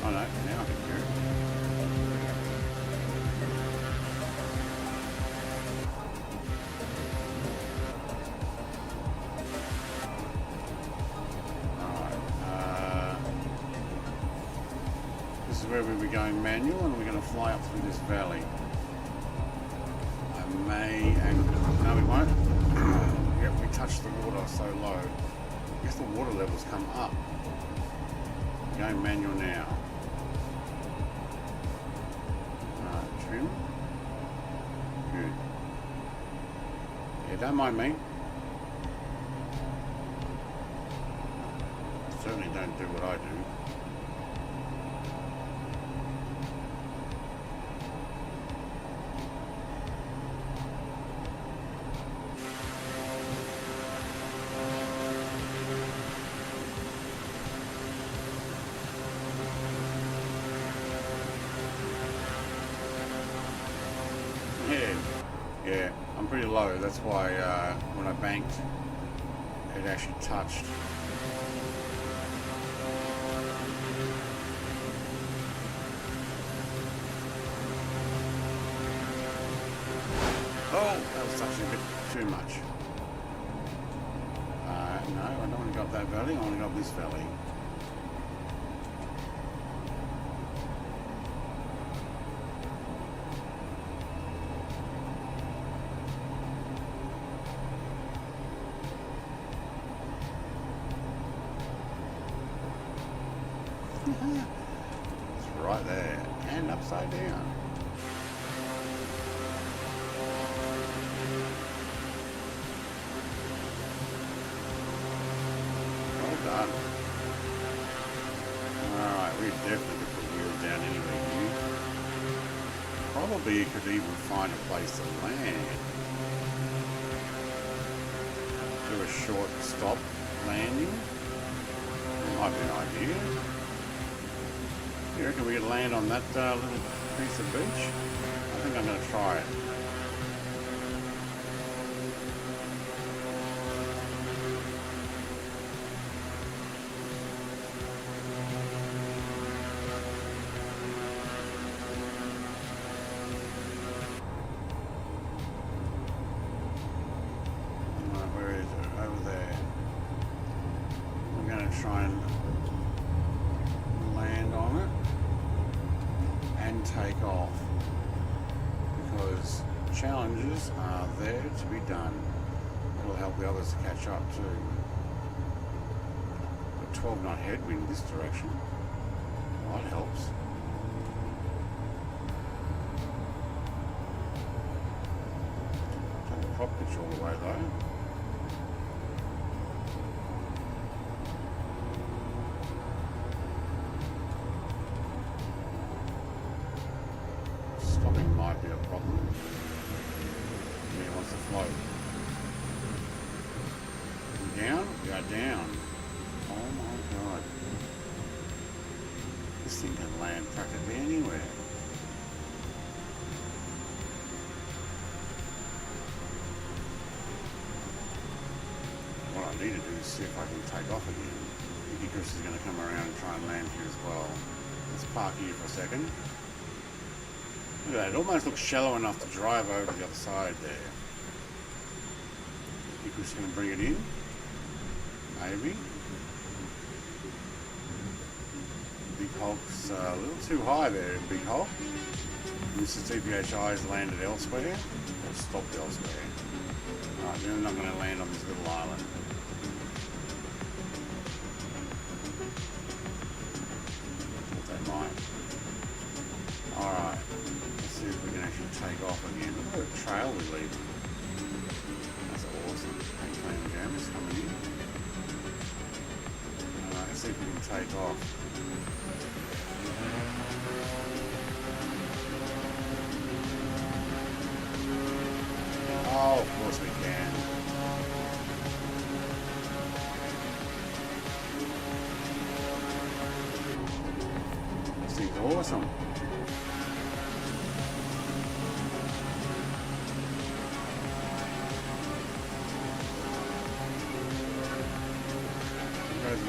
Oh no, now I can hear it. Alright, this is where we'll be going manual and we're going to fly up through this valley. I may, and no we won't. Yep, we touched the water so low. I guess the water levels come up. We're going manual now. Trim. Good. Yeah, don't mind me. Certainly don't do what I do. Yeah, I'm pretty low. That's why when I banked, it actually touched. Oh, that was touching a bit too much. No, I don't want to go up that valley. I want to go up this valley. It's right there and upside down. Well done. Alright, we definitely could put wheels down anywhere here. Probably you could even find a place to land. Do a short stop landing. Might be an idea. You reckon we could land on that little piece of beach? I think I'm going to try it. Where is it? Over there. I'm going to try and land on it and take off because challenges are there to be done. It'll help the others to catch up too. 12 knot headwind this direction. Well, that helps. Take the prop pitch all the way though. Stopping might be a problem. Yeah, he wants to float. Down? We are down. Oh my god. This thing can land practically anywhere. What I need to do is see if I can take off again. I think Chris is going to come around and try and land here as well. Let's park here for a second. Look at that, it almost looks shallow enough to drive over to the other side there. I think Chris is going to bring it in. Maybe. Big Hulk's a little too high there, Big Hulk. Mr. TPHI has landed elsewhere, or stopped elsewhere. Alright, they're not going to land on this little island. But they might. Alright, let's see if we can actually take off again. Look at the trail we're leaving. That's awesome. Clean jammers coming in. Let's see if we can take off. Oh, of course we can. This thing's awesome.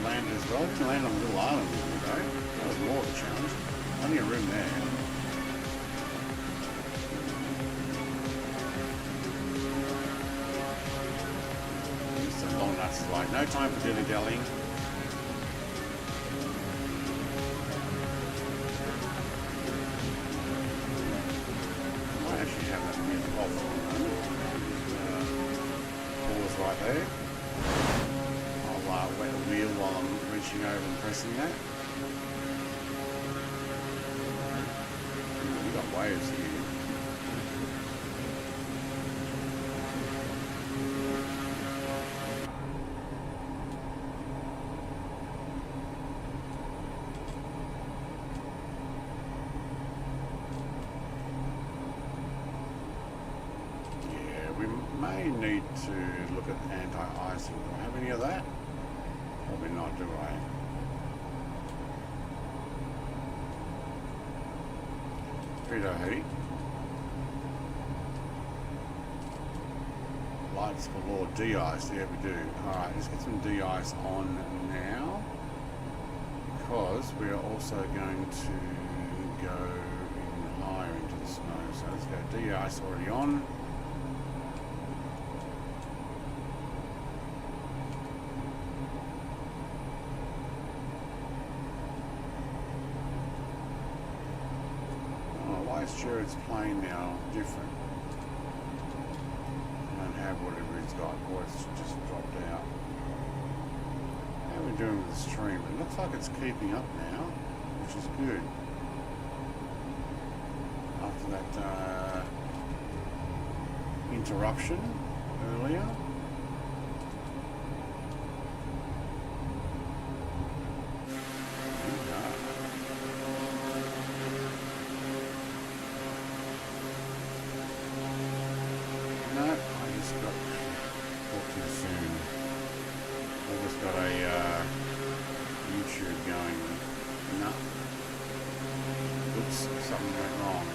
Landed as well. You can land on the little island with me, though. That was more of a challenge. Plenty of room there. Just a long nut slide. No time for dilly-dallying. I might actually have that bit off for a moment. Pause right there. Wet the wheel while I'm reaching over and pressing that. We've got waves here. Yeah, we may need to look at anti-icing. Do I have any of that? Probably not, do I? Speedo heat. Lights galore. De-ice. Yeah, we do. Alright, let's get some de-ice on now. Because we are also going to go in higher into the snow. So let's go de-ice already on. Sure, it's playing now different. I don't have whatever it's got, or it's just dropped out. How are we doing with the stream? It looks like it's keeping up now, which is good. After that interruption earlier. Something went wrong.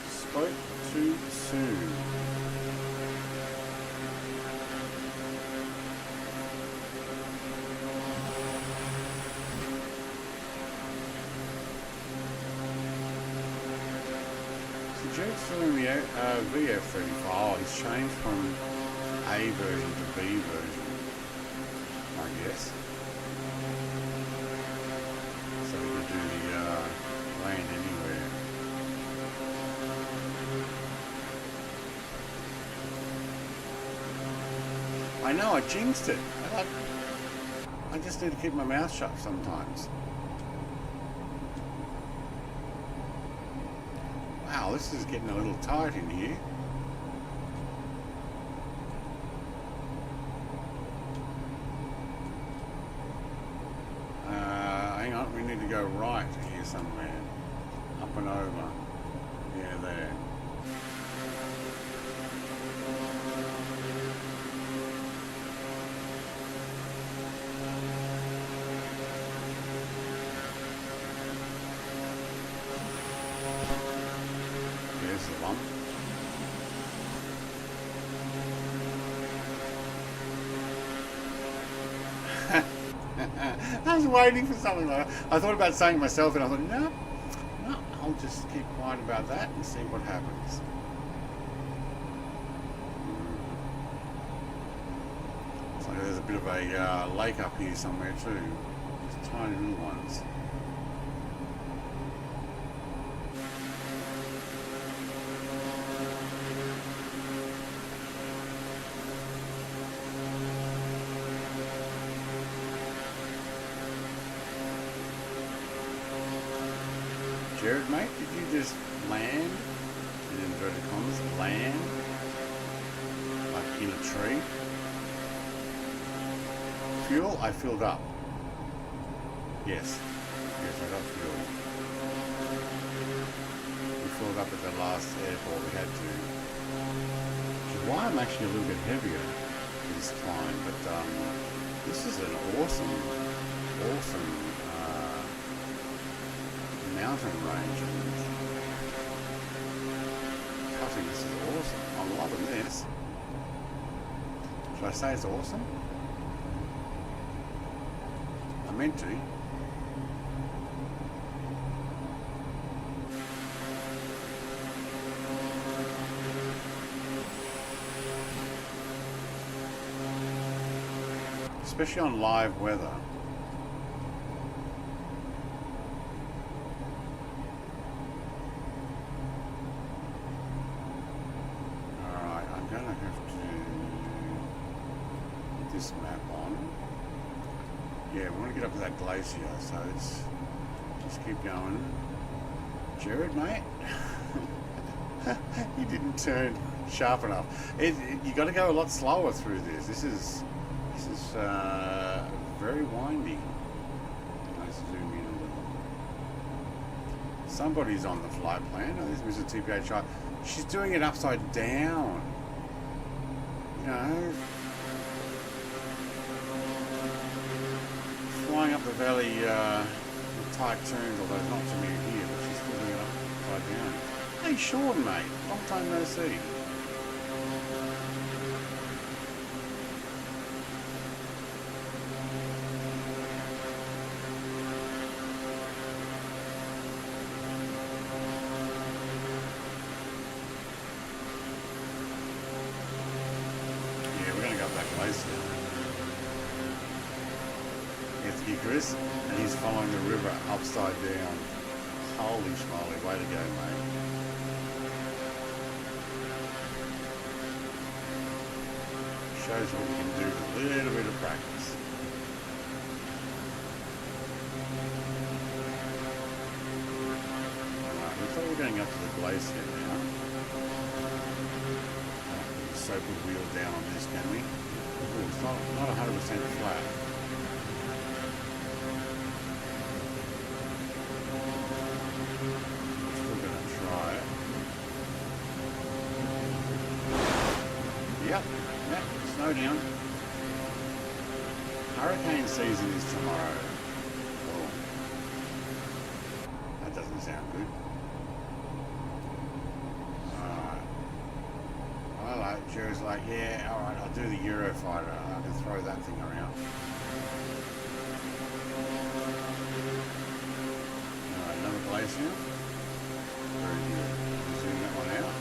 Spoke too soon. So Jake's doing the VF35. Oh, he's changed from A version to B version. I guess. So we could do the land anywhere. I know, I jinxed it. I just need to keep my mouth shut sometimes. Wow, this is getting a little tight in here. Hang on, we need to go right here somewhere. Up and over. Yeah, there. There's the one. I was waiting for something like that. I thought about saying it myself and I thought, no, I'll just keep quiet about that and see what happens. So there's a bit of a lake up here somewhere too. Just tiny little ones. Jared, mate, did you just land, in inverted commas, land, like in a tree? Fuel, I filled up. Yes, I got fuel. We filled up at the last airport, we had to. Which is why I'm actually a little bit heavier this climb, but this is an awesome mountain range and cutting. This is awesome. I'm loving this. Should I say it's awesome? I meant to. Especially on live weather. Yeah, we want to get up to that glacier, so let's just keep going. Jared, mate, you didn't turn sharp enough. You got to go a lot slower through this. This is very windy. Let's zoom in a little. Somebody's on the flight plan. Oh, this is Mr. TPHI. She's doing it upside down. You know. Flying up the valley with tight turns, although there's not too many here, but she's still doing it upside down. Hey Sean, mate, long time no see. Yeah, we're going to go up that glacier. Chris, and he's following the river upside down. Holy schmoly, way to go, mate. Shows what we can do with a little bit of practice. Alright, looks like we're going up to the glacier now. Soap the wheel down on this, can we? Ooh, it's not 100% flat. Slow down. Hurricane season is tomorrow. Oh, that doesn't sound good. Alright. Jerry's like, yeah, alright, I'll do the Eurofighter. I can throw that thing around. Alright, another glacier. Very good. Zoom that one out.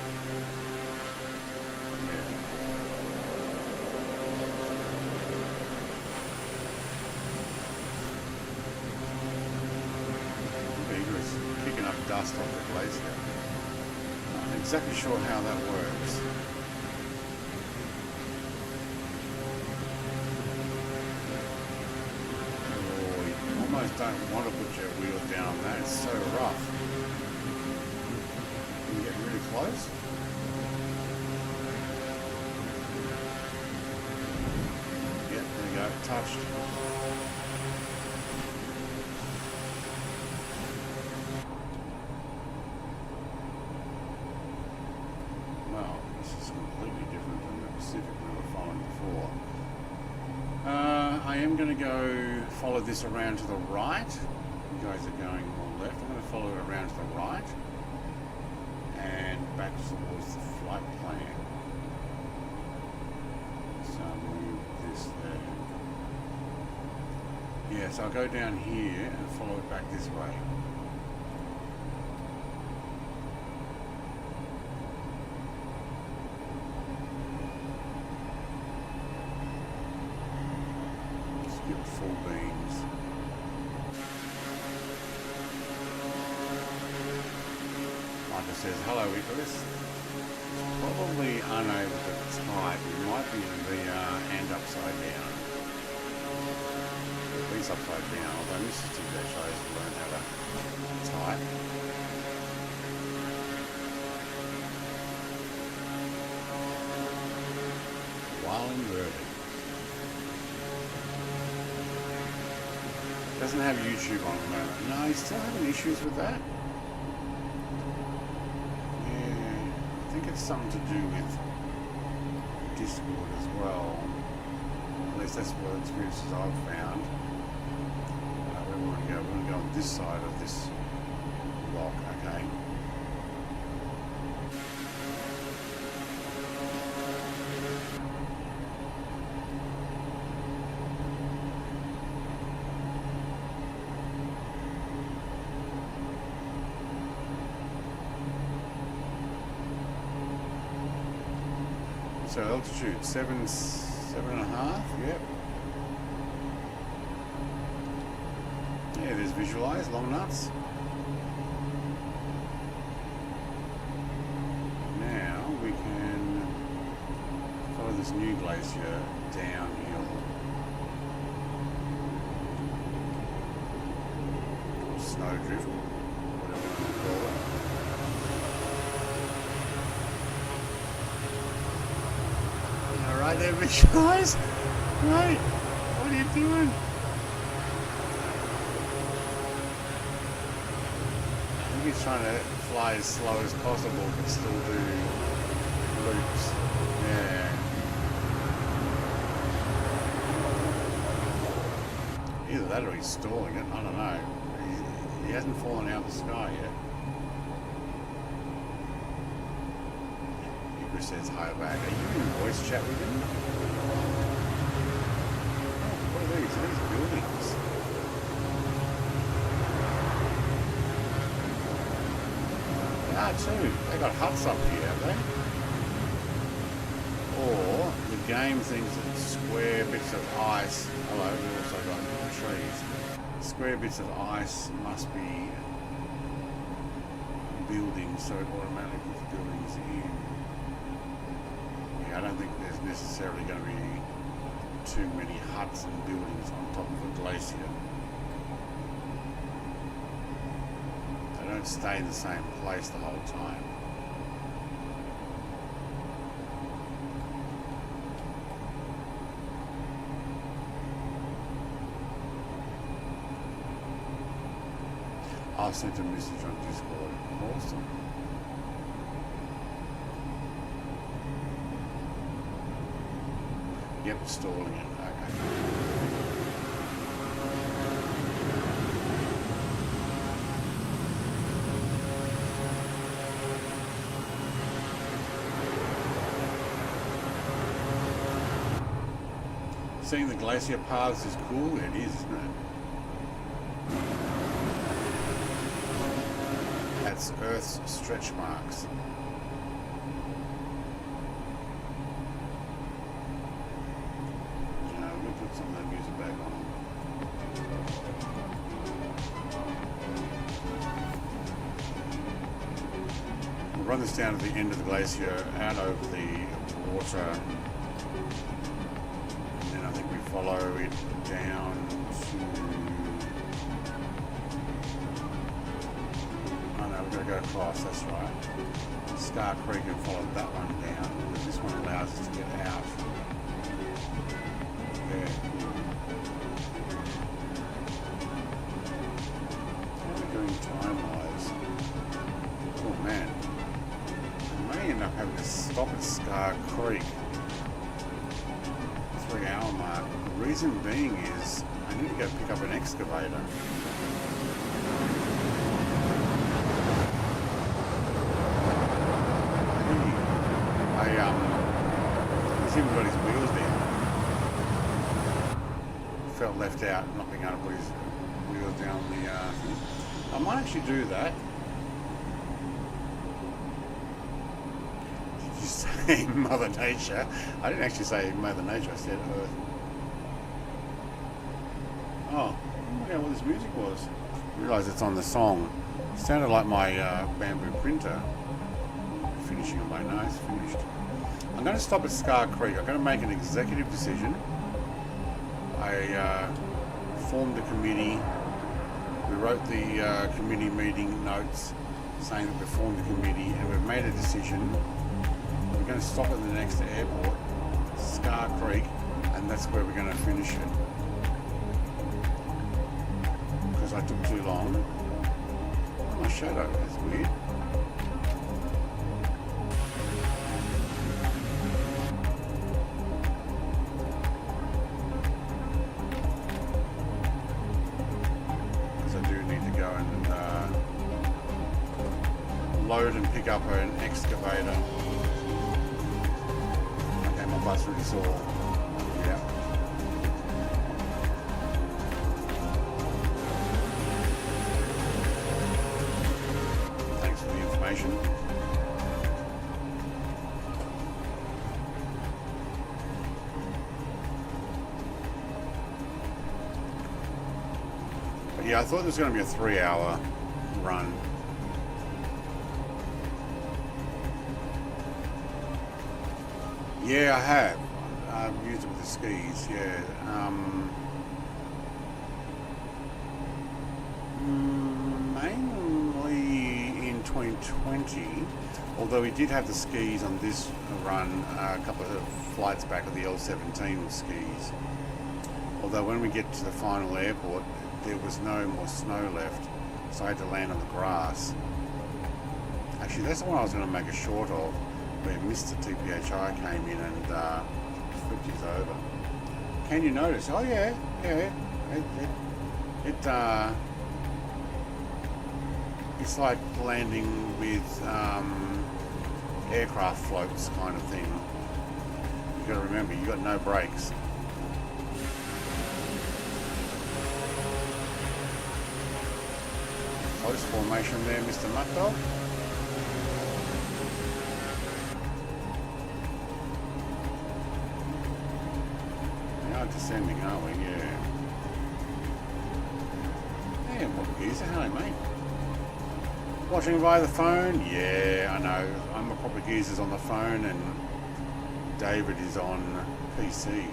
Dust off the glacier. I'm not exactly sure how that works. don't want to put your wheels down on that. It's so rough. Can you get really close? Yep, there we go. Touched. Well, this is completely different than the Pacific we were following before. I am going to go follow this around to the right. You guys are going more left. I'm going to follow it around to the right and back towards the flight plan. So I'll move this there. Yeah, so I'll go down here and follow it back this way. Full beams. Micah says, hello Icarus. It's probably unable to type. It might be in VR and upside down. At least upside down, although Mrs. Tico tries to learn how to type. While inverted. Doesn't have YouTube on at the moment. No, he's still having issues with that. Yeah, I think it's something to do with Discord as well. At least that's what experiences I've found. Where we want to go? We want to go on this side of this rock, okay? So altitude, 7.5, yep. Yeah, there's visualize, long nuts. Now we can follow this new glacier downhill. Or snowdrift, whatever you want to call it. Right there, visualize. Right, what are you doing? I think he's trying to fly as slow as possible, but still do loops. Yeah. Either that or he's stalling it. I don't know. He hasn't fallen out of the sky yet. Says hi back. Are you in voice chat with him? Oh, what are these? Are these buildings? They are too. They got huts up here, have they? Or the game thinks that square bits of ice. Hello, we've also got trees. Square bits of ice must be buildings, so it automatically puts buildings in. I don't think there's necessarily going to be too many huts and buildings on top of a glacier. They don't stay in the same place the whole time. I'll send a message on Discord. Awesome. Yep, stalling it. Okay. Seeing the glacier paths is cool. It is, isn't it? That's Earth's stretch marks. Some of that music back on. We'll run this down to the end of the glacier, out over the water, and then I think we follow it down to Gotta go across, that's right. Scar Creek and follow that one down. But this one allows us to get out. There. How are we doing time-wise? Oh man. I may end up having to stop at Scar Creek. 3-hour mark. The reason being is I need to go pick up an excavator. He's even got his wheels down. Felt left out, not being able to put his wheels down the thing. I might actually do that. Did you say Mother Nature? I didn't actually say Mother Nature, I said Earth. Oh, I don't know what this music was. I realised it's on the song. It sounded like my bamboo printer. Finishing on my nose, finished. I'm going to stop at Scar Creek. I'm going to make an executive decision. I formed a committee. We wrote the committee meeting notes saying that we formed a committee and we've made a decision. We're going to stop at the next airport, Scar Creek, and that's where we're going to finish it. Because I took too long. Oh, my shadow, that's weird. Load and pick up an excavator. Okay, my bus really saw. Yeah. Thanks for the information. But yeah, I thought there was going to be a 3-hour run. Yeah, I have. I've used it with the skis, yeah. Mainly in 2020, although we did have the skis on this run a couple of flights back with the L17 skis. Although when we get to the final airport, there was no more snow left, so I had to land on the grass. Actually, that's the one I was going to make a short of, where Mr. TPHI came in and flipped his over. Can you notice? Oh yeah. It's like landing with aircraft floats kind of thing. You got to remember, you got no brakes. Close formation there, Mr. Muttdog. Descending, aren't we? Yeah. Yeah, what geezer, hello mate. Watching via the phone? Yeah, I know. I'm a proper geezer's on the phone and David is on PC.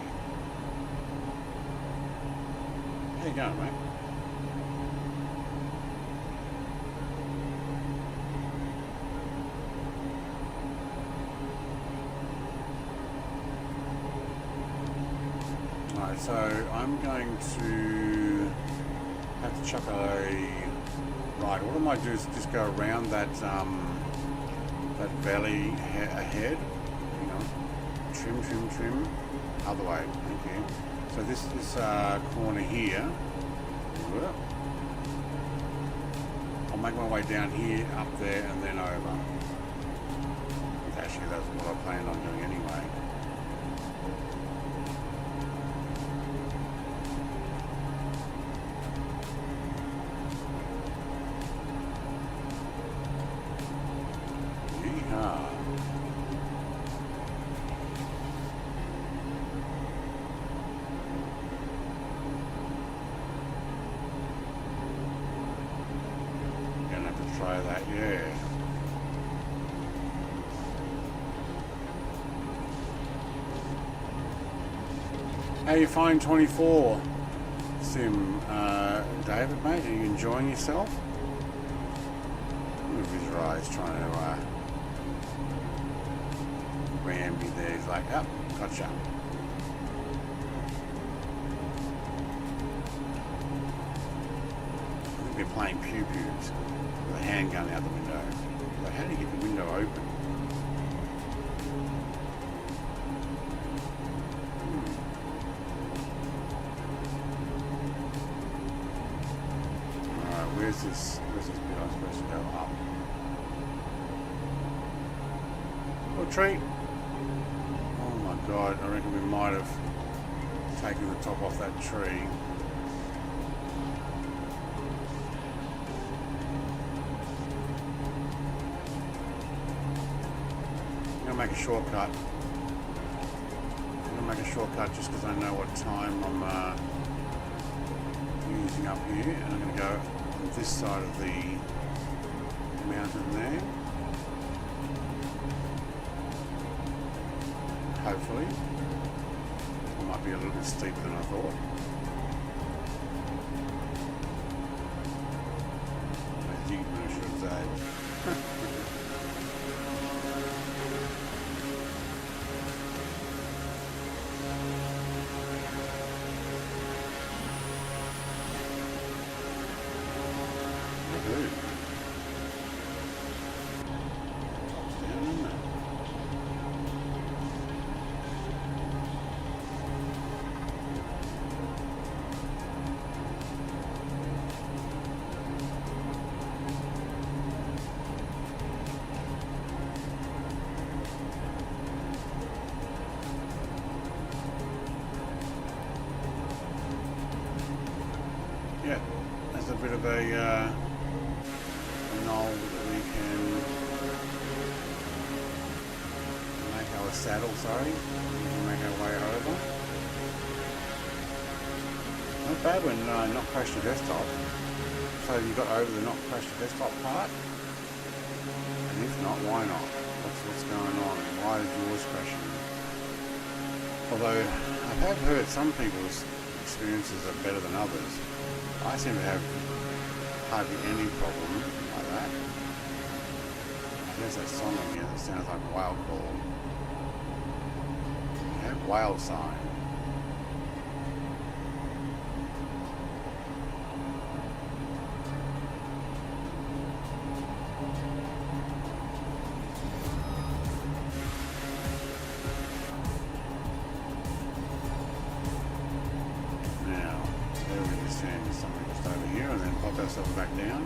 How you going, mate? So I'm going to have to chuck right. What I might do is just go around that that valley ahead. You know, trim. Other way. Thank you. So this corner here. I'll make my way down here, up there, and then over. Actually, that's what I planned on doing anyway. How you find 24 sim, David, mate? Are you enjoying yourself? visualize trying to ram me there. He's like, oh, gotcha. I think they're playing pew pews with a handgun out the window. Like, how do you get the window open? Alright, where's this bit I'm supposed to go up? Oh, tree! Oh my god, I reckon we might have taken the top off that tree. I'm gonna make a shortcut. I'm gonna make a shortcut just because I know what time I'm using up here, and I'm gonna go on this side of the mountain there. Hopefully. It might be a little bit steeper than I thought. I think I should have said. Yeah, there's a bit of a knoll that we can make our saddle, sorry. We can make our way over. Not bad when not crash the desktop. So you got over the not crash the desktop part? And if not, why not? What's going on? Why is yours crashing? Although I have heard some people's experiences are better than others. I seem to have hardly any problem like that. There's that song in here that sounds like a whale call. Yeah, whale sign. Ourselves back down.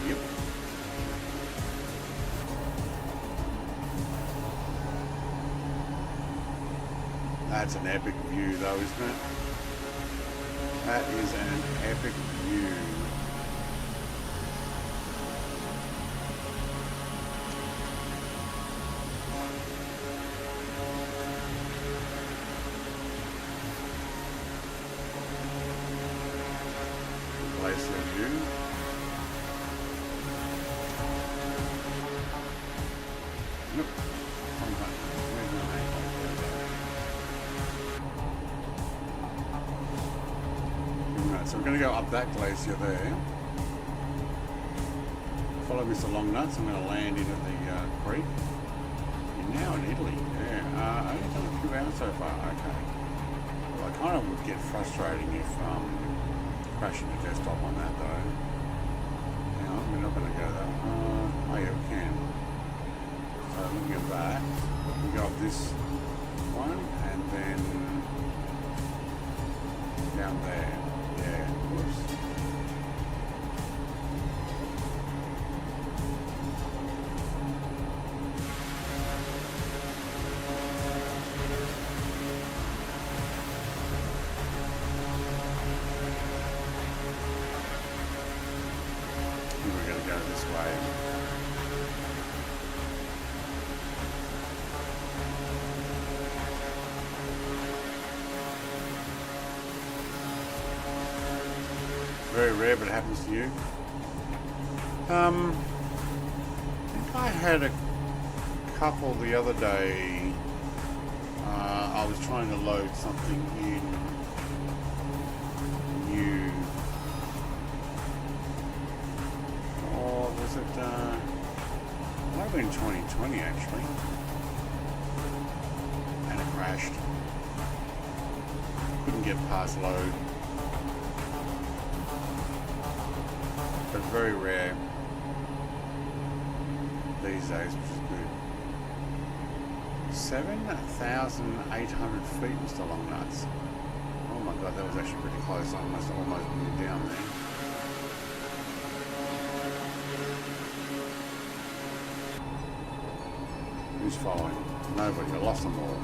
Yep. That's an epic view though, isn't it? That is an epic view. So we're going to go up that glacier there. Follow Mr. Longnuts. I'm going to land into the creek. You're now in Italy. Yeah, only done a few hours so far. Okay. Well, I kind of would get frustrating if crashing the desktop on that though. Hang on, we're not going to go that. Oh yeah, we can. So looking at that, we go up this one and then down there. Yeah, whoops. We're going to go this way. Very rare, but it happens to you. I think I had a couple the other day. I was trying to load something in new was it, might have been 2020 actually. And it crashed. Couldn't get past load. But very rare these days, which is good. 7,800 feet, Mr. Longnuts. Oh my god, that was actually pretty close. I almost moved down there. Who's following? Nobody. I lost them all.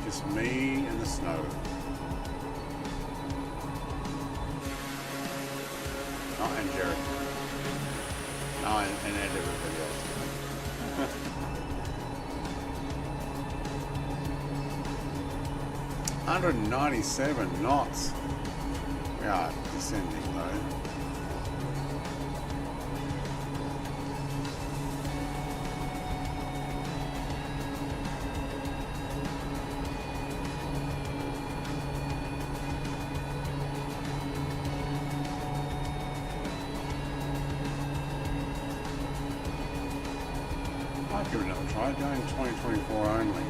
Just me and the snow. Oh, and Jerry. Oh, and everybody else. 197 knots. We are descending though. I'll give it another try. Going 2024 only.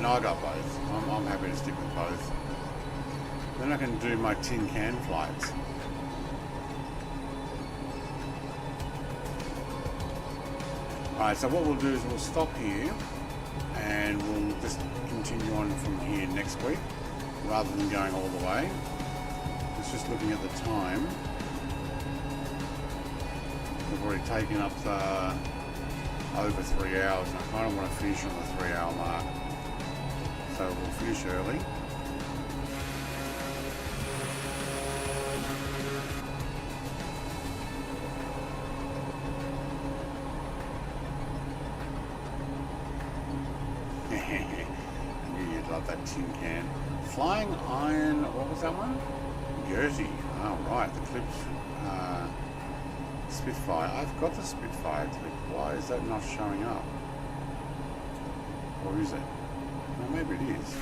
No, I got both. I'm happy to stick with both. Then I can do my tin can flights. Alright, so what we'll do is we'll stop here and we'll just continue on from here next week rather than going all the way. It's just looking at the time. We've already taken up over 3 hours and I kind of want to finish on the 3 hour mark. So we'll finish early. I knew you'd love that tin can. Flying Iron, what was that one? Jersey. Oh right, the clips. Spitfire. I've got the Spitfire clip. Why is that not showing up? Or is it? Well, maybe it is.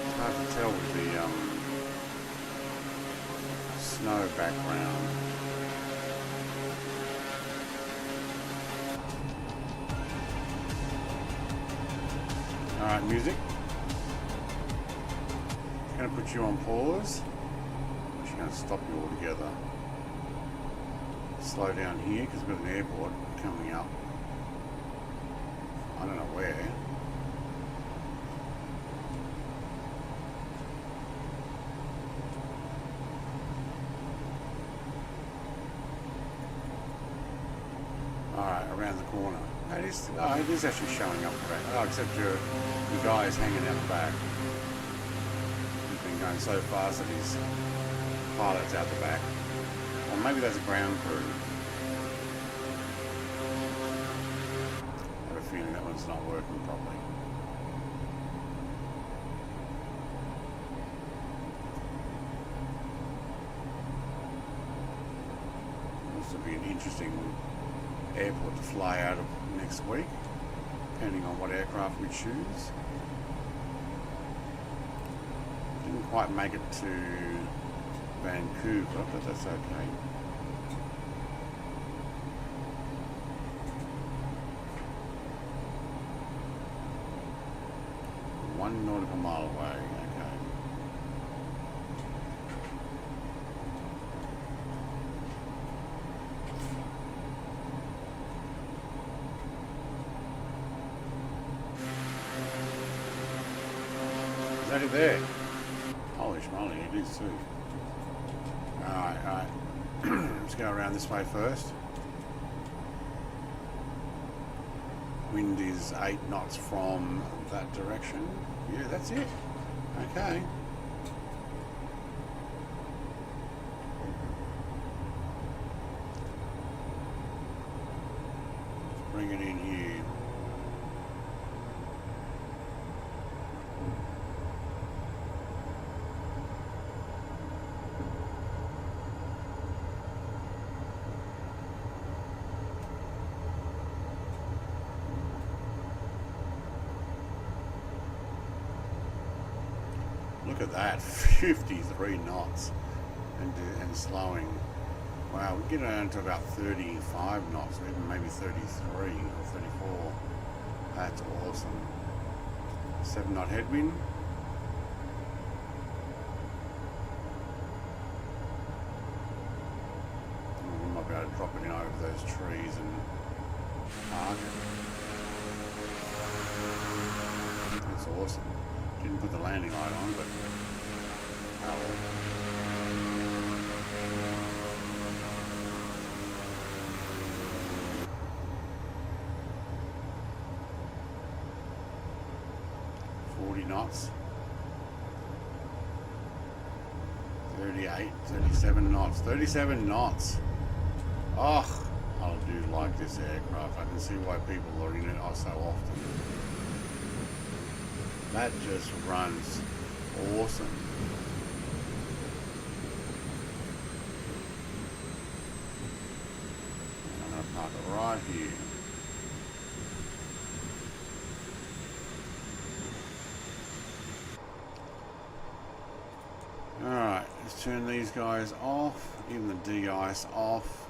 It's hard to tell with the snow background. Alright, music. I'm going to put you on pause. I'm just going to stop you altogether. Slow down here because we've got an airport coming up. I don't know where. Alright, around the corner. It is actually showing up around. Oh, except the guy is hanging out the back. He's been going so fast that his pilot's out the back. Or maybe that's a ground crew. I have a feeling that one's not working properly. This will be an interesting airport to fly out of next week, depending on what aircraft we choose. Didn't quite make it to Vancouver, but that's okay. One nautical mile away, okay. Is that it there? Holy schmoly, it is too. Alright. Let's go around this way first. Wind is 8 knots from that direction. Yeah, that's it. Okay. Let's bring it in here. at that, 53 knots and slowing. Wow, we get down to about 35 knots, or even maybe 33 or 34. That's awesome. 7 knot headwind. We might be able to drop it in over those trees and park it. That's awesome. Didn't put the landing light on, but oh well. 40 knots. 38, 37 knots. 37 knots. Oh, I do like this aircraft. I can see why people are in it so often. That just runs awesome. I'm going to park it right here. Alright, let's turn these guys off, even the de-ice off.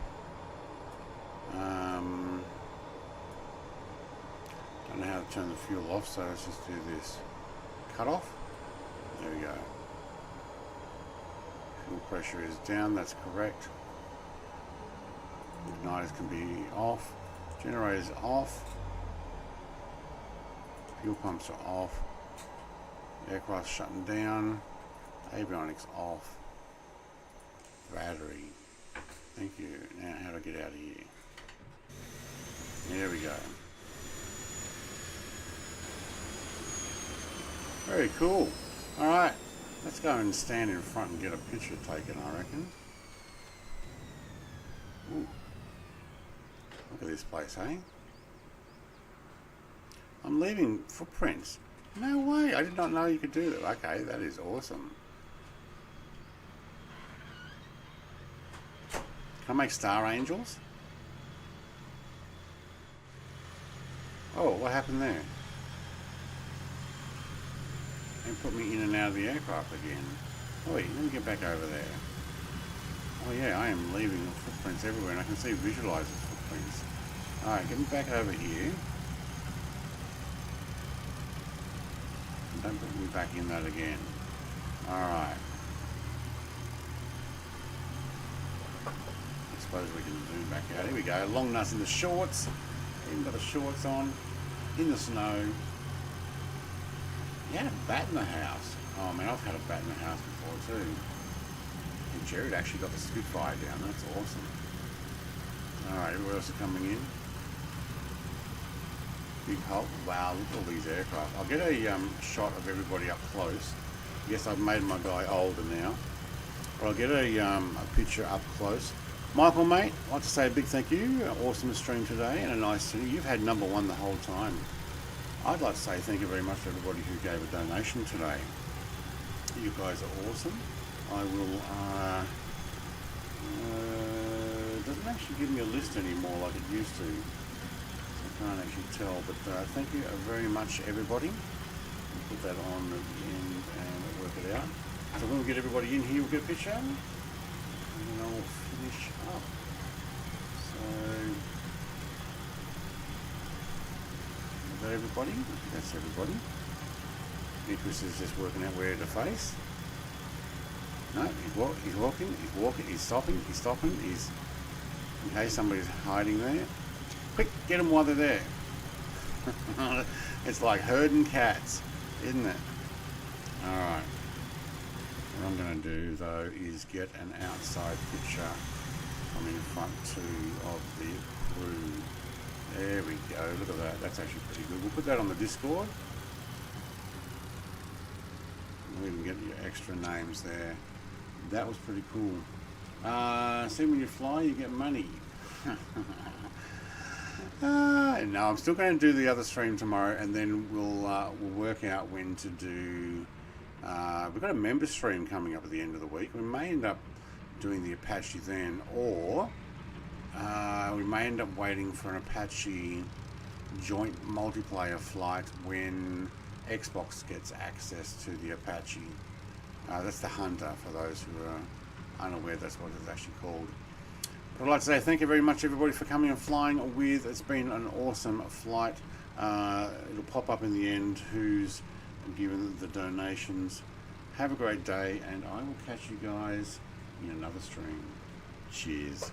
Don't know how to turn the fuel off, so let's just do this. Cut off. There we go. Fuel pressure is down, that's correct. Igniters can be off. Generators off. Fuel pumps are off. Aircraft shutting down. Avionics off. Battery. Thank you. Now how do I get out of here? There we go. Very cool. Alright, let's go and stand in front and get a picture taken, I reckon. Ooh. Look at this place, eh? I'm leaving footprints. No way, I did not know you could do that. Okay, that is awesome. Can I make star angels? Oh, what happened there? And put me in and out of the aircraft again. Oh wait, let me get back over there. Oh yeah, I am leaving footprints everywhere and I can see visualize the footprints. Alright, get me back over here. Don't put me back in that again. Alright. I suppose we can zoom back out. Here we go. Long nuts in the shorts. Even got the shorts on. In the snow. You had a bat in the house. Oh man, I've had a bat in the house before too. And Jared actually got the Spitfire down. That's awesome. Alright, everywhere else are coming in. Big Hulk. Wow, look at all these aircraft. I'll get a shot of everybody up close. Yes, I've made my guy older now. But I'll get a picture up close. Michael, mate, I'd like to say a big thank you. Awesome stream today and a nice city. You've had #1 the whole time. I'd like to say thank you very much to everybody who gave a donation today. You guys are awesome. I will, it doesn't actually give me a list anymore like it used to. So I can't actually tell, but thank you very much everybody. I'll put that on at the end and work it out. So when we get everybody in here, we'll get a picture. And then I'll finish up. So... Is that everybody? That's everybody. Nicholas is just working out where to face. No, he's walking, he's stopping, he's... In case somebody's hiding there. Quick, get them while they're there. It's like herding cats, isn't it? Alright. What I'm going to do, though, is get an outside picture from in front, too, of the crew. There we go. Look at that. That's actually pretty good. We'll put that on the Discord. We can get your extra names there. That was pretty cool. See, when you fly, you get money. No, I'm still going to do the other stream tomorrow, and then we'll work out when to do. We've got a member stream coming up at the end of the week. We may end up doing the Apache then, or we may end up waiting for an Apache joint multiplayer flight when Xbox gets access to the Apache. That's the Hunter, for those who are unaware, that's what it's actually called. But I'd like to say thank you very much, everybody, for coming and flying with. It's been an awesome flight. It'll pop up in the end who's given the donations. Have a great day, and I will catch you guys in another stream. Cheers.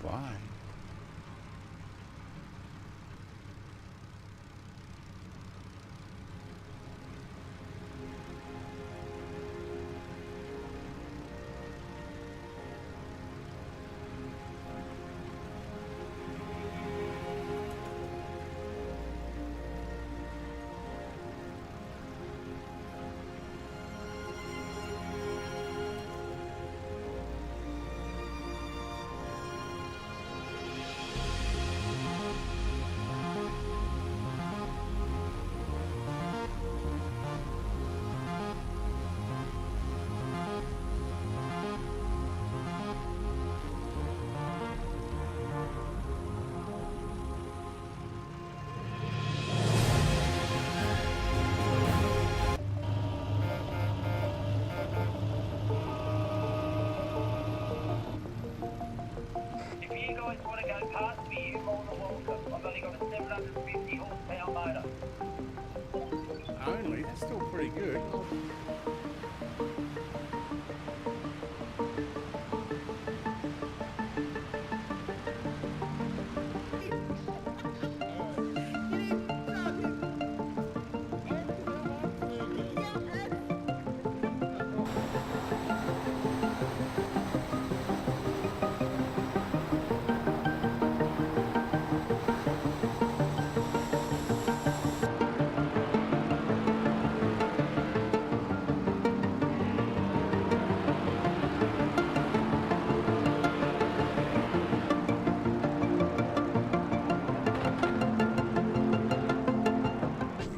Bye. Only, that's still pretty good.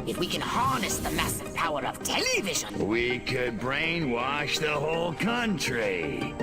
If we can harness the massive power of television,
We could brainwash the whole country.